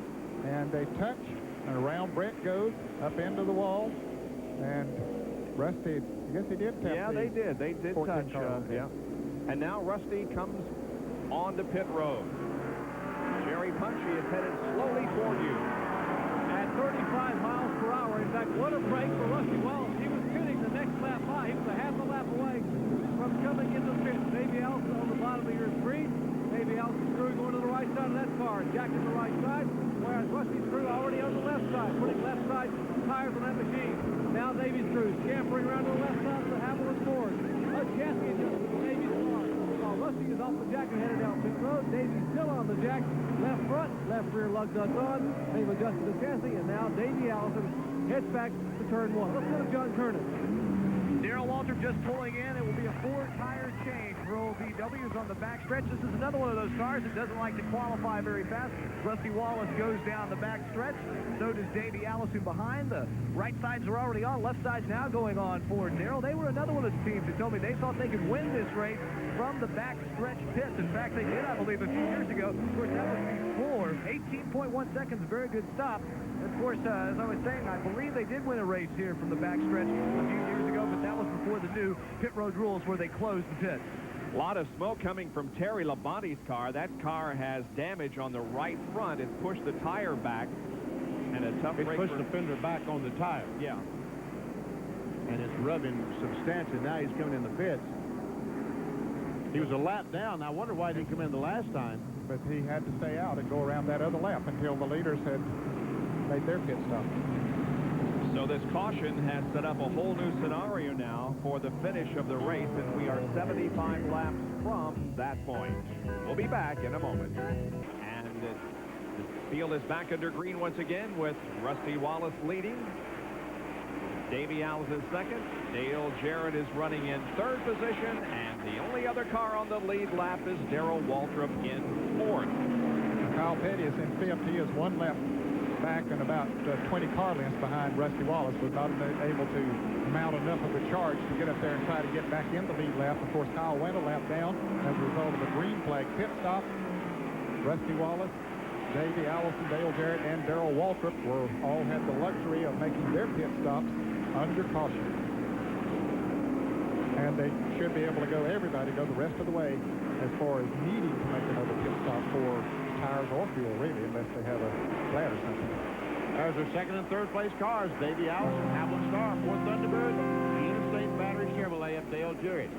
and they touch, and around Brett goes up into the wall. And Rusty, I guess he did tap. Yeah, they did. They did touch. Yeah. And now Rusty comes onto pit road. Jerry Punchy is headed slowly toward you. At 35 miles per hour. In fact, what a break for Rusty Wallace. He was pitting the next lap by. He was a half a lap away from coming into the pit. Davey Allison on the bottom of your screen. Davey Allison's crew going to the right side of that car. Jack to the right side, whereas Rusty's crew already on the left side, putting left side tires on that machine. Now Davey's crew scampering around to the left side of the Haviland Ford. A chassis adjustment for Davey's car. While Rusty is off the jack and headed down pit road, Davey's still on the jack. Left front, left rear lug nuts on. They've adjusted the chassis, and now Davey Allison heads back to turn 1. Let's go to John Kernan. Darrell Waltrip just pulling in. It will be a 4-tire change for Old VWs on the backstretch. This is another one of those cars that doesn't like to qualify very fast. Rusty Wallace goes down the backstretch. So does Davey Allison behind. The right sides are already on. Left side's now going on for Darrell. They were another one of the teams that told me they thought they could win this race from the backstretch pits. In fact, they did, I believe, a few years ago. Of course, that was before. 18.1 seconds, very good stop. And of course, as I was saying, I believe they did win a race here from the backstretch a few years ago, but that was before the new pit road rules where they closed the pit. A lot of smoke coming from Terry Labonte's car. That car has damage on the right front. It's pushed the tire back. And a tough break. It's pushed the fender back on the tire. Yeah. And it's rubbing substantially. Now he's coming in the pits. He was a lap down. I wonder why he didn't come in the last time. But he had to stay out and go around that other lap until the leaders had made their pit stop. So this caution has set up a whole new scenario now for the finish of the race, and we are 75 laps from that point. We'll be back in a moment. And the field is back under green once again with Rusty Wallace leading. Davey Allison second. Dale Jarrett is running in third position, and the only other car on the lead lap is Darrell Waltrip in fourth. Kyle Petty is in fifth. He is one lap back and about 20 car lengths behind Rusty Wallace. Was not able to mount enough of a charge to get up there and try to get back in the lead lap. Of course, Kyle went a lap down as a result of a green flag pit stop. Rusty Wallace, Davey Allison, Dale Jarrett, and Darrell Waltrip all had the luxury of making their pit stops under caution. And they should be able to go, everybody go the rest of the way as far as needing to make another pit stop for tires or fuel, really, unless they have a flat or something. There's their second and third place cars. Davey Allison, Hamlin Star, Ford Thunderbird, the Interstate Battery Chevrolet of Dale Jarrett.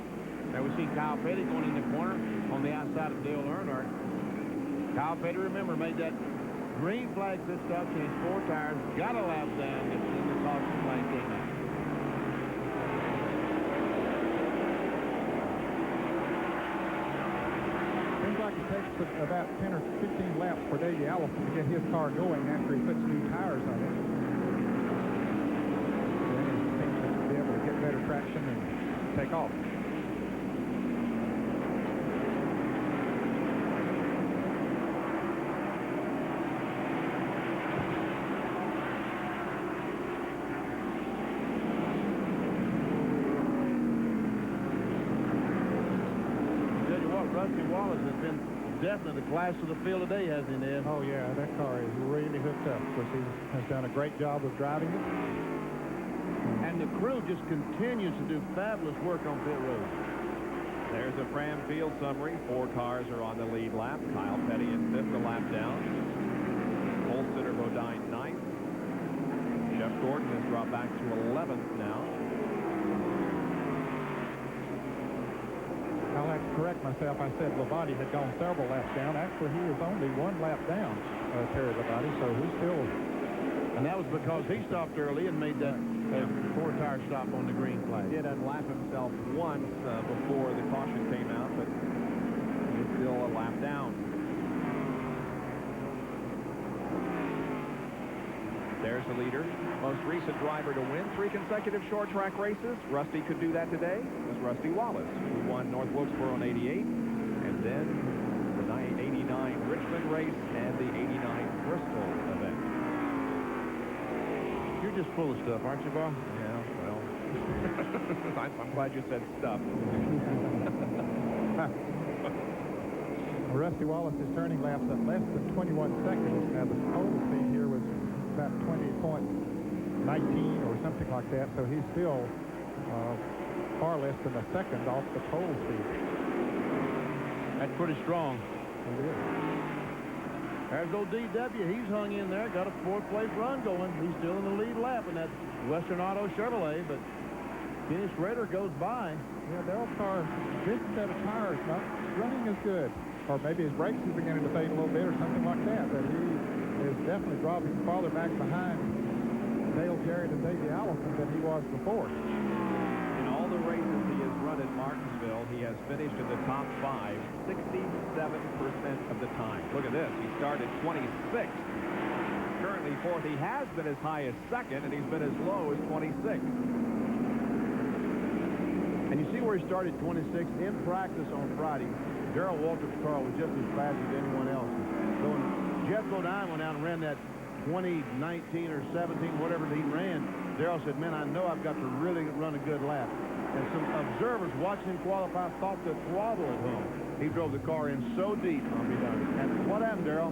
There we see Kyle Petty going in the corner on the outside of Dale Earnhardt. Kyle Petty, remember, made that green flag pit stop, changed 4 tires, got a lap down, and the caution flag came out. Seems like it takes about 10 or 15 laps for Davey Allison to get his car going after he puts new tires on it. Then he seems to be able to get better traction and take off. Rusty Wallace has been definitely the class of the field today, hasn't he, Ned? Oh, yeah, that car is really hooked up. Of course, he has done a great job of driving it. And the crew just continues to do fabulous work on pit road. There's a Fram field summary. 4 cars are on the lead lap. Kyle Petty in fifth, a lap down. Holstetter Bodine ninth. Jeff Gordon has dropped back to 11th now. I'll have to correct myself. I said Labonte had gone several laps down. Actually, he was only 1 lap down, Terry Labonte, so he's still... And that was because he stopped early and made that 4-tire stop on the green flag. He did unlap himself once before the caution came out, but he's still a lap down. There's the leader. Most recent driver to win 3 consecutive short track races. Rusty could do that today. It was Rusty Wallace, who won North Wilkesboro in '88, and then the '89 Richmond race and the '89 Bristol event. You're just full of stuff, aren't you, Bob? Yeah, well, I'm glad you said stuff. Rusty Wallace is turning laps at less than 21 seconds. Now, the total speed here was about 20.19 or something like that, so he's still far less than a second off the pole speed. That's pretty strong. It is. There's old DW. He's hung in there, got a 4th place run going. He's still in the lead lap in that Western Auto Chevrolet, but Kenny Schrader goes by. Yeah, Darrell's car, good set of tires, not running as good. Or maybe his brakes are beginning to fade a little bit or something like that, but he is definitely dropping farther back behind Dale Jarrett and Davey Allison than he was before. In all the races he has run at Martinsville, he has finished in the top 5 67% of the time. Look at this. He started 26th. Currently 4th. He has been as high as 2nd, and he's been as low as 26th. And you see where he started 26th in practice on Friday. Darrell Waltrip's car was just as fast as anyone else's. So when Jeff Bodine went out and ran that 2019 or 17, whatever he ran, Darrell said, man, I know I've got to really run a good lap. And some observers watching him qualify thought the throttle at home. He drove the car in so deep. I'll be done. And what happened, Darrell?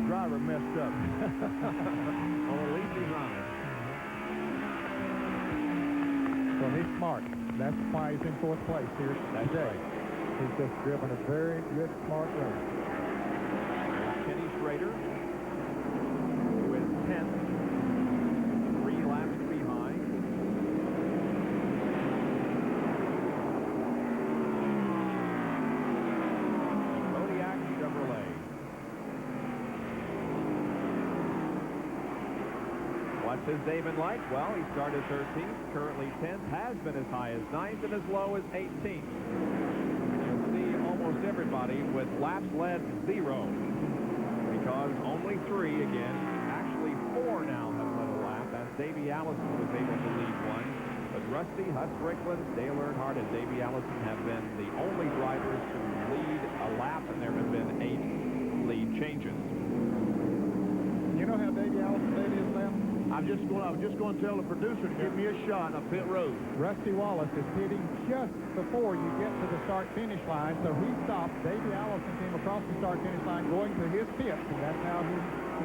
Driver messed up. Well, at least he's honest. Well, he's smart. That's why he's in 4th place here today. He's just driven a very good, smart race. Kenny Schrader with 10th, 3 laps behind. Kodiak Chevrolet. What's his day been like? Well, he started 13th, currently 10th, has been as high as 9th and as low as 18th. Almost everybody with laps led 0, because only 3 again, actually 4 now have led a lap, as Davey Allison was able to lead one. But Rusty, Hut Strickland, Dale Earnhardt, and Davey Allison have been the only drivers to lead a lap, and there have been 8 lead changes. You know how Davey Allison did his lap? I was just going to tell the producer to give me a shot on pit road. Rusty Wallace is pitting just before you get to the start-finish line, so he stopped. Davey Allison came across the start-finish line going to his pit, and that's how he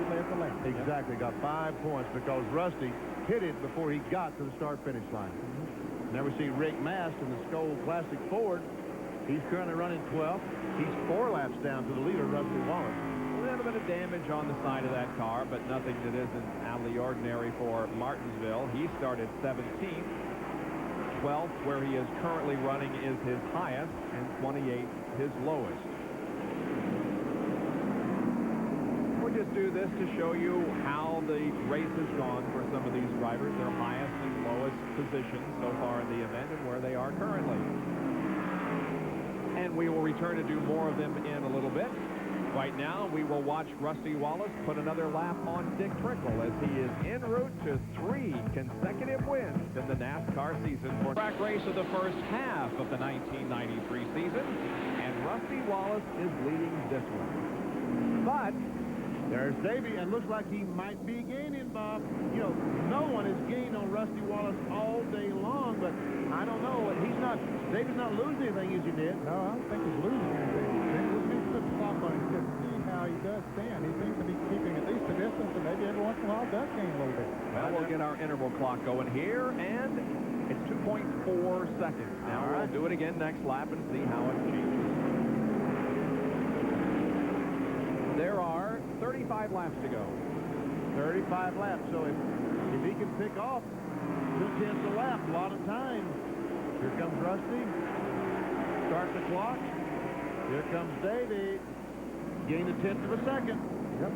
led the lap. Exactly. Got 5 points because Rusty pitted before he got to the start-finish line. Now we see Rick Mast in the Skoal Classic Ford. He's currently running 12th. He's 4 laps down to the leader, Rusty Wallace. A little bit of damage on the side of that car, but nothing that isn't out of the ordinary for Martinsville. He started 17th. 12th, where he is currently running, is his highest, and 28th, his lowest. We'll just do this to show you how the race has gone for some of these drivers, their highest and lowest positions so far in the event and where they are currently. And we will return to do more of them in a little bit. Right now, we will watch Rusty Wallace put another lap on Dick Trickle as he is en route to 3 consecutive wins in the NASCAR season for track race of the first half of the 1993 season. And Rusty Wallace is leading this one. But there's Davey, and looks like he might be gaining, Bob. You know, no one has gained on Rusty Wallace all day long, but I don't know. Davey's not losing anything as he did. No, I don't think he's losing anything. We'll see some clock on him to see how he does stand. He seems to be keeping at least a distance, and maybe every once in a while does gain a little bit. Well, we'll get our interval clock going here, and it's 2.4 seconds. Now we'll do it again next lap and see how it changes. There are 35 laps to go. 35 laps, so if he can pick off 2/10 a lap, a lot of time. Here comes Rusty. Start the clock. Here comes Davey. Gain a 1/10 of a second. Yep.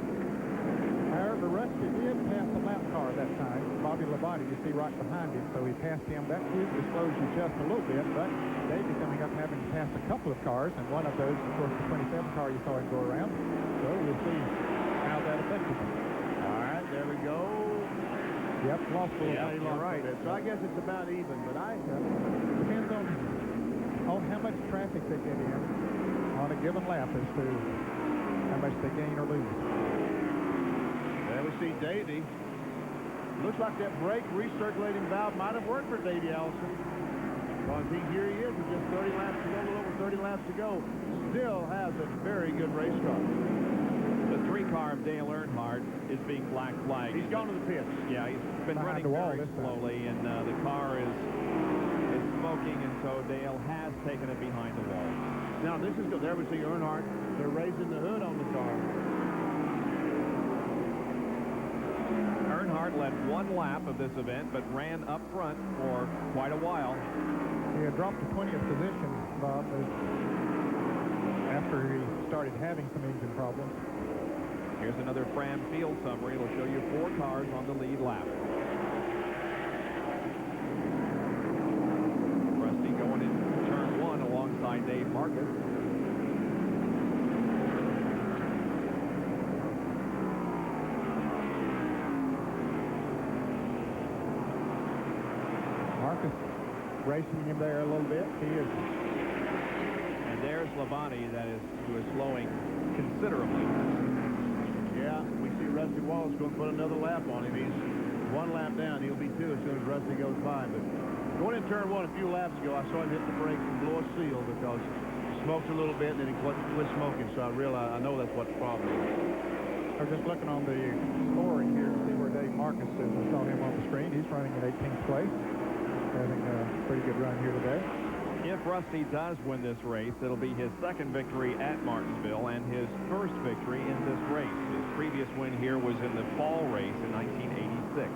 However, Rusty did pass the lap car that time. Bobby Labonte, you see right behind him, so he passed him. That usually slows you just a little bit, but Davey coming up having to pass a couple of cars, and one of those, of course, the 27 car you saw him go around. So we'll see how that affected him. All right, there we go. Yep, lost a little. Yeah, you're right. So I guess it's about even, but depends on how much traffic they get in on a given lap as to how much they gain or lose. There we see Davey. Looks like that brake recirculating valve might have worked for Davey Allison. Because here he is with just 30 laps to go, a little over 30 laps to go. Still has a very good race car. The 3-car of Dale Earnhardt is being black flagged. He's gone to the pits. Yeah, he's been Behind running the wall very slowly, and the car is smoking, and so Dale has taken it behind the wall. Now this is good. There we see Earnhardt. They're raising the hood on the car. Earnhardt led 1 lap of this event, but ran up front for quite a while. He had dropped to 20th position, Bob, after he started having some engine problems. Here's another Fram field summary. It'll show you 4 cars on the lead lap. Rusty going into turn 1 alongside Dave Marcus. Marcus racing him there a little bit. He is. And there's Labonte, who is slowing considerably. Yeah, we see Rusty Wallace going to put another lap on him. He's one lap down. He'll be two as soon as Rusty goes by. But going in turn one a few laps ago, I saw him hit the brakes and blow a seal because he smoked a little bit and then he quit smoking. So I know that's what the problem is. I was just looking on the scoring here to see where Dave Marcus is. I saw him on the screen. He's running in 18th place, having a pretty good run here today. If Rusty does win this race, it'll be his second victory at Martinsville and his first victory in this race. His previous win here was in the fall race in 1986.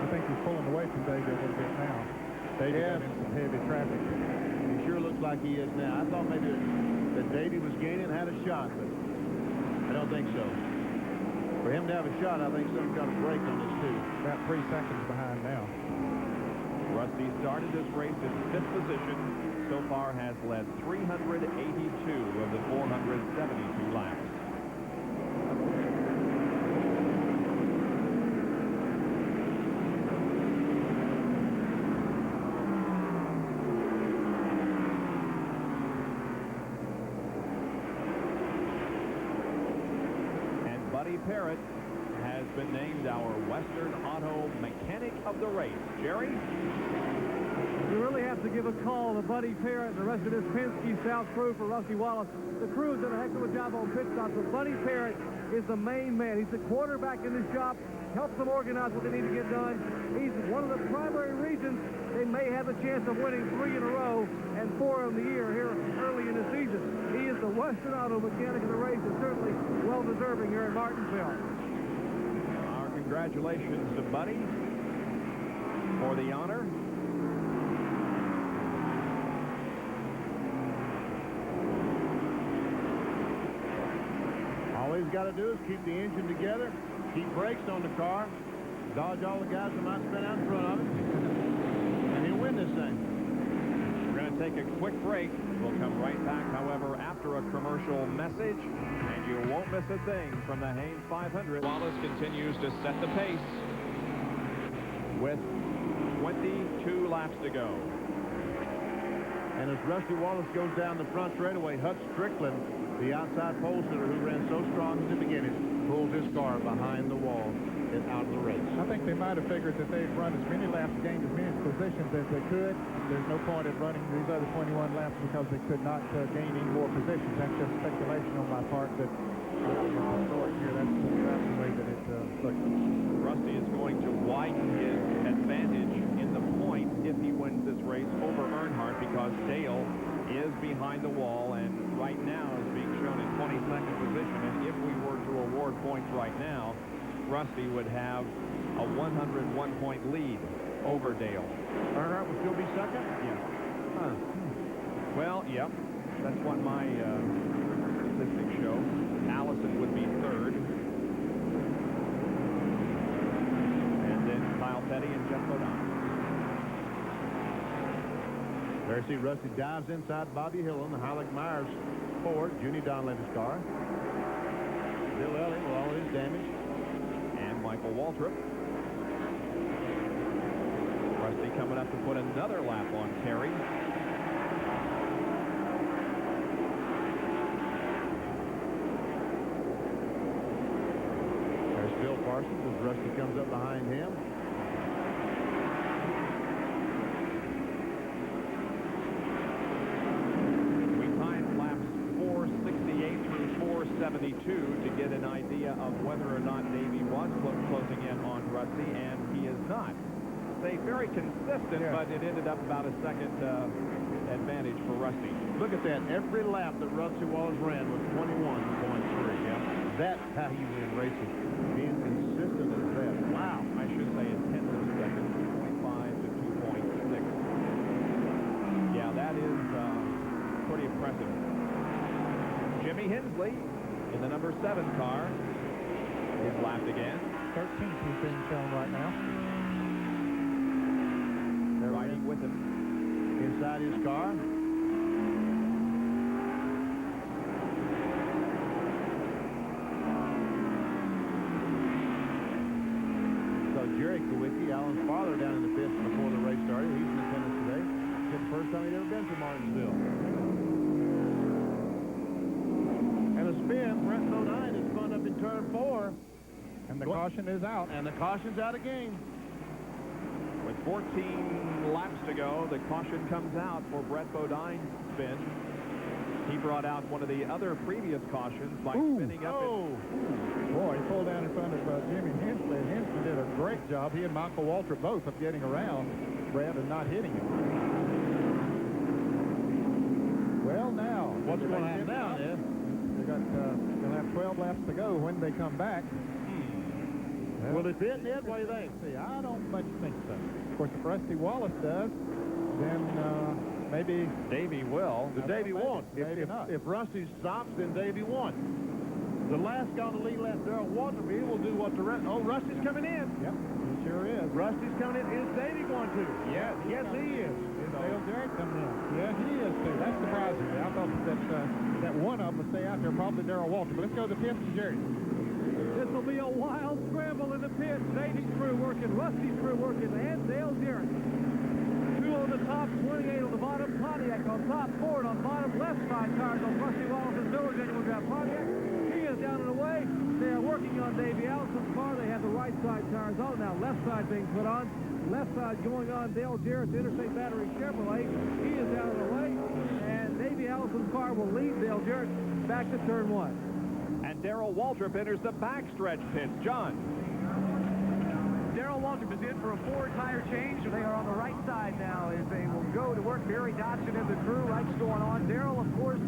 I think he's pulling away from Davey a little bit now. Davey got in some heavy traffic. He sure looks like he is now. I thought maybe that Davey was gaining and had a shot, but I don't think so. For him to have a shot, I think something's got a break on this too. About 3 seconds behind now. Rusty started this race in 5th position. So far has led 382 of the 472 laps. And Buddy Parrott has been named our Western Auto Mechanic of the race. Jerry? You really have to give a call to Buddy Parrott and the rest of this Penske South crew for Rusty Wallace. The crew's done a heck of a job on pit stops, but Buddy Parrott is the main man. He's the quarterback in the shop, helps them organize what they need to get done. He's one of the primary reasons they may have a chance of winning 3 in a row and 4 of the year here early in the season. He is the Western Auto Mechanic of the race and certainly well-deserving here in Martinsville. Our congratulations to Buddy for the honor. All he's got to do is keep the engine together, keep brakes on the car, dodge all the guys that might spin out in front of him, and he'll win this thing. We're going to take a quick break. We'll come right back, however, after a commercial message, and you won't miss a thing from the Haynes 500. Wallace continues to set the pace with 22 laps to go. And as Rusty Wallace goes down the front straightaway, Hut Strickland, the outside pole sitter who ran so strong in the beginning, pulls his car behind the wall and out of the race. I think they might have figured that they'd run as many laps, gained as many positions as they could. There's no point in running these other 21 laps because they could not gain any more positions. That's just speculation on my part, but here, that's the way that it looks. Rusty is going to widen his advantage in the point if he wins this race over Earnhardt because Dale is behind the wall and right now is being shown in 22nd position. And if we were to award points right now, Rusty would have a 101-point lead over Dale. Earnhardt would still be second? Yeah. Huh. Well, yep. That's what my statistics show. Allison would be third. And then Kyle Petty and Jeff O'Donnell. There you see Rusty dives inside Bobby Hillin, the Heilig Myers Ford, Junie Donlevy's car. Bill Elling with all of his damage. And Michael Waltrip. Rusty coming up to put another lap on Terry. There's Bill Parsons as Rusty comes up behind him. We timed laps 468 through 472 to get an idea of whether or not Davey was closing in on Rusty, and he is not. They very consistent, but it ended up about a second advantage for Rusty. Look at that. Every lap that Rusty Wallace ran was 21.3. Yeah. That's how you win racing. Being consistent as that. Wow. I should say a tenth of a second, 2.5 to 2.6. Yeah, that is pretty impressive. Jimmy Hensley in the number 7 car is lapped again. 13th is being shown right now. They're riding with him inside his car. So Jerry Kowicki, Alan's father, down in the pits before the race started. He's in attendance today. It's the first time he'd ever been to Martinsville. And a spin. Brett Bodine is spun up in turn 4. And the caution is out. And the caution's out of game. With 14 laps to go, the caution comes out for Brett Bodine's spin. He brought out one of the other previous cautions by spinning up. Boy, he pulled down in front of Jimmy Hensley. And Hensley did a great job. He and Michael Waltrip both of getting around Brett and not hitting him. Well, now. What's going to happen now, Ed? They'll have 12 laps to go when they come back. Will it fit, Ed? What do you think? See, I don't much think so. Of course, if Rusty Wallace does, then maybe Davey will. Davey won't. If Rusty stops, then Davey won. The last guy on the lead lap, Darrell Waltrip, he will do what the rest. Oh, Rusty's coming in. Yep, he sure is. Rusty's coming in. Is Davey going to? Yes, he is. Is Dale Jarrett coming in? Yeah, he is too. That's surprising. I thought that one of them would stay out there, probably Darrell Waltrip. But let's go to the pits and Jerry. This will be a wild scramble in the pits. Davey's crew working, Rusty's crew working, and Dale Jarrett. 2 on the top, 28 on the bottom, Pontiac on top, Ford on bottom, left side tires on Rusty Wallace's Miller Genuine Draft Pontiac. He is down and away. They are working on Davey Allison's car. They have the right side tires on. Now left side being put on. Left side going on Dale Jarrett's Interstate Battery Chevrolet. He is down and away. And Davey Allison's car will lead Dale Jarrett back to turn 1. And Darrell Waltrip enters the backstretch pits. John. Darrell Waltrip is in for a Ford tire change. They are on the right side now as they will go to work. Barry Dodson and the crew. Lights going on. Darrell, of course,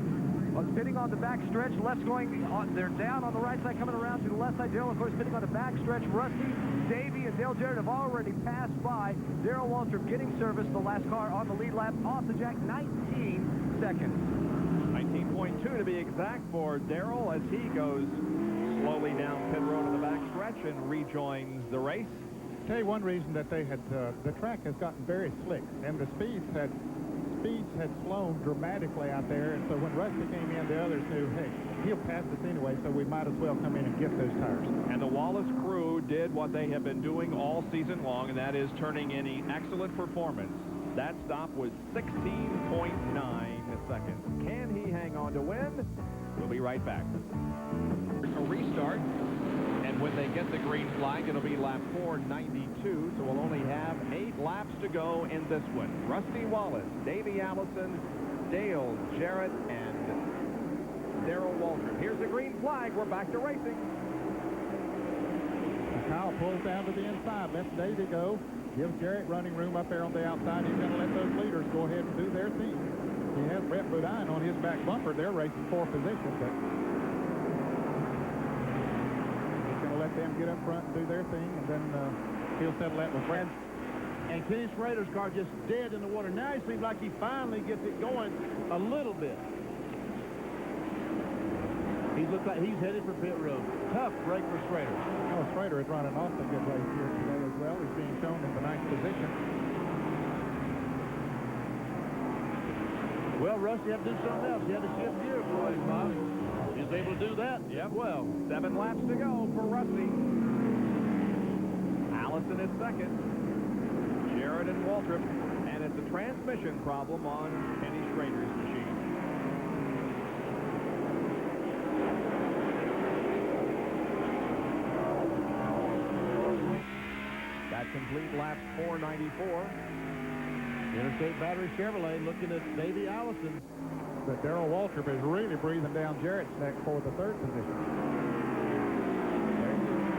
was pitting on the backstretch. Left's going on. They're down on the right side, coming around to the left side. Darrell, of course, pitting on the backstretch. Rusty, Davey, and Dale Jarrett have already passed by. Darrell Waltrip getting service. The last car on the lead lap off the jack, 19 seconds. 19.2 to be exact for Darrell as he goes slowly down pit road in the backstretch and rejoins the race. Tell you one reason that they had the track has gotten very slick, and the speeds had slowed dramatically out there, and so when Rusty came in, the others knew, hey, he'll pass us anyway, so we might as well come in and get those tires. And the Wallace crew did what they have been doing all season long, and that is turning in an excellent performance. That stop was 16.9 seconds. Can he hang on to win? We'll be right back. A restart, and when they get the green flag, it'll be lap 492, so we'll only have 8 laps to go in this one. Rusty Wallace, Davey Allison, Dale Jarrett, and Darrell Waltrip. Here's the green flag. We're back to racing. Kyle pulls down to the inside, lets Davey go. Gives Jarrett running room up there on the outside. He's going to let those leaders go ahead and do their thing. He has Brett Bodine on his back bumper. They're racing for position, but he's going to let them get up front and do their thing, and then he'll settle that with Brett. And Kenny Schrader's car just dead in the water. Now he seems like he finally gets it going a little bit. He looks like he's headed for pit road. Tough break for Schrader. Oh, Schrader is running off a good race here today as well. He's being shown in the ninth position. Well, Rusty had to do something else. He had to shift gear for his Bob. He's able to do that. Yep. Well, 7 laps to go for Rusty. Allison is second. Jarrett and Waltrip. And it's a transmission problem on Kenny Schrader's machine. That complete lap 494. Interstate Battery Chevrolet looking at Davey Allison. But Darrell Waltrip is really breathing down Jarrett's neck for the third position.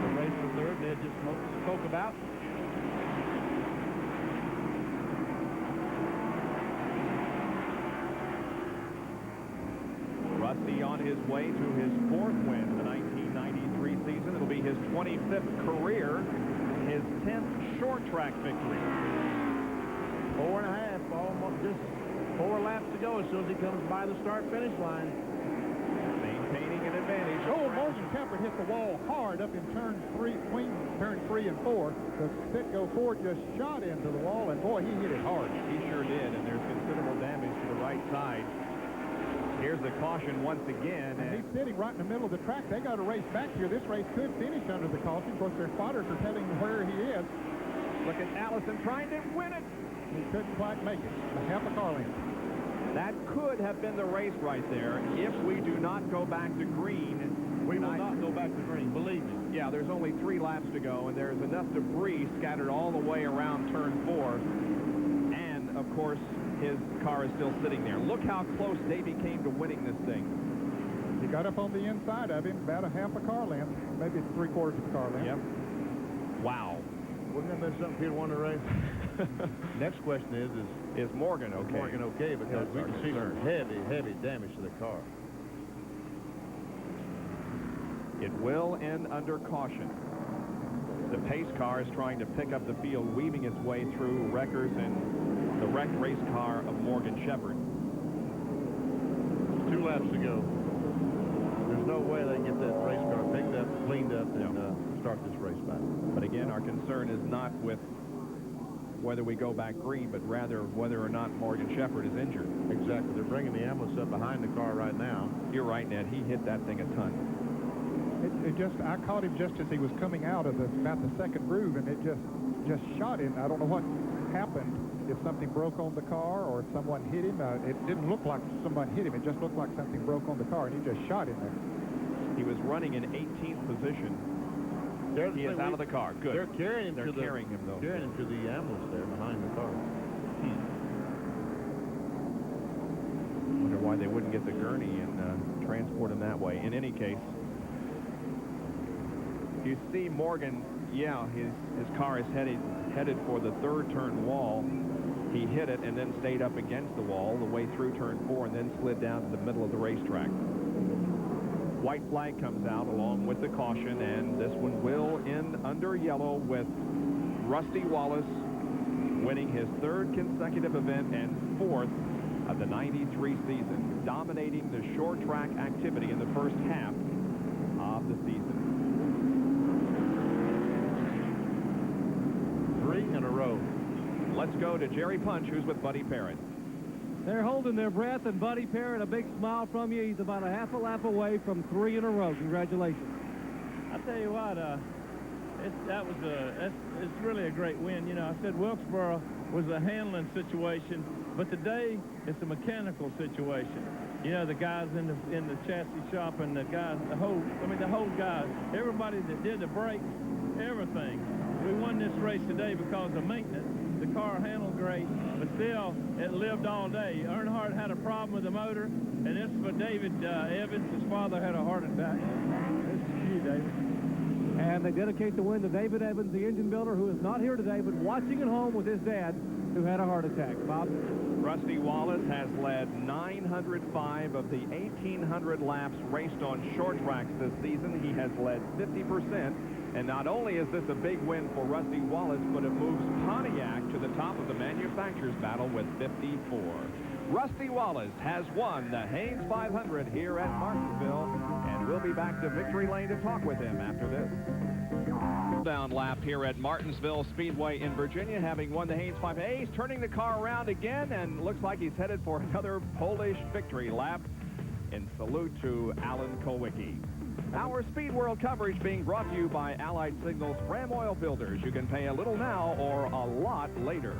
The race for third, Ned just spoke about. Rusty on his way to his 4th win in the 1993 season. It'll be his 25th career, his 10th short track victory. 4.5, almost just 4 laps to go as soon as he comes by the start-finish line. Maintaining an advantage. Oh, Morgan Kemper hit the wall hard up in turn 3, between turn 3 and 4. The Citgo Ford just shot into the wall, and boy, he hit it hard. He sure did, and there's considerable damage to the right side. Here's the caution once again. And he's sitting right in the middle of the track. They got a race back here. This race could finish under the caution. Of course, their spotters are telling him where he is. Look at Allison trying to win it. He couldn't quite make it. A half a car length. That could have been the race right there if we do not go back to green. We will not go back to green, believe me. Yeah, there's only 3 laps to go, and there's enough debris scattered all the way around turn 4. And, of course, his car is still sitting there. Look how close Davey came to winning this thing. He got up on the inside of him, about a half a car length, maybe 3/4 of a car length. Yep. Wow. Wouldn't that been something Peter won the race? Next question is Morgan okay? Is Morgan okay? Because we can see some heavy damage to the car. It will end under caution. The pace car is trying to pick up the field, weaving its way through wreckers and the wrecked race car of Morgan Shepherd. 2 laps to go. There's no way they can get that race car picked up, cleaned up, and start this race back. But again, our concern is not with whether we go back green, but rather whether or not Morgan Shepherd is injured. Exactly. They're bringing the ambulance up behind the car right now. You're right, Ned. He hit that thing a ton. I caught him just as he was coming out of about the second groove, and it just shot him. I don't know what happened, if something broke on the car or if someone hit him. It didn't look like someone hit him. It just looked like something broke on the car, and he just shot him there. He was running in 18th position. He is out of the car. Good. They're carrying him. They're carrying him, though. Carrying him to the ambulance there behind the car. Wonder why they wouldn't get the gurney and transport him that way. In any case, you see Morgan. Yeah, his car is headed for the 3rd turn wall. He hit it and then stayed up against the wall the way through turn 4 and then slid down to the middle of the racetrack. White flag comes out along with the caution, and this one will end under yellow with Rusty Wallace winning his 3rd consecutive event and 4th of the 93 season, dominating the short track activity in the first half of the season. 3 in a row. Let's go to Jerry Punch, who's with Buddy Parrott. They're holding their breath, and Buddy Parrott, a big smile from you. He's about a half a lap away from 3 in a row. Congratulations. I tell you what, it's really a great win. You know, I said Wilkesboro was a handling situation, but today it's a mechanical situation. You know, the guys in the chassis shop and the guys, the whole guys, everybody that did the brakes, everything. We won this race today because of maintenance. The car handled great, but still, it lived all day. Earnhardt had a problem with the motor, and this is for David Evans. His father had a heart attack. This is for you, David. And they dedicate the win to David Evans, the engine builder, who is not here today, but watching at home with his dad, who had a heart attack. Bob? Rusty Wallace has led 905 of the 1,800 laps raced on short tracks this season. He has led 50%. And not only is this a big win for Rusty Wallace, but it moves Pontiac to the top of the manufacturers' battle with 54. Rusty Wallace has won the Haynes 500 here at Martinsville, and we'll be back to Victory Lane to talk with him after this. Down lap here at Martinsville Speedway in Virginia, having won the Haynes 500. He's turning the car around again, and looks like he's headed for another Polish victory lap in salute to Alan Kulwicki. Our Speed World coverage being brought to you by Allied Signals Fram Oil Filters. You can pay a little now or a lot later.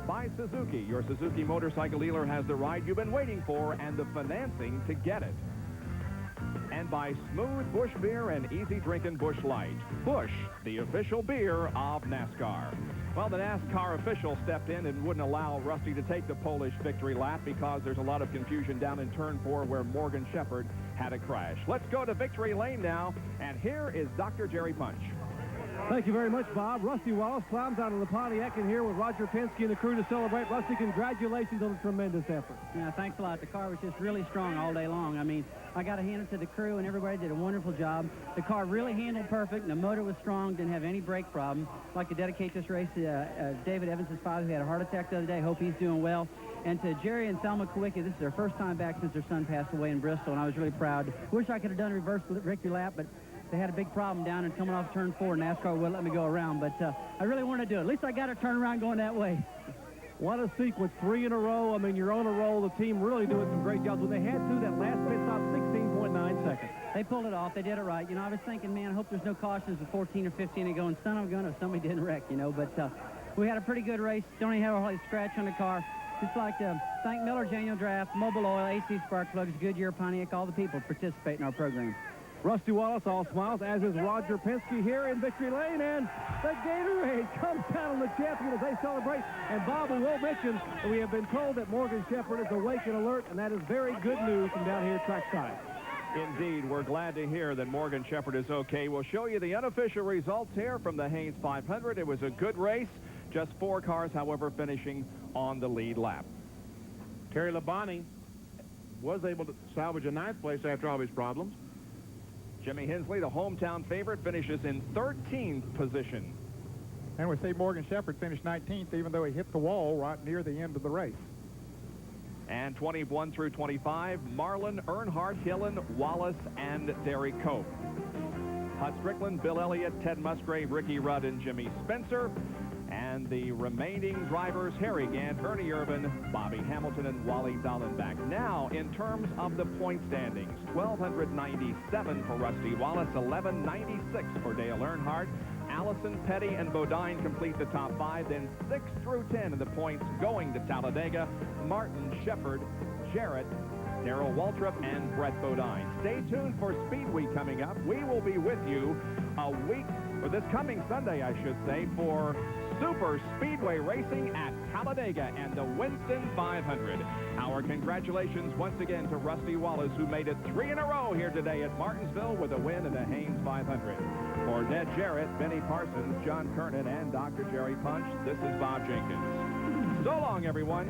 By Suzuki, your Suzuki motorcycle dealer has the ride you've been waiting for and the financing to get it. And by Smooth Busch Beer and Easy Drinking Busch Light. Busch, the official beer of NASCAR. Well, the NASCAR official stepped in and wouldn't allow Rusty to take the Polish victory lap because there's a lot of confusion down in turn 4 where Morgan Shepherd had a crash. Let's go to Victory Lane now, and here is Dr. Jerry Punch. Thank you very much, Bob. Rusty Wallace climbs out of the Pontiac in here with Roger Penske and the crew to celebrate. Rusty, congratulations on a tremendous effort. Yeah, thanks a lot. The car was just really strong all day long. I mean, I got to hand it to the crew, and everybody did a wonderful job. The car really handled perfect, and the motor was strong, didn't have any brake problem. I'd like to dedicate this race to David Evans' father, who had a heart attack the other day. Hope he's doing well. And to Jerry and Thelma Kulwicki, this is their first time back since their son passed away in Bristol, and I was really proud. Wish I could have done a reverse victory lap, but they had a big problem down and coming off turn 4. NASCAR wouldn't let me go around, but I really want to do it. At least I got to turn around going that way. What a sequence, 3 in a row. I mean, you're on a roll. The team really doing some great jobs. When they had to, that last pit stop, 16.9 seconds. They pulled it off. They did it right. You know, I was thinking, man, I hope there's no cautions at 14 or 15 and going, son of a gun, if somebody didn't wreck, you know. But we had a pretty good race. Don't even have a whole scratch on the car. Just like to thank Miller Genuine Draft, Mobile Oil, AC Spark Plugs, Goodyear, Pontiac, all the people participating in our program. Rusty Wallace all smiles, as is Roger Penske here in Victory Lane, and the Gatorade comes down on the champion as they celebrate. And Bob, we will mention that we have been told that Morgan Shepherd is awake and alert, and that is very good news from down here at trackside. Indeed, we're glad to hear that Morgan Shepherd is okay. We'll show you the unofficial results here from the Haynes 500. It was a good race. Just 4 cars, however, finishing on the lead lap. Terry Labonte was able to salvage a 9th place after all his problems. Jimmy Hensley, the hometown favorite, finishes in 13th position. And we see Morgan Shepherd finished 19th, even though he hit the wall right near the end of the race. And 21 through 25, Marlin, Earnhardt, Hillen, Wallace, and Derek Cope. Hut Strickland, Bill Elliott, Ted Musgrave, Ricky Rudd, and Jimmy Spencer. And the remaining drivers, Harry Gant, Ernie Irvan, Bobby Hamilton, and Wally Dallenbach. Now, in terms of the point standings, 1,297 for Rusty Wallace, 1,196 for Dale Earnhardt. Allison, Petty, and Bodine complete the top 5. Then 6 through 10 of the points going to Talladega. Martin, Shepherd, Jarrett, Darrell Waltrip, and Brett Bodine. Stay tuned for Speed Week coming up. We will be with you a week, or this coming Sunday, I should say, for Super Speedway Racing at Talladega and the Winston 500. Our congratulations once again to Rusty Wallace, who made it 3 in a row here today at Martinsville with a win in the Haynes 500. For Ned Jarrett, Benny Parsons, John Kernan, and Dr. Jerry Punch, this is Bob Jenkins. So long, everyone.